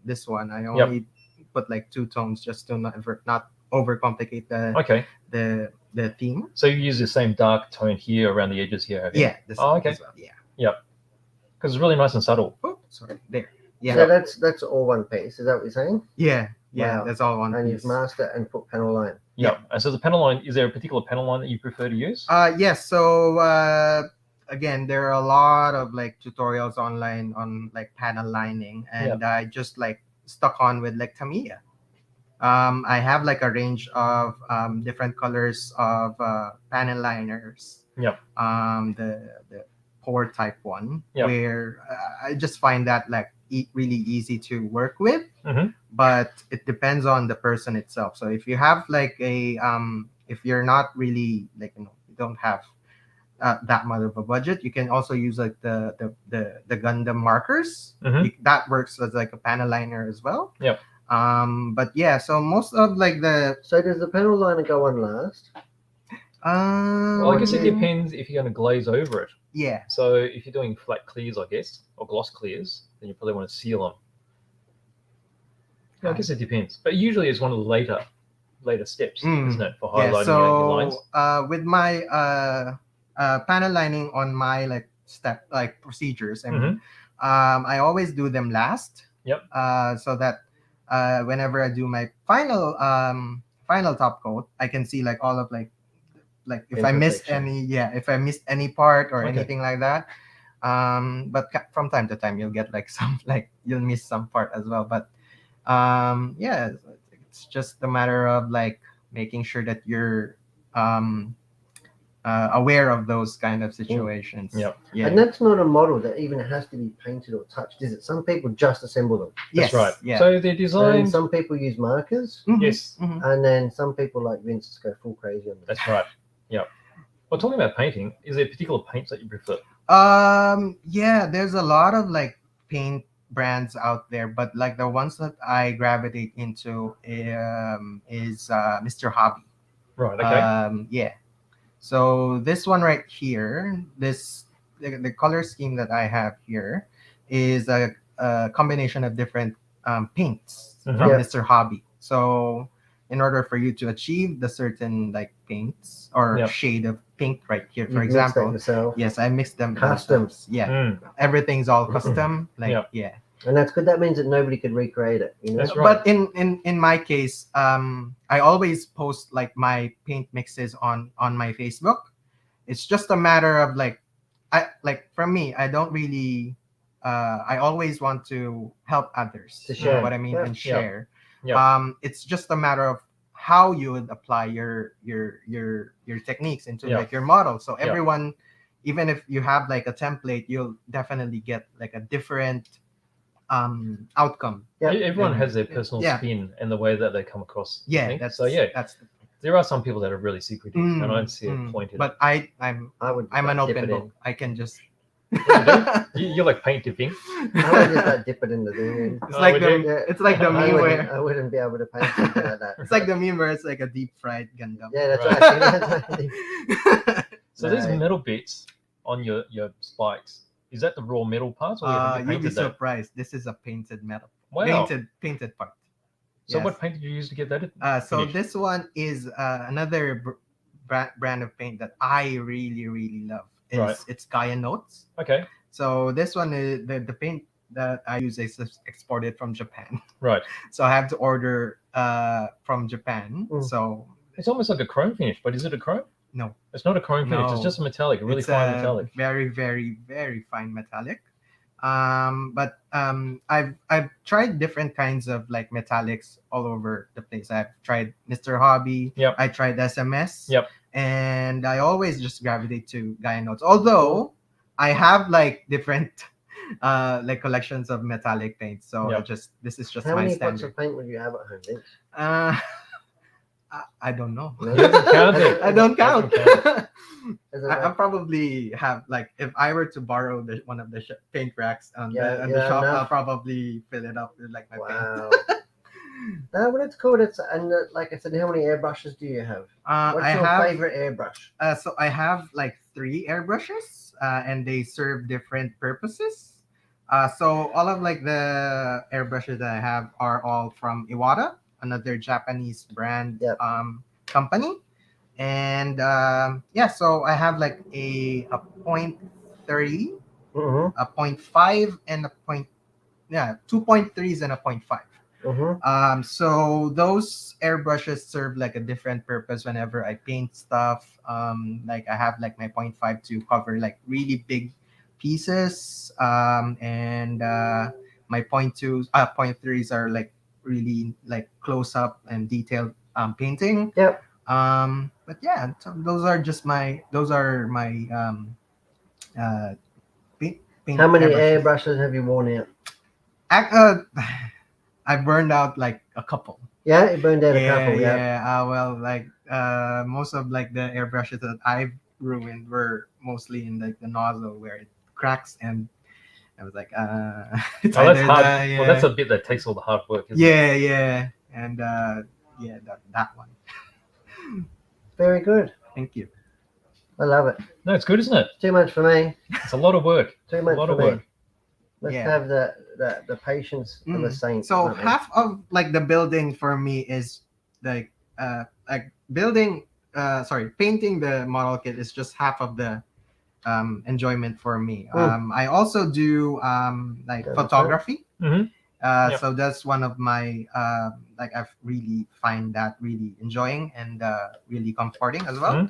Speaker 5: this one. I only put like 2 tones just to not overcomplicate the theme.
Speaker 2: So you use the same dark tone here around the edges here, have you?
Speaker 5: Yeah. This
Speaker 2: Oh, okay.
Speaker 5: as well. Yeah.
Speaker 2: Because it's really nice and subtle.
Speaker 5: Oh, sorry. There. Yeah.
Speaker 1: So that's all one piece. Is that what you're saying?
Speaker 5: Yeah. Yeah.
Speaker 1: Wow.
Speaker 5: That's all one
Speaker 1: And
Speaker 5: piece.
Speaker 1: you've masked it and put panel line.
Speaker 2: Yeah. And so the panel line, is there a particular panel line that you prefer to use?
Speaker 5: Yes. So again, there are a lot of like tutorials online on like panel lining, and I just like stuck on with like Tamiya. I have like a range of different colors of panel liners.
Speaker 2: Yep.
Speaker 5: The pour type one,
Speaker 2: Yep.
Speaker 5: where I just find that like really easy to work with.
Speaker 2: Mhm.
Speaker 5: But it depends on the person itself. So if you have like a if you're not really like you don't have that much of a budget, you can also use like the Gundam markers.
Speaker 2: Mhm.
Speaker 5: That works as like a panel liner as well.
Speaker 2: Yep.
Speaker 5: But yeah, so most of like the
Speaker 1: So does the panel liner go on last?
Speaker 2: Well, I guess it depends if you're going to glaze over it.
Speaker 5: Yeah.
Speaker 2: So if you're doing flat clears, I guess, or gloss clears, then you probably want to seal them. Yeah, I guess it depends. But usually it's one of the later steps, isn't it, for highlighting your lines?
Speaker 5: With my panel lining on my like step like procedures, I mean, I always do them last.
Speaker 2: Yep.
Speaker 5: So that whenever I do my final top coat, I can see like all of like if I missed any part or anything like that. But from time to time you'll get like some you'll miss some part as well. But it's just a matter of like making sure that you're aware of those kind of situations.
Speaker 2: Yep.
Speaker 5: Yeah.
Speaker 1: And that's not a model that even has to be painted or touched, is it? Some people just assemble them.
Speaker 2: That's right.
Speaker 5: Yeah.
Speaker 2: So they're
Speaker 1: And
Speaker 2: designed.
Speaker 1: some people use markers.
Speaker 5: Mhm,
Speaker 2: Yes.
Speaker 5: mhm.
Speaker 1: And then some people like Vince just go full crazy on them.
Speaker 2: That's right. Yeah. Well, talking about painting, is there particular paints that you prefer?
Speaker 5: Yeah, there's a lot of like paint brands out there, but like the ones that I gravitate into is Mr. Hobby.
Speaker 2: Right. Okay.
Speaker 5: Yeah. So this one right here, the color scheme that I have here is a combination of different paints from Mr. Hobby. So in order for you to achieve the certain like paints or shade of pink right here, for example, yes, I mixed them
Speaker 1: customs.
Speaker 5: Yeah, everything's all custom. Like yeah.
Speaker 1: And that's good. That means that nobody could recreate it. You know?
Speaker 2: That's right.
Speaker 5: But in my case, I always post like my paint mixes on my Facebook. It's just a matter of like, for me, I don't really. I always want to help others.
Speaker 1: To
Speaker 5: You know
Speaker 1: share.
Speaker 5: what I mean, and share.
Speaker 2: Yeah.
Speaker 5: It's just a matter of how you would apply your techniques into like your model. So everyone, even if you have like a template, you'll definitely get like a different outcome.
Speaker 2: Everyone has their personal spin and the way that they come across.
Speaker 5: That's
Speaker 2: there are some people that are really secretive, and I don't see a point in
Speaker 5: but
Speaker 2: it.
Speaker 5: I'm an open book. I can just
Speaker 2: you're like paint dipping.
Speaker 1: I would just like dip it in the thing.
Speaker 5: It's like the meme where
Speaker 1: I wouldn't be able to paint something like that.
Speaker 5: it's like the meme where it's like a deep fried Gundam.
Speaker 1: Yeah, that's right.
Speaker 2: So these metal bits on your spikes, is that the raw metal parts, or have you
Speaker 5: you'll be
Speaker 2: painted that?
Speaker 5: surprised. This is a painted metal.
Speaker 2: Wow.
Speaker 5: Painted part.
Speaker 2: So
Speaker 5: Yes.
Speaker 2: what paint did you use to get that?
Speaker 5: So
Speaker 2: finished?
Speaker 5: this one is another brand of paint that I really love. It's Gaia Notes.
Speaker 2: Okay.
Speaker 5: So this one is the paint that I use is exported from Japan.
Speaker 2: Right.
Speaker 5: So I have to order from Japan. So
Speaker 2: it's almost like a chrome finish, but is it a chrome?
Speaker 5: No.
Speaker 2: It's not a chrome finish.
Speaker 5: No.
Speaker 2: It's just a metallic, a really fine metallic.
Speaker 5: Very fine metallic. But I've tried different kinds of like metallics all over the place. I've tried Mr. Hobby.
Speaker 2: Yep.
Speaker 5: I tried SMS.
Speaker 2: Yep.
Speaker 5: And I always just gravitate to Gaia Notes. Although I have like different like collections of metallic paints. So this is just
Speaker 1: How
Speaker 5: my
Speaker 1: many
Speaker 5: standard.
Speaker 1: pots of paint would you have at home, Vince?
Speaker 5: I don't know.
Speaker 1: No?
Speaker 2: Count it.
Speaker 5: I don't count.
Speaker 1: Is it
Speaker 5: I
Speaker 1: like-
Speaker 5: probably have like if I were to borrow one of the paint racks on the shop,
Speaker 1: enough.
Speaker 5: I'll probably fill it up with like my
Speaker 1: Wow.
Speaker 5: paint.
Speaker 1: No, but it's cool. Like I said, how many airbrushes do you have? What's
Speaker 5: I
Speaker 1: your
Speaker 5: have
Speaker 1: favorite airbrush?
Speaker 5: so I have like 3 airbrushes, and they serve different purposes. So all of like the airbrushes that I have are all from Iwata, another Japanese brand company. And so I have like a 0.3, a 0.5, and a 2.3s and a 0.5. So those airbrushes serve like a different purpose whenever I paint stuff. Like I have like my 0.5 to cover like really big pieces, and my 0.3s are like really like close up and detailed painting.
Speaker 1: Yep.
Speaker 5: But yeah, so those are my paint.
Speaker 1: How many airbrushes have you worn out?
Speaker 5: I burned out like a couple.
Speaker 1: Yeah, you burned out a couple. Yeah.
Speaker 5: Well, like most of like the airbrushes that I've ruined were mostly in like the nozzle where it cracks, and I was like, it's
Speaker 2: that's
Speaker 5: either
Speaker 2: hard.
Speaker 5: the-
Speaker 2: Well, that's a bit that takes all the hard work. Isn't it?
Speaker 5: yeah, and that one.
Speaker 1: Very good.
Speaker 5: Thank you.
Speaker 1: I love it.
Speaker 2: No, it's good, isn't it?
Speaker 1: Too much for me.
Speaker 2: It's a lot of work.
Speaker 1: Too much
Speaker 2: A lot
Speaker 1: for
Speaker 2: of
Speaker 1: me.
Speaker 2: work.
Speaker 1: Let's
Speaker 5: Yeah.
Speaker 1: have the patience of a saint.
Speaker 5: So
Speaker 1: don't we?
Speaker 5: half of like the building for me is like building painting the model kit is just half of the enjoyment for me. I also do like
Speaker 1: That's
Speaker 5: photography.
Speaker 2: Mhm.
Speaker 5: So that's one of my like I've really find that really enjoying and really comforting as well.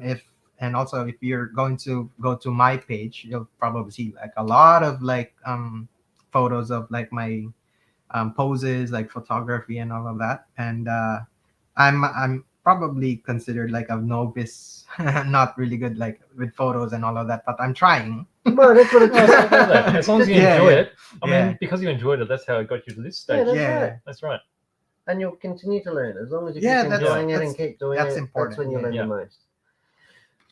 Speaker 5: If you're going to go to my page, you'll probably see like a lot of like photos of like my poses, like photography and all of that. And I'm probably considered like a novice, not really good like with photos and all of that, but I'm trying.
Speaker 1: Well, that's what it's
Speaker 2: Well, as long as you
Speaker 5: Yeah,
Speaker 2: enjoy
Speaker 5: yeah.
Speaker 2: it. I mean, because you enjoyed it, that's how it got you to this stage.
Speaker 1: That's
Speaker 5: Yeah.
Speaker 1: right.
Speaker 2: That's right.
Speaker 1: And you'll continue to learn as long as you
Speaker 5: Yeah,
Speaker 1: keep
Speaker 5: that's-
Speaker 1: enjoying it and
Speaker 5: that's-
Speaker 1: keep doing
Speaker 5: that's
Speaker 1: it.
Speaker 5: important,
Speaker 1: That's when you
Speaker 5: yeah.
Speaker 1: learn
Speaker 2: Yeah.
Speaker 1: the most.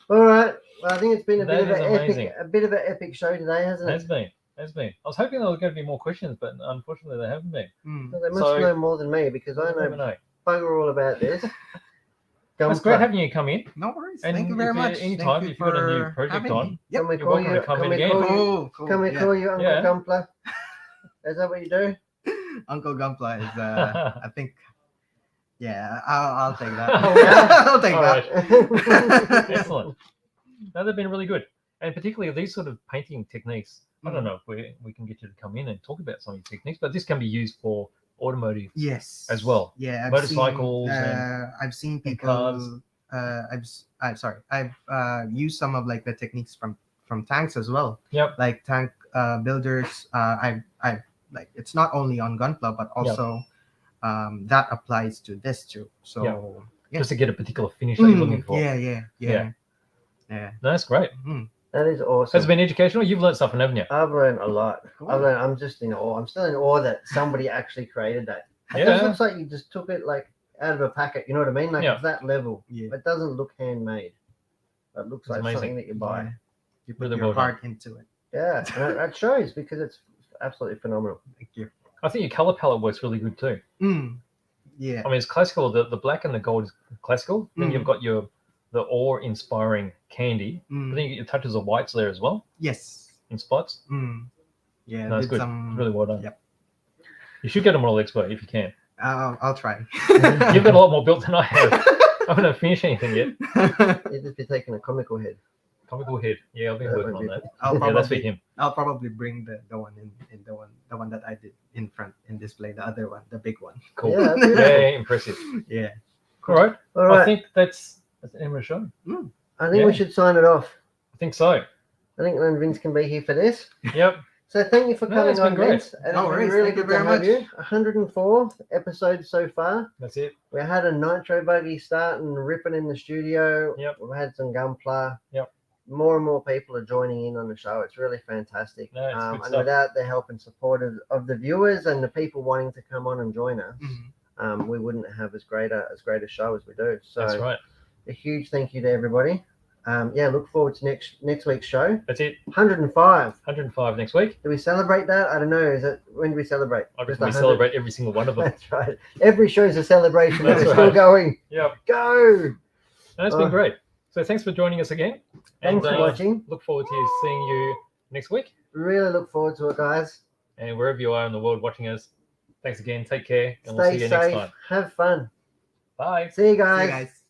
Speaker 1: All right. Well, I think it's been a
Speaker 2: That
Speaker 1: bit of
Speaker 2: is
Speaker 1: an
Speaker 2: amazing.
Speaker 1: epic show today, hasn't
Speaker 2: It
Speaker 1: it?
Speaker 2: has been. Has been. I was hoping there were going to be more questions, but unfortunately they haven't been.
Speaker 1: Well, they must
Speaker 2: So-
Speaker 1: know more than me because I
Speaker 2: You never
Speaker 1: know bugger all about this.
Speaker 2: It's great having you come in.
Speaker 5: No worries.
Speaker 2: And
Speaker 5: Thank you very
Speaker 2: if
Speaker 5: much.
Speaker 2: anytime
Speaker 5: Thank you
Speaker 2: if you've got a new
Speaker 5: for
Speaker 2: project
Speaker 5: having
Speaker 2: on,
Speaker 5: me. Yep.
Speaker 1: Can we
Speaker 2: You're
Speaker 1: call
Speaker 2: welcome
Speaker 1: you?
Speaker 2: to come
Speaker 1: Can
Speaker 2: in
Speaker 1: we
Speaker 2: again.
Speaker 1: call you?
Speaker 5: Cool.
Speaker 1: Can we
Speaker 5: yeah.
Speaker 1: call you Uncle
Speaker 2: Yeah.
Speaker 1: Gunpla? Is that what you do?
Speaker 5: Uncle Gunpla is, I think, yeah, I'll take that.
Speaker 2: Oh, yeah.
Speaker 5: I'll take
Speaker 2: All
Speaker 5: that.
Speaker 2: Excellent. No, they've been really good. And particularly these sort of painting techniques. I don't know if we can get you to come in and talk about some of your techniques, but this can be used for automotive
Speaker 5: Yes.
Speaker 2: as well.
Speaker 5: Yeah.
Speaker 2: Motorcycles
Speaker 5: I've seen
Speaker 2: and
Speaker 5: people.
Speaker 2: cars.
Speaker 5: I've used some of like the techniques from tanks as well.
Speaker 2: Yep.
Speaker 5: Like tank builders. I've like it's not only on Gunpla but also that applies to this too. So yeah.
Speaker 2: Just to get a particular finish that you're looking for.
Speaker 5: Yeah.
Speaker 2: No, that's great.
Speaker 1: That is awesome.
Speaker 2: Has it been educational? You've learned something, haven't you?
Speaker 1: I've learned a lot.
Speaker 5: Cool.
Speaker 1: I'm just in awe. I'm still in awe that somebody actually created that. It
Speaker 2: Yeah.
Speaker 1: just looks like you just took it like out of a packet. You know what I mean? Like
Speaker 2: Yeah.
Speaker 1: it's that level.
Speaker 5: Yeah.
Speaker 1: It doesn't look handmade. It looks
Speaker 2: It's
Speaker 1: like
Speaker 2: amazing.
Speaker 1: something that you buy.
Speaker 5: Yeah. You put
Speaker 2: Really
Speaker 5: your
Speaker 2: well done.
Speaker 5: heart into it.
Speaker 1: Yeah, and that shows because it's absolutely phenomenal.
Speaker 5: Thank you.
Speaker 2: I think your color palette works really good too.
Speaker 5: Yeah.
Speaker 2: I mean, it's classical. The black and the gold is classical. Then you've got the awe-inspiring candy. I think your touches of whites there as well
Speaker 5: Yes.
Speaker 2: in spots.
Speaker 5: Yeah.
Speaker 2: No, it's
Speaker 5: did
Speaker 2: good. It's really well done.
Speaker 5: Yep.
Speaker 2: You should get a model expert if you can.
Speaker 5: I'll try.
Speaker 2: You've got a lot more built than I have. I haven't finished anything yet.
Speaker 1: You'd just be taking a comical head.
Speaker 2: Comical head. Yeah, I've been
Speaker 1: That
Speaker 2: working
Speaker 1: would
Speaker 2: on
Speaker 1: be-
Speaker 2: that.
Speaker 5: I'll
Speaker 2: Yeah, that's for
Speaker 5: probably
Speaker 2: him.
Speaker 5: I'll probably bring the one in the one that I did in front in display, the other one, the big one.
Speaker 2: Cool.
Speaker 1: Yeah,
Speaker 2: Yeah,
Speaker 1: that's
Speaker 2: impressive.
Speaker 5: Yeah.
Speaker 2: All right.
Speaker 1: All right.
Speaker 2: I think that's the end of the show.
Speaker 1: I think
Speaker 2: yeah.
Speaker 1: we should sign it off.
Speaker 2: I think so.
Speaker 1: I think then Vince can be here for this.
Speaker 2: Yep.
Speaker 1: So thank you for
Speaker 2: No,
Speaker 1: coming
Speaker 2: it's been
Speaker 1: on,
Speaker 2: great.
Speaker 1: Vince. And
Speaker 5: No
Speaker 1: it's been
Speaker 5: worries.
Speaker 1: really
Speaker 5: Thank you
Speaker 1: good to
Speaker 5: very
Speaker 1: have you. 104 episodes so far.
Speaker 2: That's it.
Speaker 1: We had a Nitro buggy starting ripping in the studio.
Speaker 2: Yep.
Speaker 1: We've had some Gunpla.
Speaker 2: Yep.
Speaker 1: More and more people are joining in on the show. It's really fantastic.
Speaker 2: No, it's good
Speaker 1: and
Speaker 2: stuff.
Speaker 1: without the help and support of the viewers and the people wanting to come on and join us, we wouldn't have as great a show as we do. So
Speaker 2: That's right.
Speaker 1: a huge thank you to everybody. Look forward to next week's show.
Speaker 2: That's it.
Speaker 1: 105.
Speaker 2: 105 next week.
Speaker 1: Do we celebrate that? I don't know. Is it when do we celebrate?
Speaker 2: I
Speaker 1: Just
Speaker 2: reckon we
Speaker 1: 100?
Speaker 2: celebrate every single one of them.
Speaker 1: That's right. Every show's a celebration.
Speaker 2: That's
Speaker 1: We're still
Speaker 2: right.
Speaker 1: going.
Speaker 2: Yep.
Speaker 1: Go.
Speaker 2: And it's been great. So thanks for joining us again.
Speaker 1: Thanks
Speaker 2: And,
Speaker 1: for watching.
Speaker 2: Look forward to seeing you next week.
Speaker 1: Really look forward to it, guys.
Speaker 2: And wherever you are in the world watching us, thanks again. Take care. And we'll see
Speaker 1: Stay
Speaker 2: you next
Speaker 1: safe.
Speaker 2: time.
Speaker 1: Have fun.
Speaker 2: Bye.
Speaker 1: See you
Speaker 5: See you
Speaker 1: guys.
Speaker 5: guys.